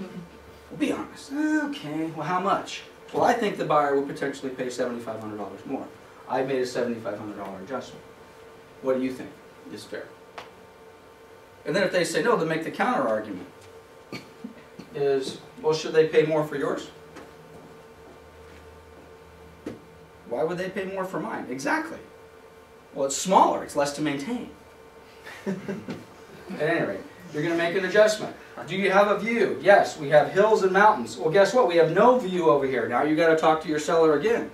Well, be honest. Okay, well, how much? Well, I think the buyer would potentially pay $7,500 more. I made a $7,500 adjustment. What do you think is fair? And then if they say no, then make the counter argument. Is, well, should they pay more for yours? Why would they pay more for mine? Exactly. Well, it's smaller. It's less to maintain. At any rate, you're going to make an adjustment. Do you have a view? Yes, we have hills and mountains. Well, guess what? We have no view over here. Now you've got to talk to your seller again.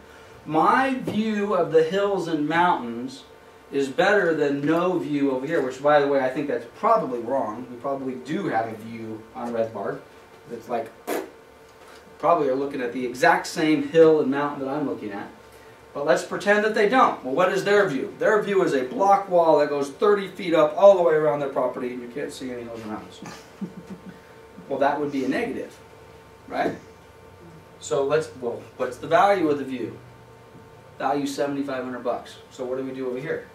My view of the hills and mountains is better than no view over here, which, by the way, I think that's probably wrong. We probably do have a view on Red Bark that's like, probably are looking at the exact same hill and mountain that I'm looking at. But let's pretend that they don't. Well, what is their view? Their view is a block wall that goes 30 feet up all the way around their property, and you can't see any hills and mountains. Well, that would be a negative, right? So well, what's the value of the view? Value $7,500. So what do we do over here?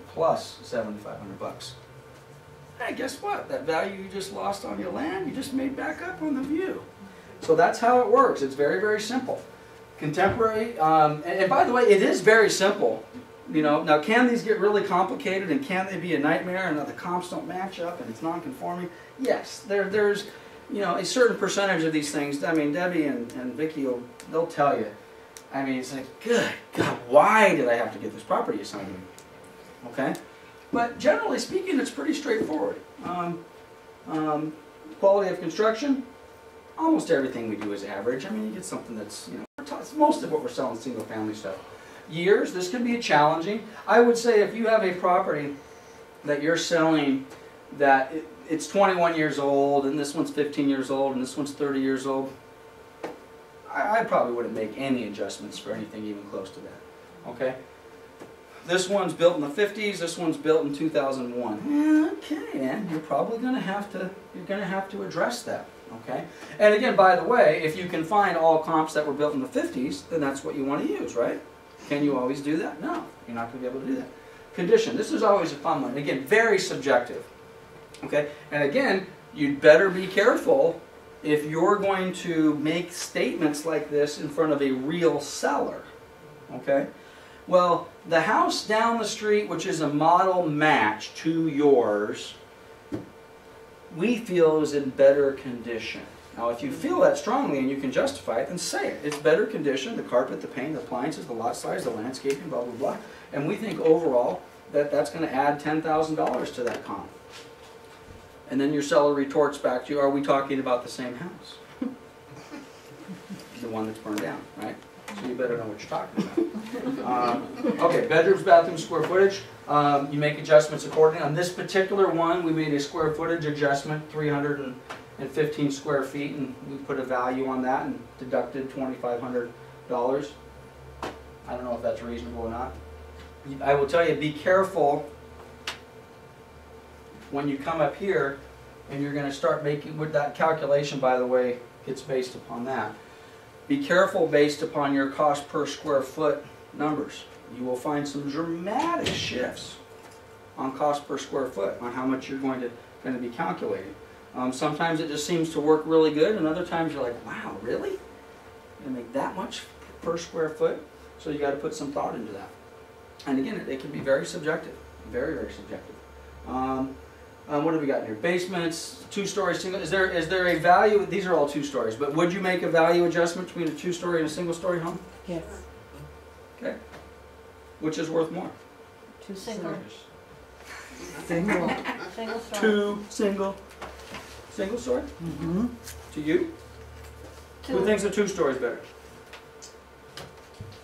Plus $7,500. Hey, guess what? That value you just lost on your land, you just made back up on the view. So that's how it works. It's very, very simple. Contemporary, and by the way, it is very simple. You know, now can these get really complicated and can they be a nightmare and the comps don't match up and it's non-conforming? Yes, there's, you know, a certain percentage of these things. I mean, Debbie and Vicky, they'll tell you. I mean, it's like, good God, why did I have to get this property assignment? Okay? But generally speaking, it's pretty straightforward. Quality of construction, almost everything we do is average. I mean, you get something that's, you know, most of what we're selling is single family stuff. Years, this can be challenging. I would say if you have a property that you're selling that it's 21 years old and this one's 15 years old and this one's 30 years old, I probably wouldn't make any adjustments for anything even close to that. Okay? This one's built in the 50s, this one's built in 2001. Okay, man, you're probably going to have to address that. Okay? And again, by the way, if you can find all comps that were built in the 50s, then that's what you want to use, right? Can you always do that? No, you're not going to be able to do that. Condition, this is always a fun one. Again, very subjective. Okay? And again, you'd better be careful if you're going to make statements like this in front of a real seller. Okay? Well, the house down the street, which is a model match to yours, we feel is in better condition. Now, if you feel that strongly and you can justify it, then say it. It's better condition, the carpet, the paint, the appliances, the lot size, the landscaping, blah, blah, blah. And we think overall that that's going to add $10,000 to that comp. And then your seller retorts back to you, are we talking about the same house? The one that's burned down, right? So you better know what you're talking about. Okay, bedrooms, bathrooms, square footage. You make adjustments accordingly. On this particular one, we made a square footage adjustment, 315 square feet, and we put a value on that and deducted $2,500. I don't know if that's reasonable or not. I will tell you, be careful when you come up here and you're going to start making, with that calculation, by the way, it's based upon that. Be careful based upon your cost per square foot numbers. You will find some dramatic shifts on cost per square foot, on how much you're going to be calculating. Sometimes it just seems to work really good, and other times you're like, wow, really? You're going to make that much per square foot? So you got to put some thought into that. And again, it can be very subjective, very, very subjective. What have we got here? Basements, two-story, single. Is there a value? These are all two stories, but would you make a value adjustment between a two-story and a single-story home? Yes. Okay. Which is worth more? Two Single. Single. Single story. Two single story? Mm-hmm. To you? Who thinks a two-story is better?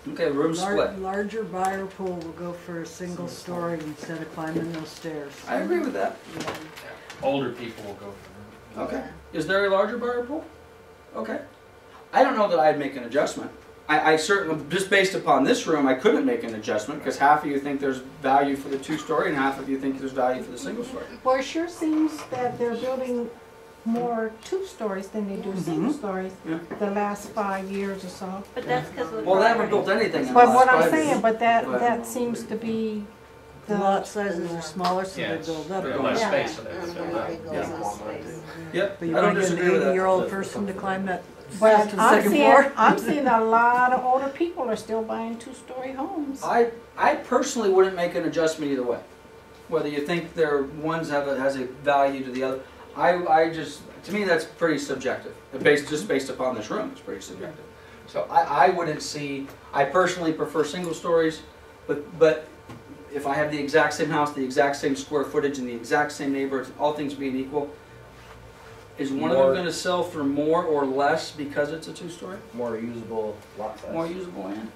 Okay, room split. Larger buyer pool will go for a single story instead of climbing those stairs. I agree with that. Older people will go for Okay. Is there a larger buyer pool? Okay. I don't know that I'd make an adjustment. I certainly, just based upon this room, I couldn't make an adjustment because half of you think there's value for the two-story and half of you think there's value for the single-story. Well, it sure seems that they're building more two stories than they do single stories Yeah. the last 5 years or so. But that's because of the Well, they haven't property. built anything in the But last what I'm 5 years. saying, but that But- seems to be The lot sizes are smaller, so Yeah, they it's build up. a But less Yeah. space, so they have to build up. Yep, you I don't might get disagree an with that. 80-year-old person to climb that But to the second floor. I'm seeing a lot of older people are still buying two-story homes. I personally wouldn't make an adjustment either way. Whether you think their ones has a value to the other, I just, to me that's pretty subjective. Just based upon this room, it's pretty subjective. So I wouldn't see. I personally prefer single stories, but if I have the exact same house, the exact same square footage, and the exact same neighborhoods, all things being equal, Is one of them going to sell for more or less because it's a two-story? More usable lot size. More usable land?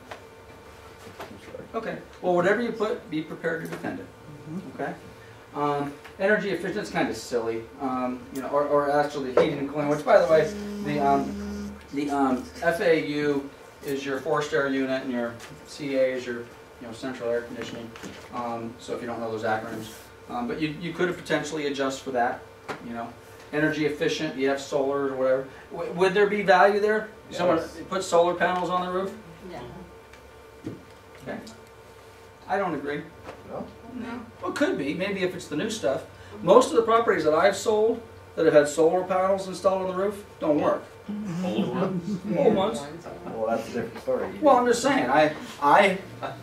Two-story. Okay. Well, whatever you put, be prepared to defend it. Okay. Energy efficient is kind of silly, you know, or actually heating and cooling. Which, by the way, the FAU is your forced air unit, and your CA is your central air conditioning. So if you don't know those acronyms, but you could potentially adjust for that. You know, energy efficient. You have solar or whatever. Would there be value there? Yes. Someone put solar panels on the roof? Yeah. Okay. I don't agree. No? No. Well, it could be. Maybe if it's the new stuff. Most of the properties that I've sold that have had solar panels installed on the roof don't work. Old ones? Old ones. Well, that's a different story. Well, I'm just saying.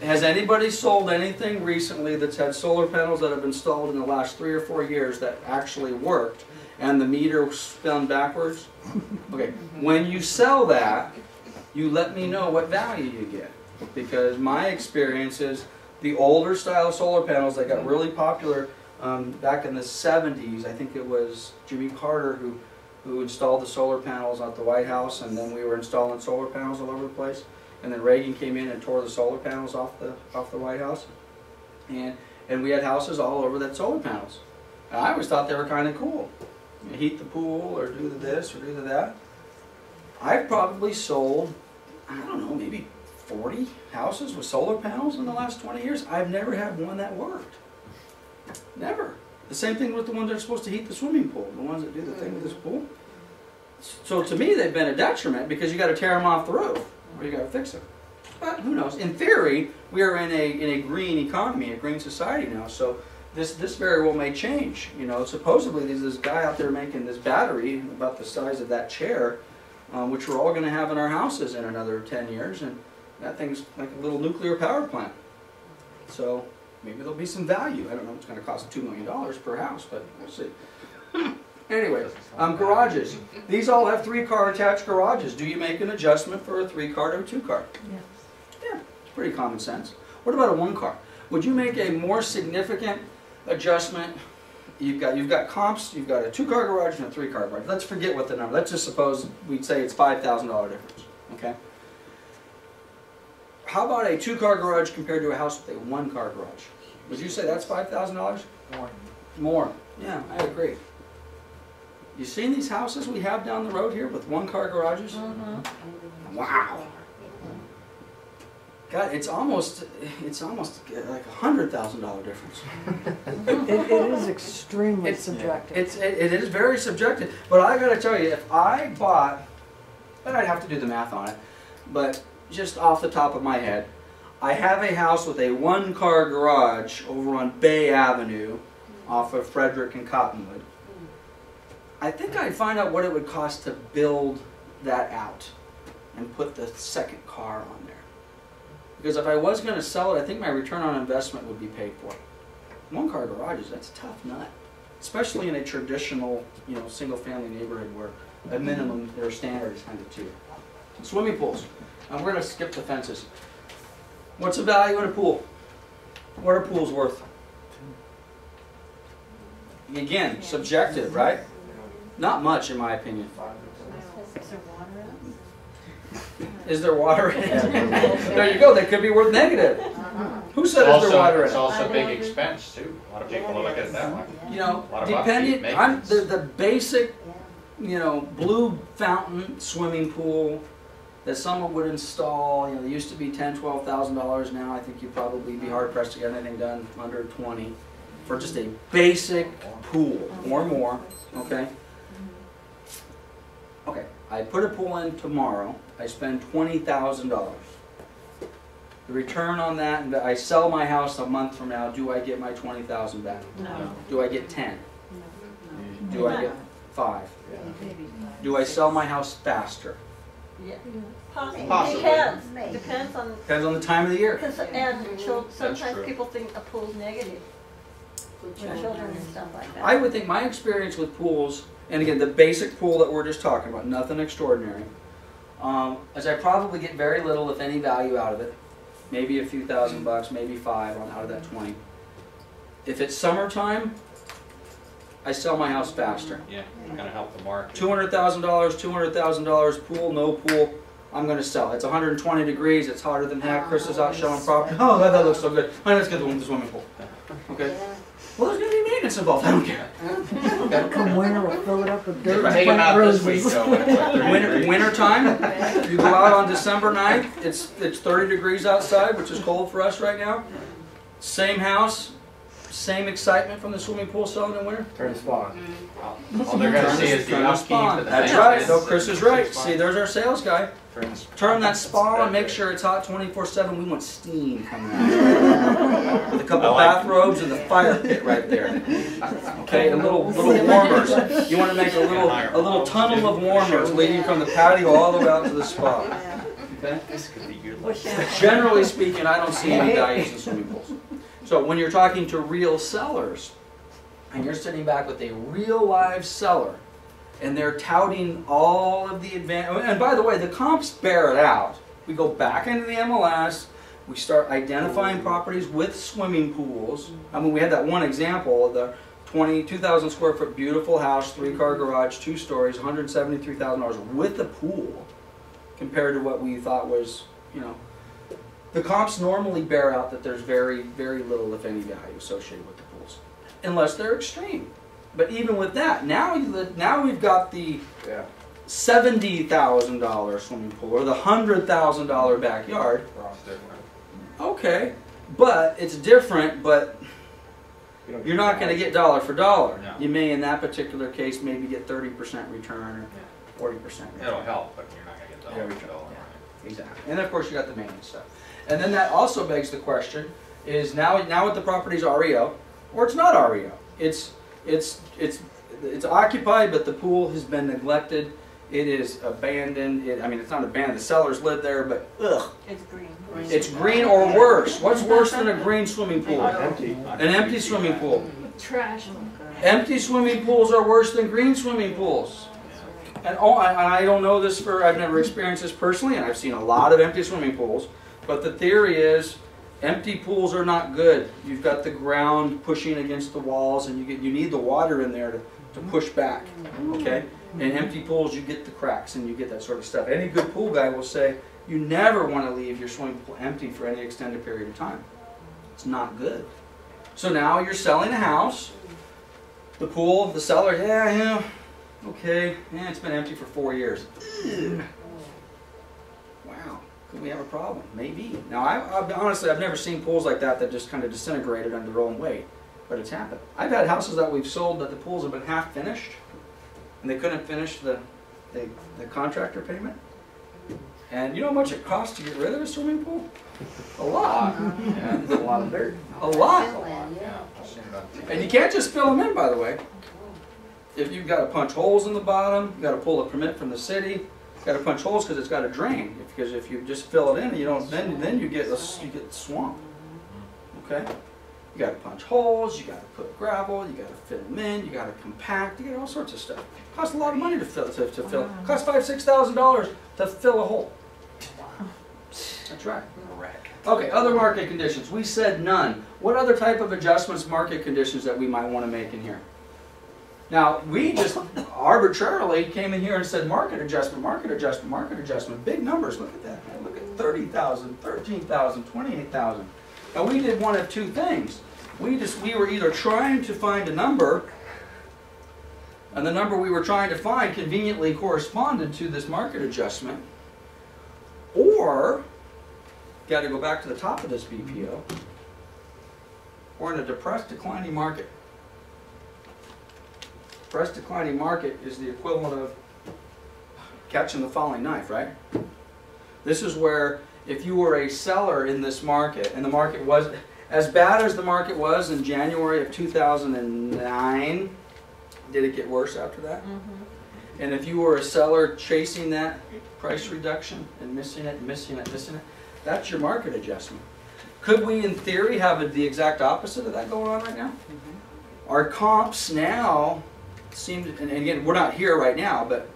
Has anybody sold anything recently that's had solar panels that have been installed in the last 3 or 4 years that actually worked, and the meter spun backwards? Okay. When you sell that, you let me know what value you get, because my experience is the older style solar panels that got really popular back in the 70s. I think it was Jimmy Carter who installed the solar panels at the White House, and then we were installing solar panels all over the place. And then Reagan came in and tore the solar panels off the White House, and we had houses all over that solar panels. And I always thought they were kind of cool. You heat the pool, or do this, or do that. I've probably sold, I don't know, maybe 40 houses with solar panels in the last 20 years. I've never had one that worked. Never. The same thing with the ones that are supposed to heat the swimming pool, the ones that do the thing with this pool. So to me, they've been a detriment, because you got to tear them off the roof, or you got to fix them. But who knows? In theory, we are in a green economy, a green society now. So this very well may change. You know, supposedly there's this guy out there making this battery about the size of that chair, which we're all going to have in our houses in another 10 years, and that thing's like a little nuclear power plant. So maybe there'll be some value. I don't know if it's going to cost $2 million per house, but we'll see. Anyway, garages. These all have 3-car attached garages. Do you make an adjustment for a 3-car to a 2-car? Yes. Yeah, it's pretty common sense. What about a 1-car? Would you make a more significant adjustment? You've got comps. You've got a 2-car garage and a 3-car garage. Let's forget what the number. Let's just suppose we'd say it's $5,000 difference. Okay. How about a 2-car garage compared to a house with a 1-car garage? Would you say that's $5,000? More. More. Yeah, I agree. You seen these houses we have down the road here with 1-car garages? Wow. God, it's almost like $100,000 difference. It is extremely subjective. It is very subjective. But I got to tell you, if I bought, and I'd have to do the math on it, but just off the top of my head, I have a house with a 1-car garage over on Bay Avenue off of Frederick and Cottonwood. I think I'd find out what it would cost to build that out and put the 2nd car on there. Because if I was going to sell it, I think my return on investment would be paid for. 1-car garages, that's a tough nut. Especially in a traditional, single-family neighborhood where at minimum their standard is kind of 2. Swimming pools. We're going to skip the fences. What's the value in a pool? What are pools worth? Again, subjective, right? Not much, in my opinion. Is there water in it? There you go. That could be worth negative. Who said is there water in it? It's also a big expense too. A lot of people look at it that way. Depending on the basic, blue fountain swimming pool that someone would install. They used to be $10,000, $12,000. Now I think you'd probably be hard pressed to get anything done under 20 for just a basic pool or more. Okay. Okay. I put a pool in tomorrow. I spend $20,000. The return on that, and I sell my house a month from now. Do I get my $20,000 back? No. Do I get 10? No. Do I get 5? Do I sell my house faster? Yeah. Possibly. Possibly. Depends on. Depends on the time of the year. And sometimes true. people think a pool's negative with children and stuff like that. I would think my experience with pools, and again, the basic pool that we're just talking about, nothing extraordinary, is I probably get very little, if any, value out of it. Maybe a few $1,000, maybe 5 out of that 20. If it's summertime, I sell my house faster. Yeah, kind of help the market. $200,000, $200,000, pool, no pool, I'm gonna sell. It's 120 degrees, it's hotter than heck, Chris is out showing property. Oh, that looks so good. All right, let's get the one with the swimming pool. Okay? Well, there's gonna be maintenance involved, I don't care. Okay? Come winter, we'll fill it up with dirt and Take them plant out this week roses. though, when it's like 30 degrees. Winter time, you go out on December 9th, it's 30 degrees outside, which is cold for us right now. Same house, same excitement from the swimming pool selling in winter. Turn spawn. All they're gonna see is the Turn the upkeep. spawn. the That's right, maintenance, no, Chris is right. the See, there's our sales guy. Turns- Turn that spa on, make sure it's hot 24/7. We want steam coming out. With a couple I like bathrobes and the fire pit right there. Okay, and little warmers. You want to make a little tunnel of warmers leading from the patio all the way out to the spa. Okay? This could be good. Wish I- Generally speaking, I don't see any values in swimming pools. So when you're talking to real sellers, and you're sitting back with a real live seller, and they're touting all of the advantage, and by the way, the comps bear it out. We go back into the MLS, we start identifying properties with swimming pools. I mean, we had that one example of the 2,000 square foot beautiful house, 3-car garage, 2 stories, $173,000 with a pool, compared to what we thought was, you know, the comps normally bear out that there's very, very little, if any, value associated with the pools, unless they're extreme. But even with that, now we've got the Yeah. $70,000 swimming pool or the $100,000 backyard. Raw's different. Okay, but it's different. But You don't you're get not going to get dollar for dollar. No. You may, in that particular case, maybe get 30% return or 40% return. It'll help, but you're not gonna get dollar Yeah, for dollar. Exactly. And of course you got the maintenance stuff. And then that also begs the question, is now with the property's REO, or it's not REO. It's occupied, but the pool has been neglected. It is abandoned. I mean, it's not abandoned. The sellers live there, but ugh. It's green. It's green or worse. What's worse than a green swimming pool? Empty. An empty swimming pool. Trash. Empty swimming pools are worse than green swimming pools. And I don't know this I've never experienced this personally, and I've seen a lot of empty swimming pools, but the theory is empty pools are not good. You've got the ground pushing against the walls, and you need the water in there to push back, okay? In empty pools, you get the cracks, and you get that sort of stuff. Any good pool guy will say, you never want to leave your swimming pool empty for any extended period of time. It's not good. So now you're selling a house, the pool, the seller, yeah, okay, yeah, it's been empty for 4 years. Ugh. Wow, could we have a problem? Maybe. Now, honestly, I've never seen pools like that just kind of disintegrated under their own weight, but it's happened. I've had houses that we've sold that the pools have been half finished, and they couldn't finish the contractor payment. And you know how much it costs to get rid of a swimming pool? A lot. Yeah, there's a lot of dirt. A lot. Yeah, I've seen it on TV. And you can't just fill them in, by the way. If you've got to punch holes in the bottom, you've got to pull a permit from the city. You've got to punch holes because it's got to drain. Because if you just fill it in, you don't. Then you get swamp. Okay. You got to punch holes. You got to put gravel. You got to fill them in. You got to compact. You get all sorts of stuff. It costs a lot of money to fill. It costs $5,000–6,000 to fill a hole. That's right. Okay, other market conditions. We said none. What other type of adjustments, market conditions that we might want to make in here? Now, we just arbitrarily came in here and said market adjustment, market adjustment, market adjustment. Big numbers. Look at that. Man. Look at 30,000, 13,000, 28,000. Now, we did one of two things. We were either trying to find a number, and the number we were trying to find conveniently corresponded to this market adjustment, or got to go back to the top of this BPO. We're in a depressed, declining market. Depressed, declining market is the equivalent of catching the falling knife, right? This is where if you were a seller in this market, and the market was as bad as the market was in January of 2009, did it get worse after that? Mm-hmm. And if you were a seller chasing that price reduction and missing it, that's your market adjustment. Could we, in theory, have the exact opposite of that going on right now? Mm-hmm. Our comps now seem to, and again, we're not here right now, but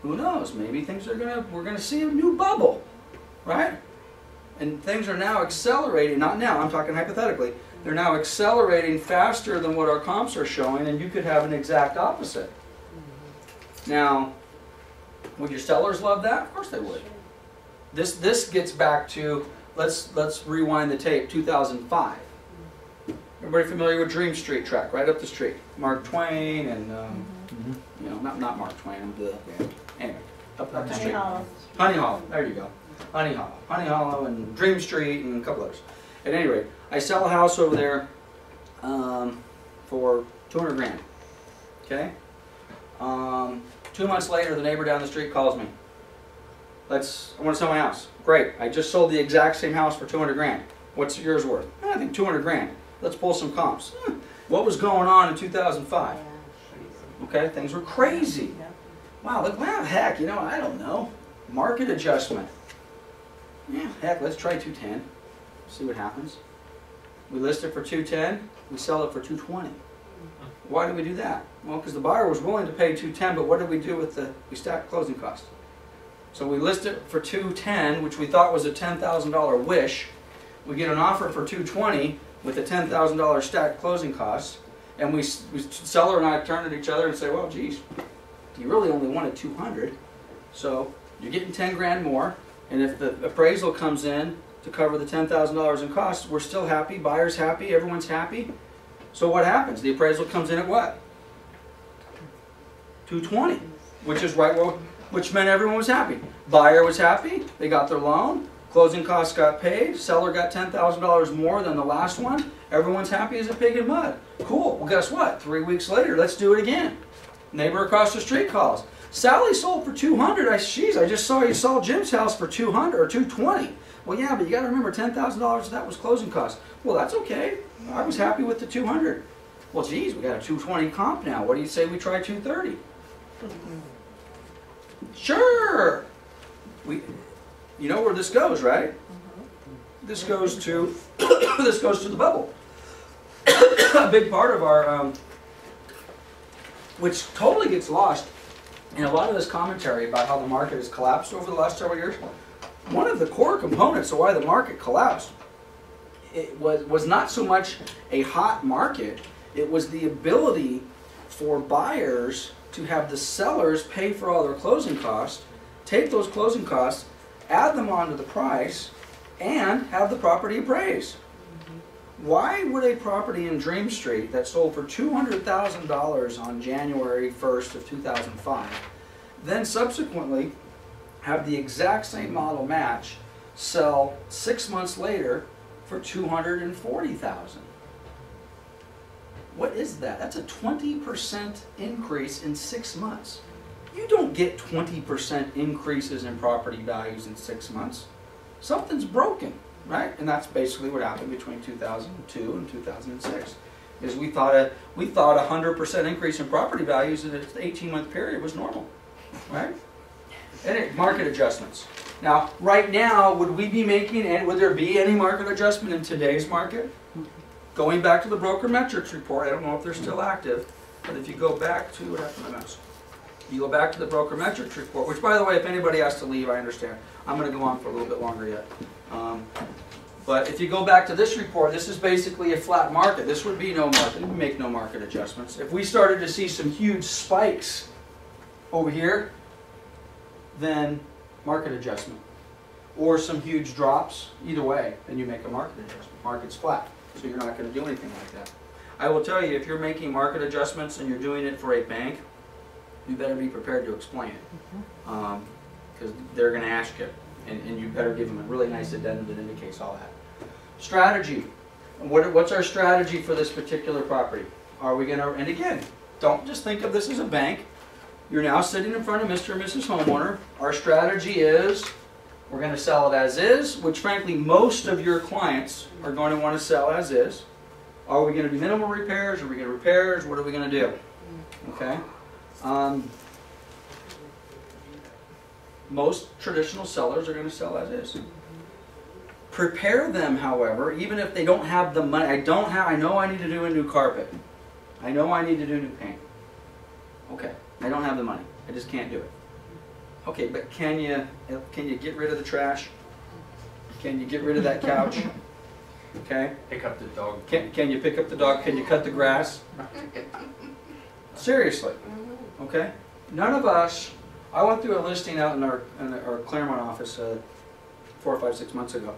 who knows? Maybe we're gonna see a new bubble, right? And things are now accelerating, not now, I'm talking hypothetically, They're now accelerating faster than what our comps are showing, and you could have an exact opposite. Now, would your sellers love that? Of course they would. This gets back to, let's rewind the tape, 2005. Everybody familiar with Dream Street track, right up the street? Mark Twain and, you know, not Mark Twain, anyway, up the street. Honey Hollow, there you go. Honey Hollow and Dream Street and a couple others. At any rate, I sell a house over there for 200 grand, okay? 2 months later, the neighbor down the street calls me. I want to sell my house. Great, I just sold the exact same house for 200 grand. What's yours worth? I think 200 grand. Let's pull some comps. What was going on in 2005? Okay, things were crazy. Wow, look, well, heck, you know, I don't know. Market adjustment. Yeah, heck, let's try 210. See what happens. We list it for 210, we sell it for 220. Why did we do that? Well, because the buyer was willing to pay 210, but what did we do with we stacked closing costs? So we list it for 210, which we thought was a $10,000 wish. We get an offer for 220 with a $10,000 stacked closing costs, and seller and I turn at each other and say, well, geez, you really only wanted 200, so you're getting 10 grand more, and if the appraisal comes in to cover the $10,000 in costs, we're still happy, buyer's happy, everyone's happy. So what happens? The appraisal comes in at what? 220, which is right, well, which meant everyone was happy. Buyer was happy, they got their loan, closing costs got paid, seller got $10,000 more than the last one, everyone's happy as a pig in mud. Cool, well guess what? 3 weeks later, let's do it again. Neighbor across the street calls. Sally sold for 200. I just saw you sold Jim's house for 200 or 220. Well, yeah, but you got to remember $10,000 of that was closing costs. Well, that's okay. I was happy with the 200. Well, geez, we got a 220 comp now. What do you say we try 230? Sure. You know where this goes, right? This goes to this goes to the bubble. A big part of our which totally gets lost in a lot of this commentary about how the market has collapsed over the last several years. One of the core components of why the market collapsed, it was not so much a hot market, it was the ability for buyers to have the sellers pay for all their closing costs, take those closing costs, add them onto the price, and have the property appraised. Why would a property in Dream Street that sold for $200,000 on January 1st of 2005 then subsequently have the exact same model match sell 6 months later for $240,000? What is that? That's a 20% increase in 6 months. You don't get 20% increases in property values in 6 months. Something's broken. Right? And that's basically what happened between 2002 and 2006. Is we thought a 100% increase in property values in an 18-month period was normal, right? And market adjustments. Now, right now, would we be making, and would there be any market adjustment in today's market? Going back to the broker metrics report, I don't know if they're still active, but if you go back to, what happened to my mouse? You go back to the broker metrics report, which, by the way, if anybody has to leave, I understand. I'm going to go on for a little bit longer yet. But if you go back to this report, this is basically a flat market. This would be no market. We make no market adjustments. If we started to see some huge spikes over here, then market adjustment. Or some huge drops, either way, then you make a market adjustment. Market's flat, so you're not going to do anything like that. I will tell you, if you're making market adjustments and you're doing it for a bank, you better be prepared to explain it. Because they're going to ask you. And you better give them a really nice addendum that indicates all that. Strategy. What's our strategy for this particular property? Are we going to, and again, don't just think of this as a bank. You're now sitting in front of Mr. and Mrs. Homeowner. Our strategy is we're going to sell it as is, which frankly most of your clients are going to want to sell as is. Are we going to do minimal repairs? Are we going to repairs? What are we going to do? Okay. Most traditional sellers are going to sell as is. Prepare them, however, even if they don't have the money. I know I need to do a new carpet. I know I need to do new paint. Okay, I don't have the money. I just can't do it. Okay, but can you get rid of the trash? Can you get rid of that couch? Okay? Pick up the dog. Can you pick up the dog? Can you cut the grass? Seriously, okay? None of us, I went through a listing out in our Claremont office 4 or 5, 6 months ago.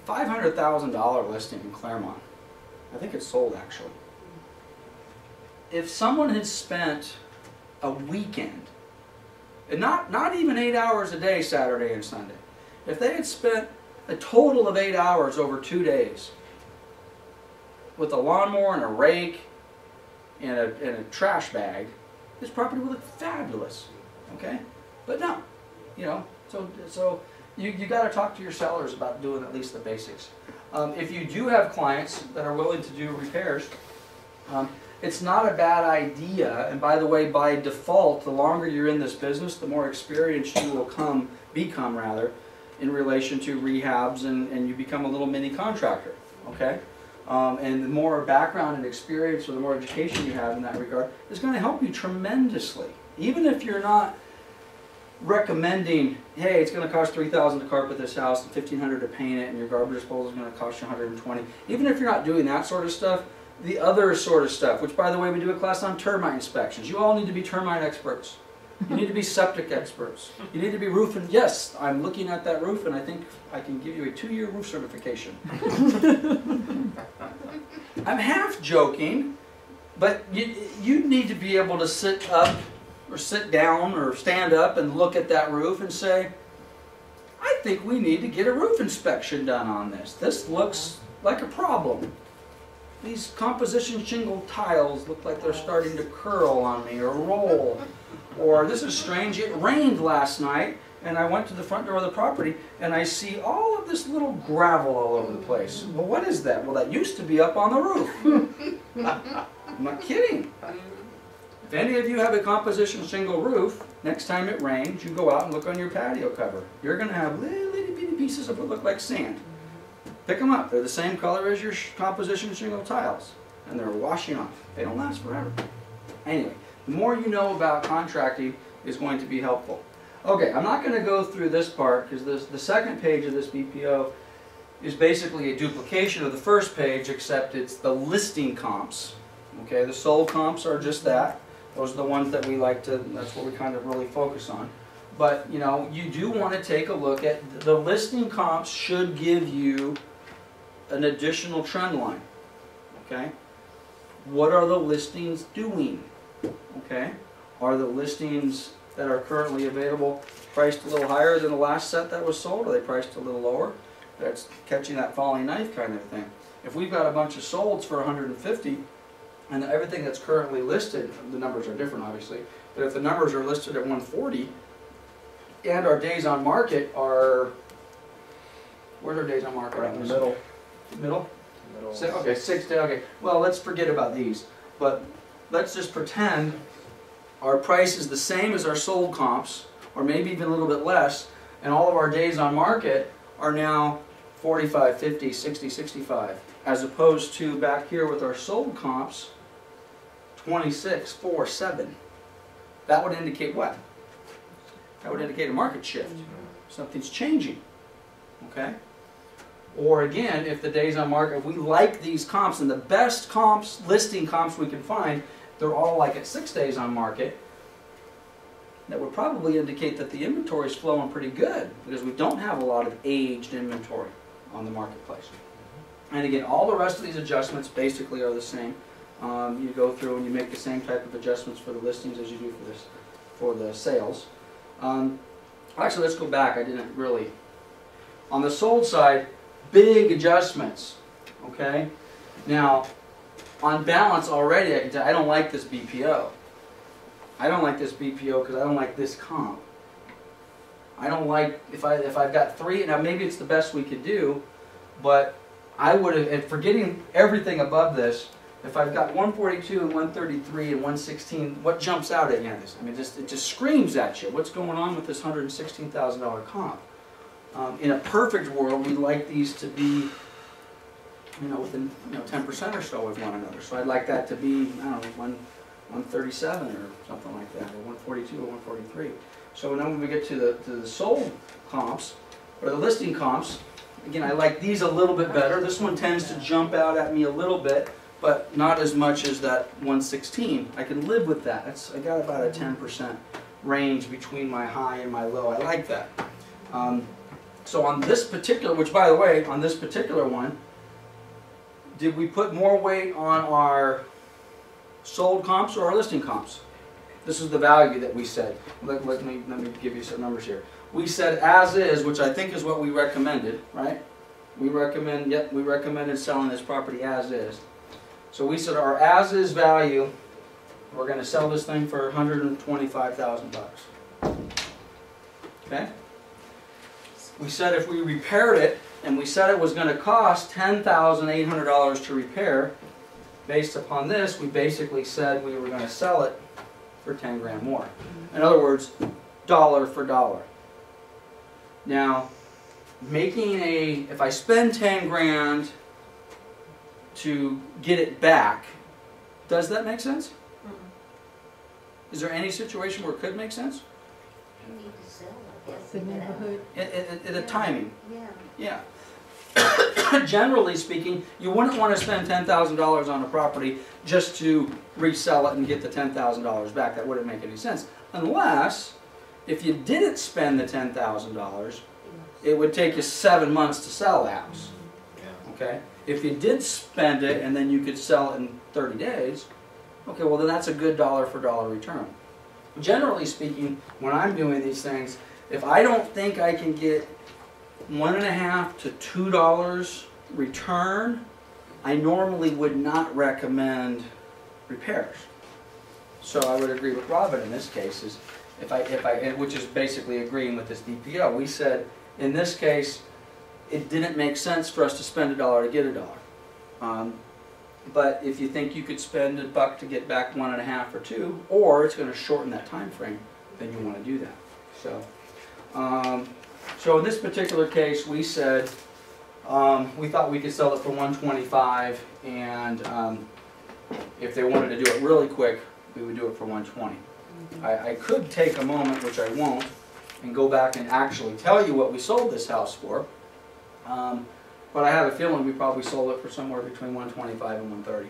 $500,000 listing in Claremont. I think it's sold actually. If someone had spent a weekend, and not even 8 hours a day, Saturday and Sunday, if they had spent a total of 8 hours over 2 days with a lawnmower and a rake and a trash bag, this property would look fabulous, okay? But no, you know, so you got to talk to your sellers about doing at least the basics. If you do have clients that are willing to do repairs, it's not a bad idea. And by the way, by default, the longer you're in this business, the more experienced you will become in relation to rehabs, and you become a little mini contractor, okay? And the more background and experience or the more education you have in that regard is going to help you tremendously. Even if you're not recommending, hey, it's going to cost $3,000 to carpet this house and $1,500 to paint it, and your garbage disposal is going to cost you $120. Even if you're not doing that sort of stuff, the other sort of stuff, which by the way, we do a class on termite inspections. You all need to be termite experts. You need to be septic experts. You need to be roofing. Yes, I'm looking at that roof and I think I can give you a 2-year roof certification. I'm half joking, but you need to be able to sit up or sit down or stand up and look at that roof and say, I think we need to get a roof inspection done on this. This looks like a problem. These composition shingle tiles look like they're starting to curl on me or roll. Or this is strange, it rained last night and I went to the front door of the property and I see all of this little gravel all over the place. Well, what is that? Well, that used to be up on the roof. I'm not kidding. If any of you have a composition shingle roof, next time it rains, you go out and look on your patio cover. You're going to have little bitty pieces of what look like sand. Pick them up. They're the same color as your composition shingle tiles. And they're washing off. They don't last forever. Anyway, the more you know about contracting is going to be helpful. Okay, I'm not going to go through this part because the second page of this BPO is basically a duplication of the first page, except it's the listing comps. Okay, the sold comps are just that. Those are the ones that we like to, that's what we kind of really focus on. But, you know, you do want to take a look at the listing comps should give you an additional trend line. Okay? What are the listings doing? Okay? Are the listings that are currently available priced a little higher than the last set that was sold? Are they priced a little lower? That's catching that falling knife kind of thing. If we've got a bunch of solds for 150 and everything that's currently listed, the numbers are different obviously, but if the numbers are listed at 140 and our days on market are, where's our days on market? Right in the middle. Middle? Middle. Okay, 6 days, okay. Well, let's forget about these, but let's just pretend our price is the same as our sold comps, or maybe even a little bit less, and all of our days on market are now 45, 50, 60, 65, as opposed to back here with our sold comps, 26, 4, 7. That would indicate what? That would indicate a market shift. Something's changing, okay? Or again, if the days on market, if we like these comps, and the best comps, listing comps we can find, they're all like at 6 days on market, that would probably indicate that the inventory is flowing pretty good because we don't have a lot of aged inventory on the marketplace. And again, all the rest of these adjustments basically are the same. You go through and you make the same type of adjustments for the listings as you do for the sales. Actually, let's go back. I didn't really. On the sold side, big adjustments. Okay? Now, on balance already, I can tell I don't like this BPO. I don't like this BPO because I don't like this comp. I don't like, if I've got 3, now maybe it's the best we could do, but I would have, and forgetting everything above this, if I've got 142 and 133 and 116, what jumps out at you? I mean, it just screams at you. What's going on with this $116,000 comp? In a perfect world, we'd like these to be, within 10% or so of one another. So I'd like that to be, I don't know, 137 or something like that, or 142 or 143. So then when we get to the sold comps, or the listing comps, Again, I like these a little bit better. This one tends to jump out at me a little bit, but not as much as that 116. I can live with that. I got about a 10% range between my high and my low. I like that. So on this particular, which by the way, on this particular one, did we put more weight on our sold comps or our listing comps? This is the value that we said. Let me give you some numbers here. We said as is, which I think is what we recommended, right? We recommended selling this property as is. So we said our as is value, we're going to sell this thing for $125,000. Okay? We said if we repaired it, and we said it was going to cost $10,800 to repair, based upon this, we basically said we were going to sell it for 10 grand more. In other words, dollar for dollar. Now, if I spend 10 grand to get it back, does that make sense? Is there any situation where it could make sense? You need to sell, I guess. The neighborhood. The timing. Yeah. Yeah. Generally speaking, you wouldn't want to spend $10,000 on a property just to resell it and get the $10,000 back. That wouldn't make any sense. Unless, if you didn't spend the $10,000, it would take you 7 months to sell the house. Okay? If you did spend it and then you could sell it in 30 days, okay, well then that's a good dollar for dollar return. Generally speaking, when I'm doing these things, if I don't think I can get $1.50 to $2 return, I normally would not recommend repairs. So I would agree with Robin in this case, is which is basically agreeing with this BPO. We said in this case it didn't make sense for us to spend $1 to get $1. But if you think you could spend $1 to get back 1.50 or 2, or it's going to shorten that time frame, then you want to do that. So in this particular case, we said we thought we could sell it for $125, and if they wanted to do it really quick, we would do it for $120. I could take a moment, which I won't, and go back and actually tell you what we sold this house for. But I have a feeling we probably sold it for somewhere between $125 and $130.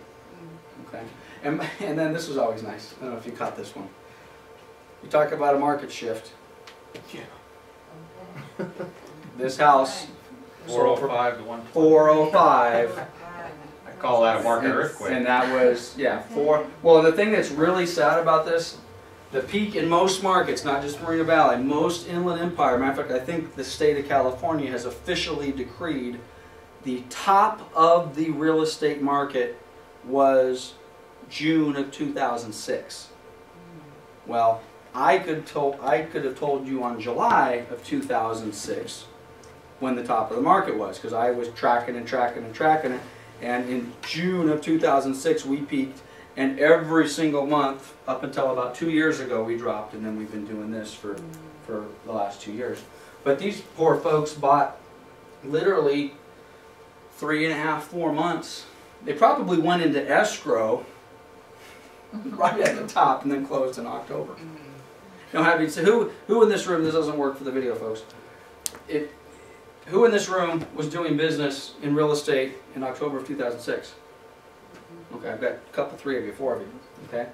Okay, and then this was always nice. I don't know if you caught this one. You talk about a market shift. Yeah. This house, 405 to 120. 405. I call that a market earthquake. And that was, yeah, 4. Well, the thing that's really sad about this, the peak in most markets, not just Marina Valley, most Inland Empire, matter of fact, I think the state of California has officially decreed the top of the real estate market was June of 2006. Well, I could have told you on July of 2006 when the top of the market was, because I was tracking and tracking and tracking it, and in June of 2006 we peaked, and every single month up until about 2 years ago we dropped, and then we've been doing this for the last 2 years. But these poor folks bought literally 3.5, 4 months. They probably went into escrow right at the top and then closed in October. Now, having said, who in this room, this doesn't work for the video, folks, who in this room was doing business in real estate in October of 2006? Okay, I've got a couple, 3 of you, 4 of you, okay?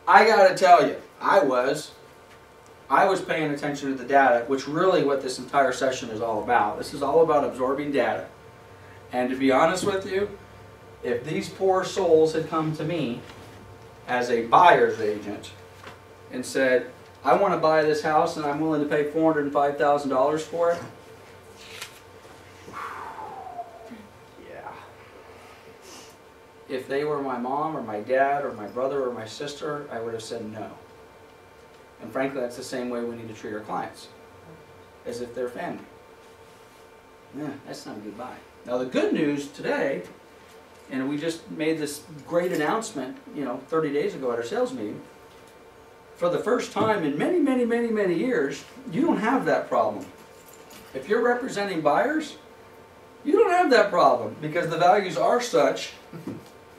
I gotta tell you, I was paying attention to the data, which really what this entire session is all about. This is all about absorbing data. And to be honest with you, if these poor souls had come to me as a buyer's agent and said, I want to buy this house and I'm willing to pay $405,000 for it, yeah. If they were my mom or my dad or my brother or my sister, I would have said no. And frankly, that's the same way we need to treat our clients, as if they're family. Yeah, that's not a good buy. Now the good news today, and we just made this great announcement, 30 days ago at our sales meeting, for the first time in many, many, many, many years, you don't have that problem. If you're representing buyers, you don't have that problem, because the values are such,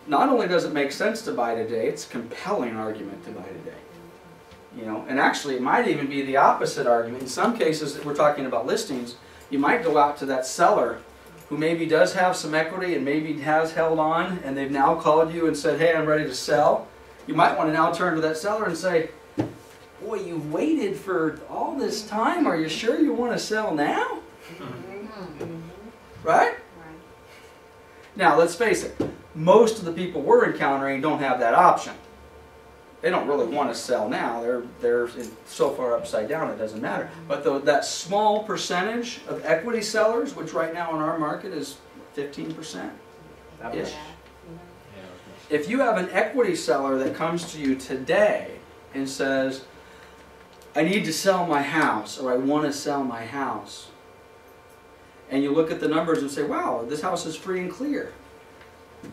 not only does it make sense to buy today, it's a compelling argument to buy today. And actually it might even be the opposite argument. In some cases, we're talking about listings, You might go out to that seller who maybe does have some equity and maybe has held on, and they've now called you and said, hey, I'm ready to sell. You might want to now turn to that seller and say, boy, you've waited for all this time. Are you sure you want to sell now? Right? Now, let's face it. Most of the people we're encountering don't have that option. They don't really want to sell now. They're so far upside down it doesn't matter. But that small percentage of equity sellers, which right now in our market is 15%-ish. If you have an equity seller that comes to you today and says, I need to sell my house, or I want to sell my house, and you look at the numbers and say, wow, this house is free and clear,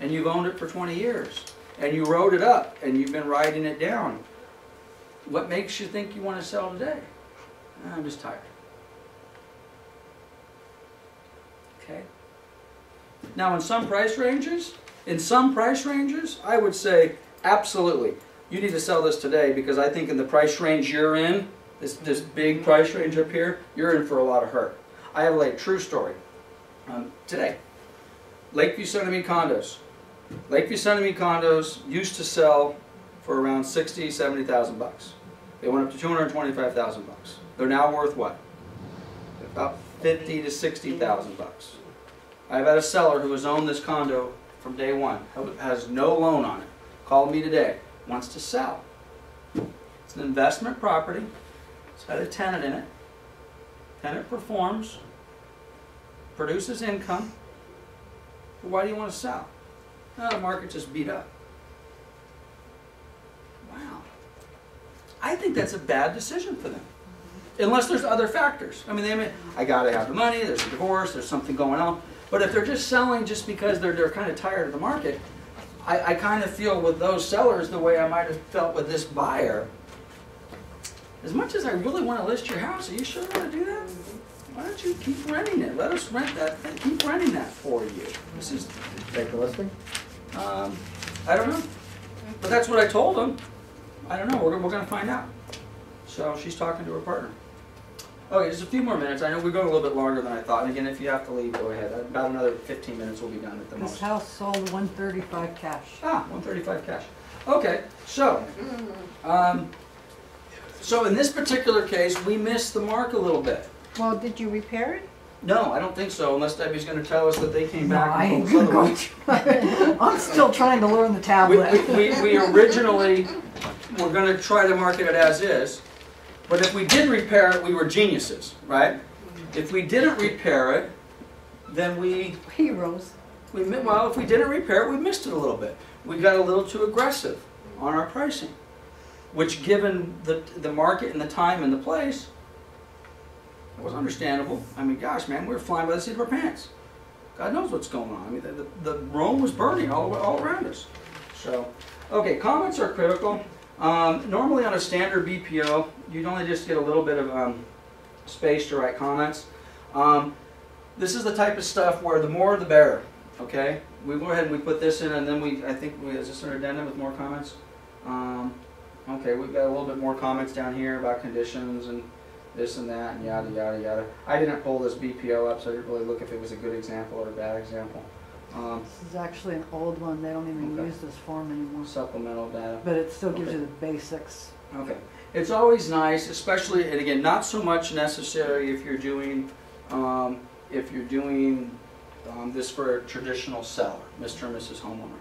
and you've owned it for 20 years, and you wrote it up, and you've been writing it down, what makes you think you want to sell today? I'm just tired. Okay? Now in some price ranges, I would say absolutely, you need to sell this today, because I think in the price range you're in, this big price range up here, you're in for a lot of hurt. I have a true story. Today, Lakeview Sunnymead condos. Lakeview Sunnymead condos used to sell for around $60,000, $70,000 bucks. They went up to $225,000 bucks. They're now worth what? About $50,000 to $60,000 bucks. I've had a seller who has owned this condo from day one, has no loan on it, called me today, wants to sell. It's an investment property. It's got a tenant in it. Tenant performs, produces income. But why do you want to sell? Oh, the market just beat up. Wow. I think that's a bad decision for them. Unless there's other factors. I mean, I gotta have the money, there's a divorce, there's something going on. But if they're just selling just because they're kind of tired of the market, I kind of feel with those sellers the way I might have felt with this buyer. As much as I really want to list your house, are you sure you want to do that? Why don't you keep renting it? Let us rent that, keep renting that for you. This is, Take the listing? I don't know. But that's what I told them. I don't know, we're going to find out. So she's talking to her partner. Okay, just a few more minutes. I know we're going a little bit longer than I thought. And again, if you have to leave, go ahead. About another 15 minutes we'll be done at the This most. house sold 135 cash. Ah, 135 cash. Okay, so in this particular case, we missed the mark a little bit. Well, did you repair it? No, I don't think so, unless Debbie's going to tell us that they came No, back I and ain't told us gonna otherwise. I'm still trying to learn the tablet. We originally were going to try to market it as is, but if we did repair it, we were geniuses, right? If we didn't repair it, then Heroes. well, if we didn't repair it, we missed it a little bit. We got a little too aggressive on our pricing, which given the market and the time and the place, it was understandable. I mean, gosh, man, we were flying by the seat of our pants. God knows what's going on. I mean, the Rome was burning all around us. So, okay, comments are critical. Normally on a standard BPO, you'd only just get a little bit of space to write comments. This is the type of stuff where the more the better, okay? We go ahead and we put this in, and then I think is this an addendum with more comments? Okay, we've got a little bit more comments down here about conditions and this and that and yada yada yada. I didn't pull this BPO up, so I didn't really look if it was a good example or a bad example. This is actually an old one. They don't even Okay. use this form anymore. Supplemental data. But it still gives Okay. you the basics. Okay. It's always nice, especially, and again, not so much necessary if you're doing this for a traditional seller, Mr. and Mrs. Homeowner.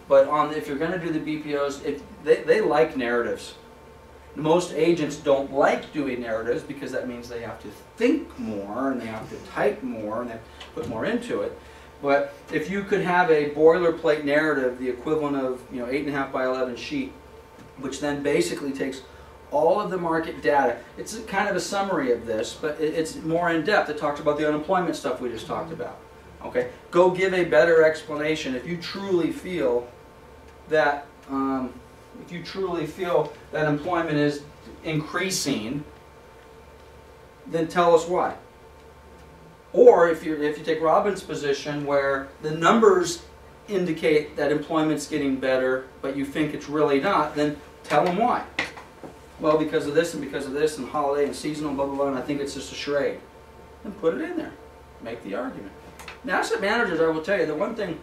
But if you're going to do the BPOs, they like narratives. Most agents don't like doing narratives because that means they have to think more and they have to type more and they have to put more into it. But if you could have a boilerplate narrative, the equivalent of 8.5 by 11 sheet, which then basically takes all of the market data. It's kind of a summary of this, but it's more in depth. It talks about the unemployment stuff we just talked about. Okay, go give a better explanation if you truly feel that employment is increasing. Then tell us why. Or if you take Robin's position where the numbers indicate that employment's getting better, but you think it's really not, then tell them why. Well, because of this and holiday and seasonal, blah, blah, blah, and I think it's just a charade. then put it in there. Make the argument. Now, asset managers, I will tell you, the one thing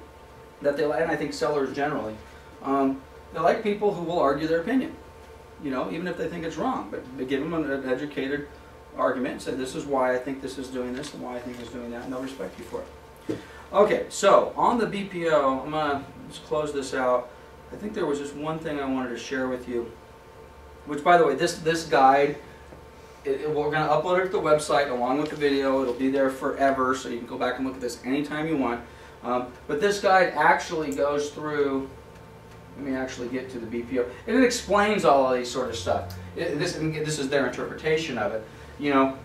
that they like, and I think sellers generally, they like people who will argue their opinion. You know, even if they think it's wrong, but they give them an educated argument and say, this is why I think this is doing this and why I think it's doing that, and they'll respect you for it. Okay, so on the BPO, I'm going to just close this out. I think there was just one thing I wanted to share with you, which, by the way, this guide, we're going to upload it to the website along with the video. It'll be there forever, so you can go back and look at this anytime you want. But this guide actually goes through, let me actually get to the BPO, and it explains all of these sort of stuff. This is their interpretation of it. You know,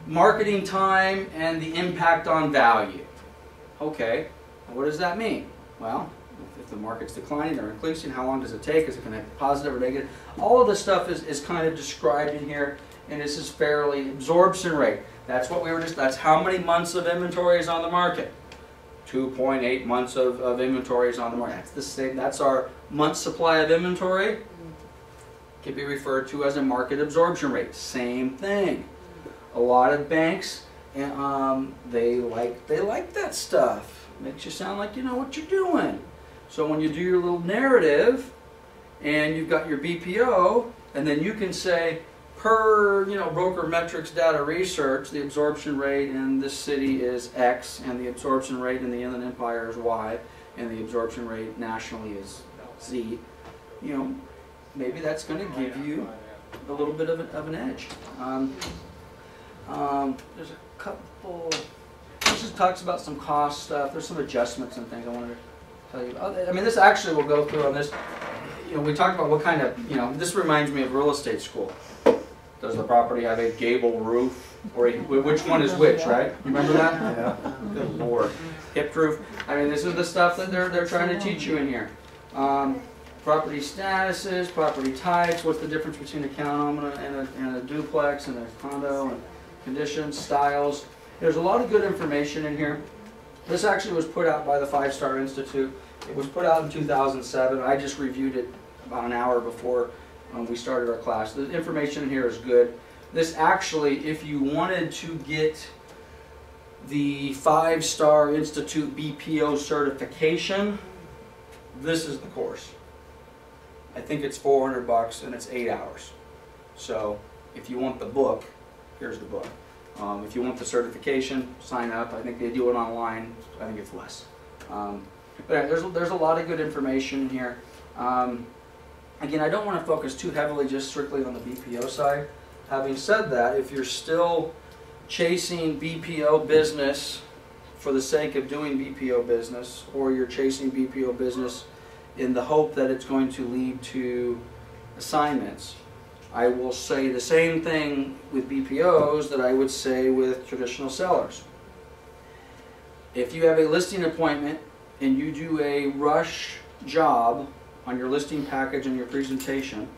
marketing time and the impact on value. Okay, what does that mean? Well, if the market's declining or increasing, how long does it take? Is it going to be positive or negative? All of this stuff is kind of described in here, and this is fairly absorption rate. That's what we were just, that's how many months of inventory is on the market. 2.8 months of inventory is on the market. That's the same, that's our month supply of inventory. Can be referred to as a market absorption rate. Same thing. A lot of banks, they like that stuff. Makes you sound like you know what you're doing. So when you do your little narrative, and you've got your BPO, and then you can say, per broker metrics data research, the absorption rate in this city is X, and the absorption rate in the Inland Empire is Y, and the absorption rate nationally is Z. You know, maybe that's going to give you a little bit of an edge. There's a couple. This just talks about some cost stuff. There's some adjustments and things I wanted to tell you about. I mean, this actually will go through on this. You know, we talked about what kind of, this reminds me of real estate school. Does the property have a gable roof? Or which one is which, right? You remember that? Yeah. Good Lord. Hip roof. I mean, this is the stuff that they're trying to teach you in here. Property statuses, property types, what's the difference between a townhome and a duplex and a condo, and conditions, styles. There's a lot of good information in here. This actually was put out by the 5-Star Institute. It was put out in 2007. I just reviewed it about an hour before we started our class. The information in here is good. This actually, if you wanted to get the 5-Star Institute BPO certification, this is the course. I think it's $400 and it's 8 hours. So if you want the book, here's the book. If you want the certification, sign up. I think they do it online. I think it's less. But yeah, there's a lot of good information in here. Again, I don't want to focus too heavily just strictly on the BPO side. Having said that, if you're still chasing BPO business for the sake of doing BPO business, or you're chasing BPO business in the hope that it's going to lead to assignments, I will say the same thing with BPOs that I would say with traditional sellers. If you have a listing appointment and you do a rush job on your listing package and your presentation,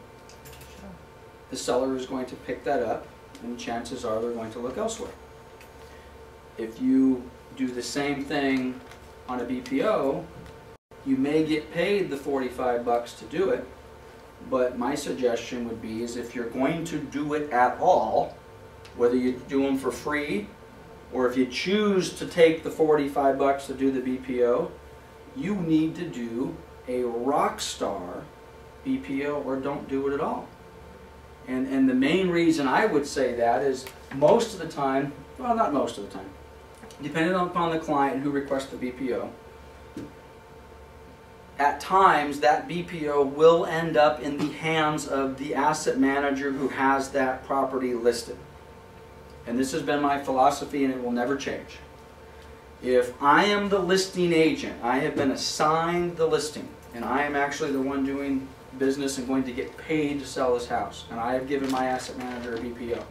the seller is going to pick that up, and chances are they're going to look elsewhere. If you do the same thing on a BPO, you may get paid the $45 to do it, but my suggestion would be is if you're going to do it at all, whether you do them for free or if you choose to take the $45 to do the BPO, you need to do a rock star BPO or don't do it at all. And the main reason I would say that is most of the time, well, not most of the time, depending upon the client who requests the BPO, at times that BPO will end up in the hands of the asset manager who has that property listed. And this has been my philosophy and it will never change. If I am the listing agent, I have been assigned the listing, and I am actually the one doing business and going to get paid to sell this house, and I have given my asset manager a BPO.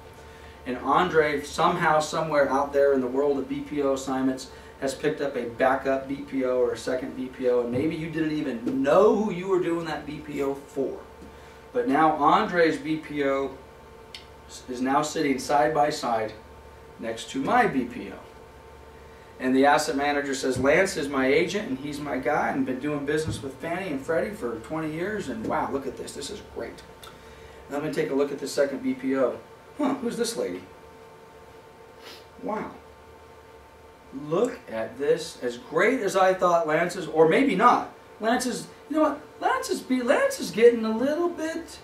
And Andre, somehow, somewhere out there in the world of BPO assignments, has picked up a backup BPO or a second BPO, and maybe you didn't even know who you were doing that BPO for. But now Andre's BPO is now sitting side by side next to my BPO. And the asset manager says, Lance is my agent and he's my guy and been doing business with Fannie and Freddie for 20 years, and wow, look at this, this is great. And I'm going to take a look at the second BPO. Huh, who's this lady? Wow, look at this. As great as I thought Lance's, or maybe not. Lance's, you know what? Lance is getting a little bit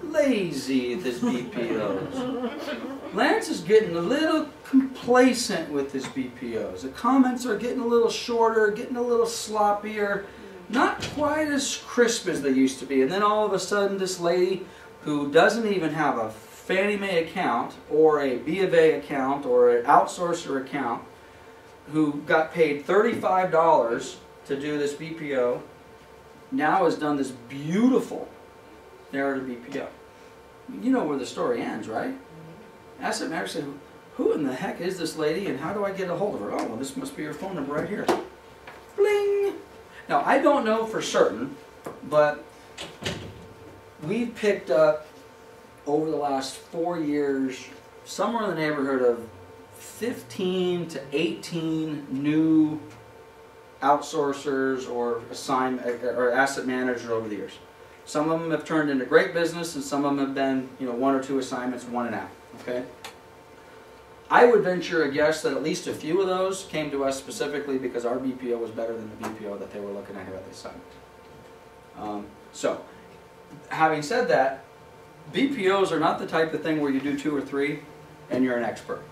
lazy at this BPOs. Lance is getting a little complacent with his BPOs. The comments are getting a little shorter, getting a little sloppier, not quite as crisp as they used to be. And then all of a sudden this lady who doesn't even have a Fannie Mae account or a B of A account or an outsourcer account, who got paid $35 to do this BPO, now has done this beautiful narrative BPO. You know where the story ends, right? Asset manager said, who in the heck is this lady and how do I get a hold of her? Oh, well, this must be her phone number right here. Bling! Now, I don't know for certain, but we've picked up over the last 4 years somewhere in the neighborhood of 15 to 18 new outsourcers or asset managers over the years. Some of them have turned into great business, and some of them have been, 1 or 2 assignments, 1 and out. Okay. I would venture a guess that at least a few of those came to us specifically because our BPO was better than the BPO that they were looking at here at the assignment. So, having said that, BPOs are not the type of thing where you do 2 or 3 and you're an expert.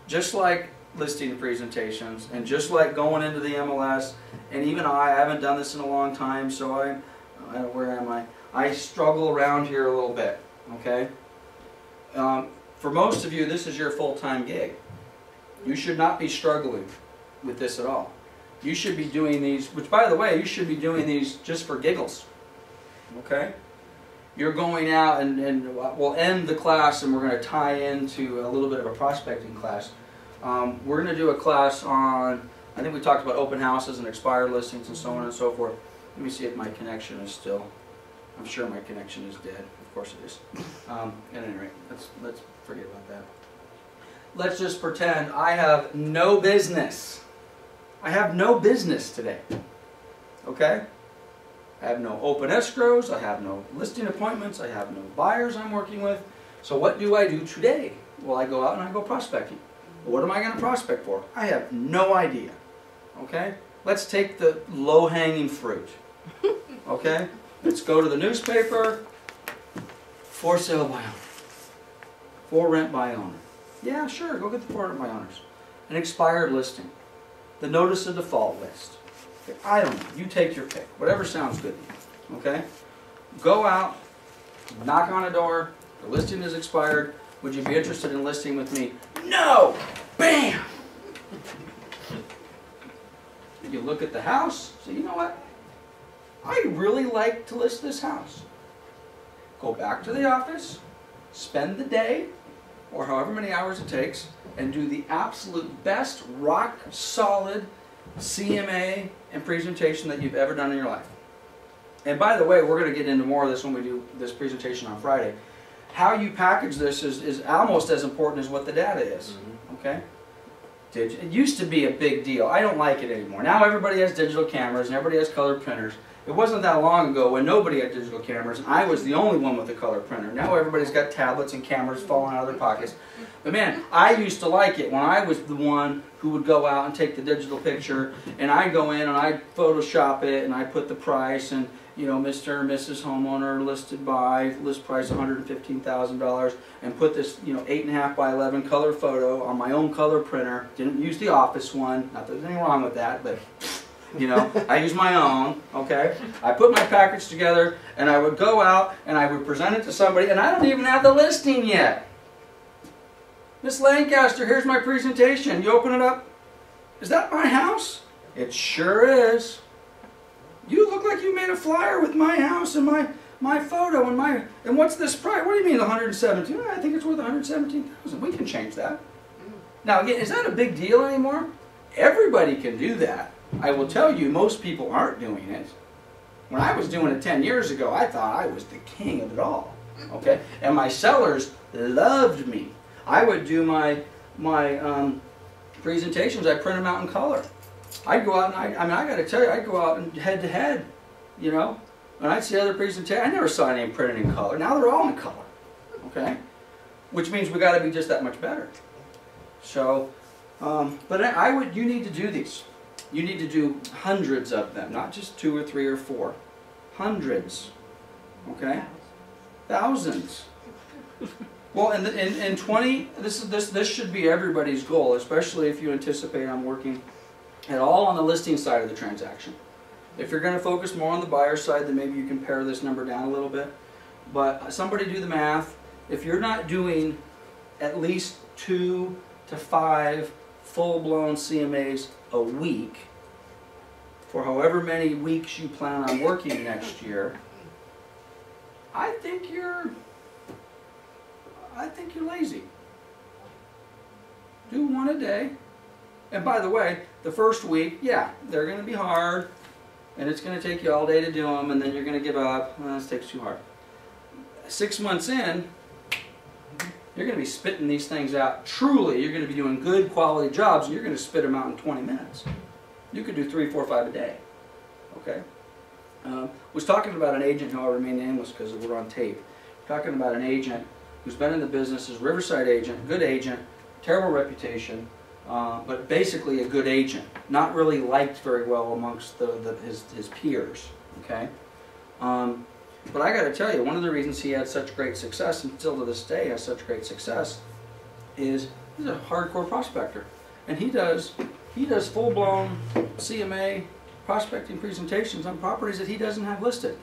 Just like listing presentations, and just like going into the MLS, and even I haven't done this in a long time, so where am I? I struggle around here a little bit, okay? For most of you, this is your full-time gig. You should not be struggling with this at all. You should be doing these, which by the way, you should be doing these just for giggles, okay? You're going out and we'll end the class and we're going to tie into a little bit of a prospecting class. We're going to do a class on, I think we talked about open houses and expired listings and so on and so forth. Let me see if my connection is still, I'm sure my connection is dead. Of course it is. At any rate, let's forget about that. Let's just pretend I have no business. I have no business today. Okay? I have no open escrows, I have no listing appointments, I have no buyers I'm working with. So what do I do today? Well, I go out and I go prospecting. What am I going to prospect for? I have no idea. Okay? Let's take the low-hanging fruit. Okay? Let's go to the newspaper. For sale by owner. For rent by owner. Yeah, sure, go get the for rent by owners. An expired listing. The notice of default list. I don't know. You take your pick. Whatever sounds good to you. Okay? Go out, knock on a door. The listing is expired. Would you be interested in listing with me? No! Bam! You look at the house. Say, you know what? I really like to list this house. Go back to the office. Spend the day, or however many hours it takes, and do the absolute best, rock solid CMA and presentation that you've ever done in your life. And by the way, we're going to get into more of this when we do this presentation on Friday. How you package this is almost as important as what the data is. Okay? It used to be a big deal. I don't like it anymore. Now everybody has digital cameras and everybody has color printers. It wasn't that long ago when nobody had digital cameras and I was the only one with a color printer. Now everybody's got tablets and cameras falling out of their pockets. But man, I used to like it when I was the one who would go out and take the digital picture, and I'd go in and I'd Photoshop it and I'd put the price and, you know, Mr. and Mrs. Homeowner listed by, list price $115,000, and put this, you know, 8.5 by 11 color photo on my own color printer. Didn't use the office one. Not that there's anything wrong with that, but you know, I use my own, okay? I put my package together and I would go out and I would present it to somebody, and I don't even have the listing yet. Miss Lancaster, here's my presentation. You open it up. Is that my house? It sure is. You look like you made a flyer with my house and my photo and what's this price? What do you mean 117? I think it's worth 117,000. We can change that. Now again, is that a big deal anymore? Everybody can do that. I will tell you, most people aren't doing it. When I was doing it 10 years ago, I thought I was the king of it all. Okay? And my sellers loved me. I would do my presentations, I'd print them out in color. I'd go out and I got to tell you, I'd go out and head to head, you know, and I'd see other presentations. I never saw any printed in color. Now they're all in color, okay? Which means we got to be just that much better. So You need to do these. You need to do hundreds of them, not just 2 or 3 or 4. Hundreds. Okay? Thousands. Well, in 20, this should be everybody's goal, especially if you anticipate on working at all on the listing side of the transaction. If you're going to focus more on the buyer side, then maybe you can pare this number down a little bit. But somebody do the math. If you're not doing at least 2 to 5 full-blown CMAs a week for however many weeks you plan on working next year, I think you're lazy. Do 1 a day. And by the way, the first week, yeah, they're going to be hard, and it's going to take you all day to do them, and then you're going to give up. Well, this takes too hard. 6 months in, you're going to be spitting these things out. Truly, you're going to be doing good quality jobs, and you're going to spit them out in 20 minutes. You could do 3, 4, 5 a day. Okay? Was talking about an agent who I'll remain nameless because we're on tape. Talking about an agent who's been in the business, is a Riverside agent, good agent, terrible reputation, but basically a good agent. Not really liked very well amongst his peers. Okay? But I got to tell you, one of the reasons he had such great success, and still to this day has such great success, is he's a hardcore prospector, and he does full-blown CMA prospecting presentations on properties that he doesn't have listed.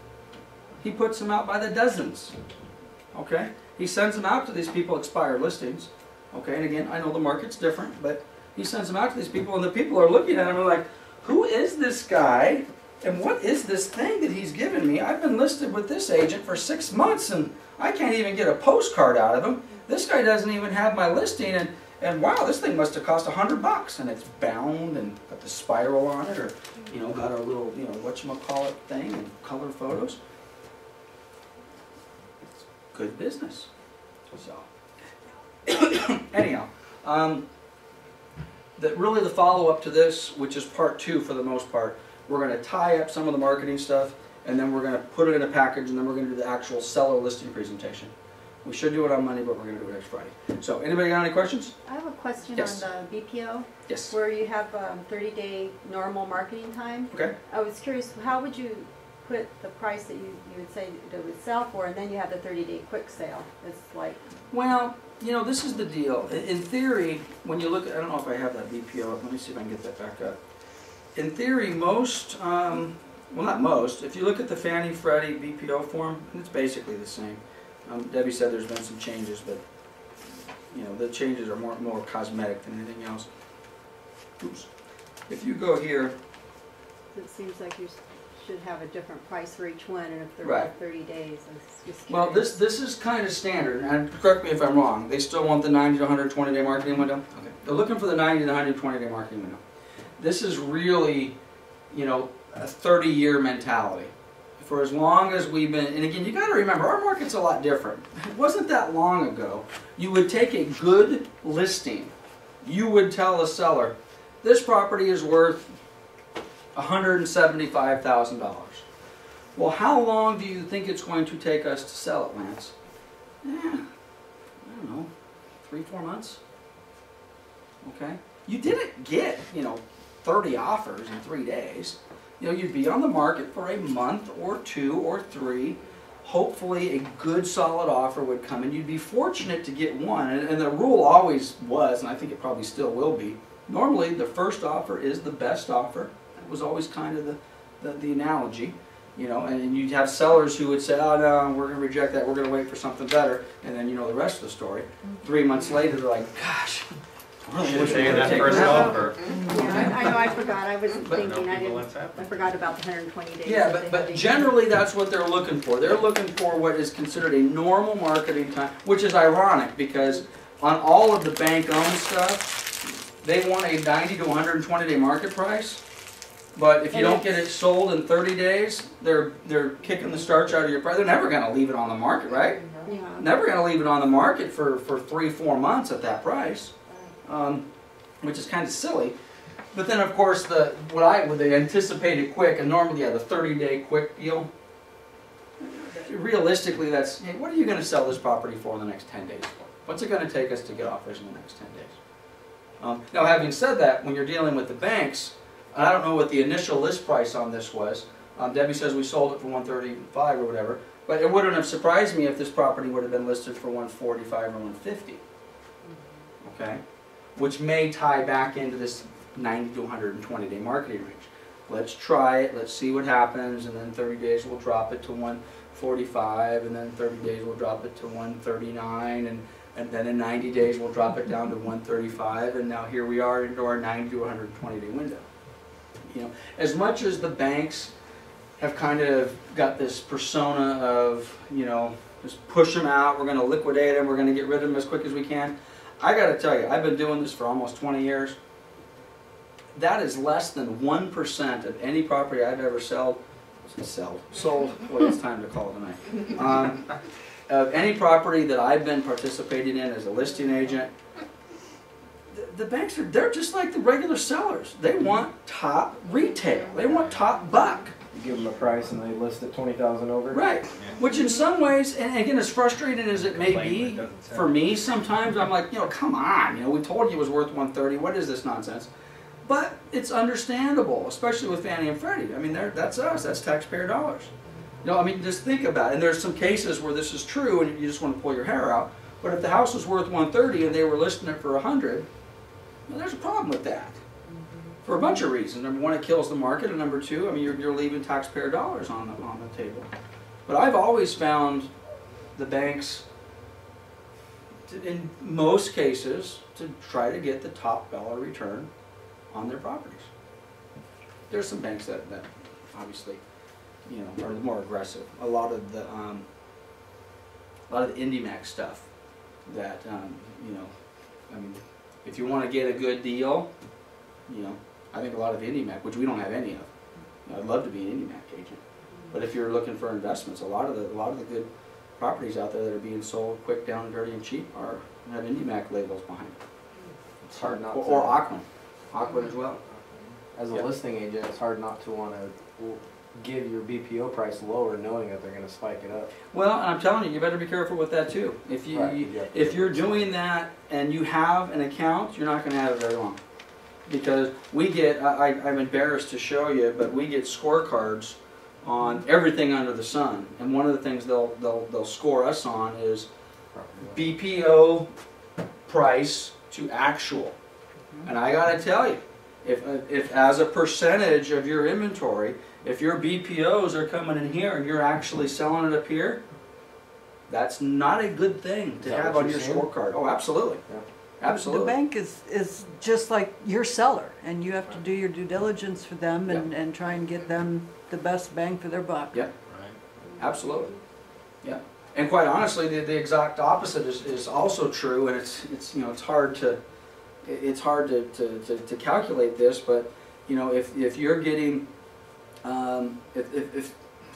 He puts them out by the dozens. Okay, he sends them out to these people, expired listings. Okay, and again, I know the market's different, but he sends them out to these people, and the people are looking at him and are like, "Who is this guy? And what is this thing that he's given me? I've been listed with this agent for 6 months and I can't even get a postcard out of him. This guy doesn't even have my listing, and wow, this thing must have cost $100 and it's bound and got the spiral on it, or got our little whatchamacallit thing and color photos." It's good business. So anyhow, really the follow-up to this, which is part 2 for the most part, we're going to tie up some of the marketing stuff, and then we're going to put it in a package, and then we're going to do the actual seller listing presentation. We should do it on Monday, but we're going to do it next Friday. So, anybody got any questions? I have a question Yes. on the BPO. Yes. Where you have 30-day normal marketing time. Okay. I was curious, how would you put the price that you would say that it would sell for, and then you have the 30-day quick sale? It's like... Well, this is the deal. In theory, when you look at, I don't know if I have that BPO, let me see if I can get that back up. In theory, most, well not most, if you look at the Fannie Freddie BPO form, it's basically the same. Debbie said there's been some changes, but the changes are more cosmetic than anything else. Oops. If you go here, It seems like you should have a different price for each one, and if they're Right. all 30 days, I was just well, curious. this is kind of standard, and correct me if I'm wrong, they still want the 90 to 120 day marketing window? Okay. They're looking for the 90 to 120 day marketing window. This is really, a 30-year mentality. For as long as we've been, and again, you got to remember, our market's a lot different. It wasn't that long ago. You would take a good listing. You would tell a seller, this property is worth $175,000. Well, how long do you think it's going to take us to sell it, Lance? I don't know, 3, 4 months. Okay. You didn't get, 30 offers in 3 days. You'd be on the market for a month or 2 or 3. Hopefully a good solid offer would come, and you'd be fortunate to get one. And the rule always was, and I think it probably still will be, normally the first offer is the best offer. That was always kind of the analogy. And you'd have sellers who would say, "Oh no, we're going to reject that, we're going to wait for something better." And then the rest of the story. 3 months later, they're like, "Gosh, I really wish I Taking would have that taken first that." offer. Yeah, I know, I forgot, I wasn't But- thinking, I people didn't, that's happening. I forgot about the 120 days. Yeah, that they but had to generally that's what they're looking for. They're looking for what is considered a normal marketing time, which is ironic because on all of the bank-owned stuff, they want a 90 to 120 day market price. But if you don't get it sold in 30 days, they're kicking the starch out of your price. They're never going to leave it on the market, right? Yeah. Never going to leave it on the market for 3, 4 months at that price, which is kind of silly. But then, of course, with the anticipated quick, and normally, the 30-day quick deal, realistically, that's, hey, what are you going to sell this property for in the next 10 days? What's it going to take us to get offers in the next 10 days? Now, having said that, when you're dealing with the banks, and I don't know what the initial list price on this was. Debbie says we sold it for 135 or whatever, but it wouldn't have surprised me if this property would have been listed for 145 or 150. Okay, which may tie back into this 90 to 120 day marketing range. Let's try it. Let's see what happens, and then 30 days we'll drop it to 145, and then 30 days we'll drop it to 139, and then in 90 days we'll drop it down to 135, and now here we are into our 90 to 120 day window. You know, as much as the banks have kind of got this persona of, you know, just push them out, we're going to liquidate them, we're going to get rid of them as quick as we can. I got to tell you, I've been doing this for almost 20 years. That is less than 1% of any property I've ever sold. Well, it's time to call it tonight. Of any property that I've been participating in as a listing agent, the banks they're just like the regular sellers. They want top retail. They want top buck. You give them a price and they list it 20,000 over. Right. Which in some ways, and again, as frustrating as it may be for me sometimes, I'm like, you know, come on, you know, we told you it was worth 130. What is this nonsense? But it's understandable, especially with Fannie and Freddie. I mean, that's us. That's taxpayer dollars. You know, I mean, just think about it. And there's some cases where this is true, and you just want to pull your hair out. But if the house was worth 130 and they were listing it for 100, well, there's a problem with that. For a bunch of reasons. Number one, it kills the market, and number two, I mean, you're leaving taxpayer dollars on the table. But I've always found the banks, in most cases, to try to get the top dollar return on their properties. There's some banks that obviously, you know, are more aggressive. A lot of the IndyMac stuff that you know, I mean, if you want to get a good deal, you know, I think a lot of IndyMac, which we don't have any of. You know, I'd love to be an IndyMac agent, but if you're looking for investments, a lot of the good properties out there that are being sold quick, down, dirty, and cheap have IndyMac labels behind it. It's hard not Or to. Aquan as well. As a Yep. listing agent, it's hard not to want to give your BPO price lower, knowing that they're going to spike it up. Well, and I'm telling you, you better be careful with that too. If if you're doing that and you have an account, you're not going to have it very long. Because we get, I'm embarrassed to show you, but we get scorecards on everything under the sun. And one of the things they'll score us on is BPO price to actual. And I got to tell you, if as a percentage of your inventory, if your BPOs are coming in here and you're actually selling it up here, that's not a good thing to have on your scorecard. Oh, absolutely. Yeah. Absolutely. The bank is just like your seller, and you have to do your due diligence for them and try and get them the best bang for their buck. Yeah. Right. Absolutely. Yeah. And quite honestly, the exact opposite is also true, and it's you know, it's hard to calculate this, but you know, if you're getting if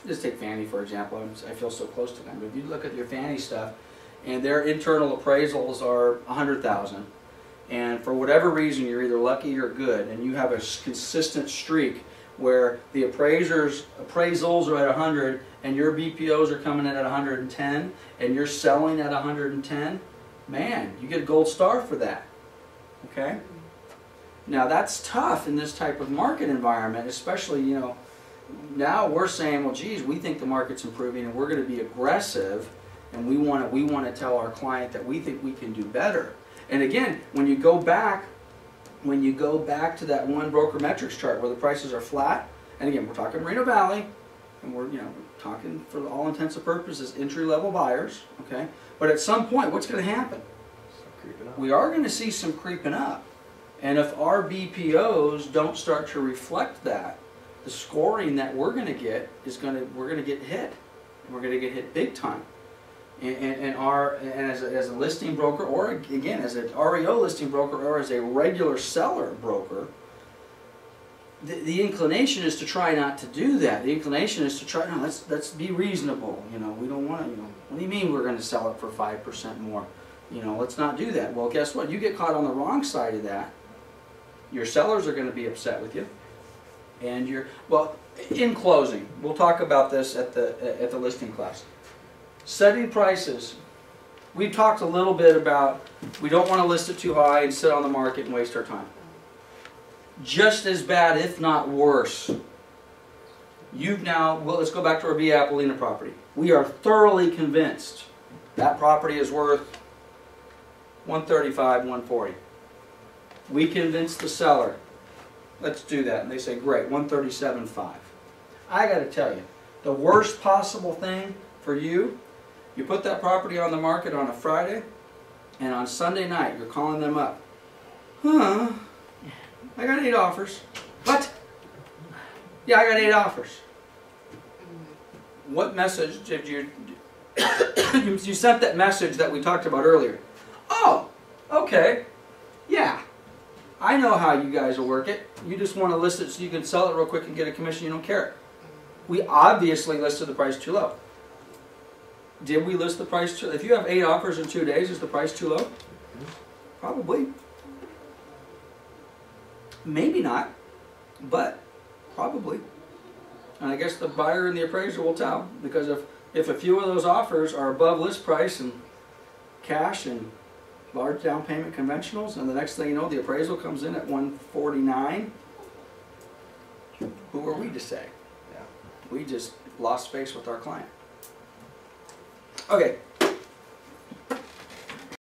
just take Fannie for example, I feel so close to them. But if you look at your Fannie stuff, and their internal appraisals are 100,000, and for whatever reason you're either lucky or good, and you have a consistent streak where the appraisals are at 100 and your BPOs are coming in at 110 and you're selling at 110, man, you get a gold star for that. Okay? Now that's tough in this type of market environment, especially, you know, now we're saying, well, geez, we think the market's improving and we're going to be aggressive, and we want to tell our client that we think we can do better. And again, when you go back to that one broker metrics chart where the prices are flat, and again, we're talking Moreno Valley, and we're talking for all intents and purposes entry-level buyers, okay? But at some point, what's going to happen? We are going to see some creeping up. And if our BPOs don't start to reflect that, the scoring that we're going to get we're going to get hit. We're going to get hit big time. And as a listing broker, or again as an REO listing broker, or as a regular seller broker, the inclination is to try not to do that. The inclination is to try, no, let's be reasonable. You know, we don't want to. You know, what do you mean we're going to sell it for 5% more? You know, let's not do that. Well, guess what? You get caught on the wrong side of that. Your sellers are going to be upset with you, and well. In closing, we'll talk about this at the listing class. Setting prices we've talked a little bit about, we don't want to list it too high and sit on the market and waste our time. Just as bad, if not worse. You've now, well, let's go back to our Via Appolina property. We are thoroughly convinced that property is worth 135, 140. We convince the seller, let's do that. And they say, great, 137.5. I got to tell you, the worst possible thing for you, you put that property on the market on a Friday, and on Sunday night, you're calling them up. Huh, I got 8 offers. What? Yeah, I got 8 offers. What message did you, you sent that message that we talked about earlier. Oh, okay, yeah. I know how you guys will work it. You just want to list it so you can sell it real quick and get a commission. You don't care. We obviously listed the price too low. Did we list the price too low? If you have 8 offers in 2 days, is the price too low? Probably. Maybe not, but probably. And I guess the buyer and the appraiser will tell, because if a few of those offers are above list price and cash and large down payment conventionals, and the next thing you know, the appraisal comes in at 149, who are we to say? Yeah. We just lost face with our client. Okay,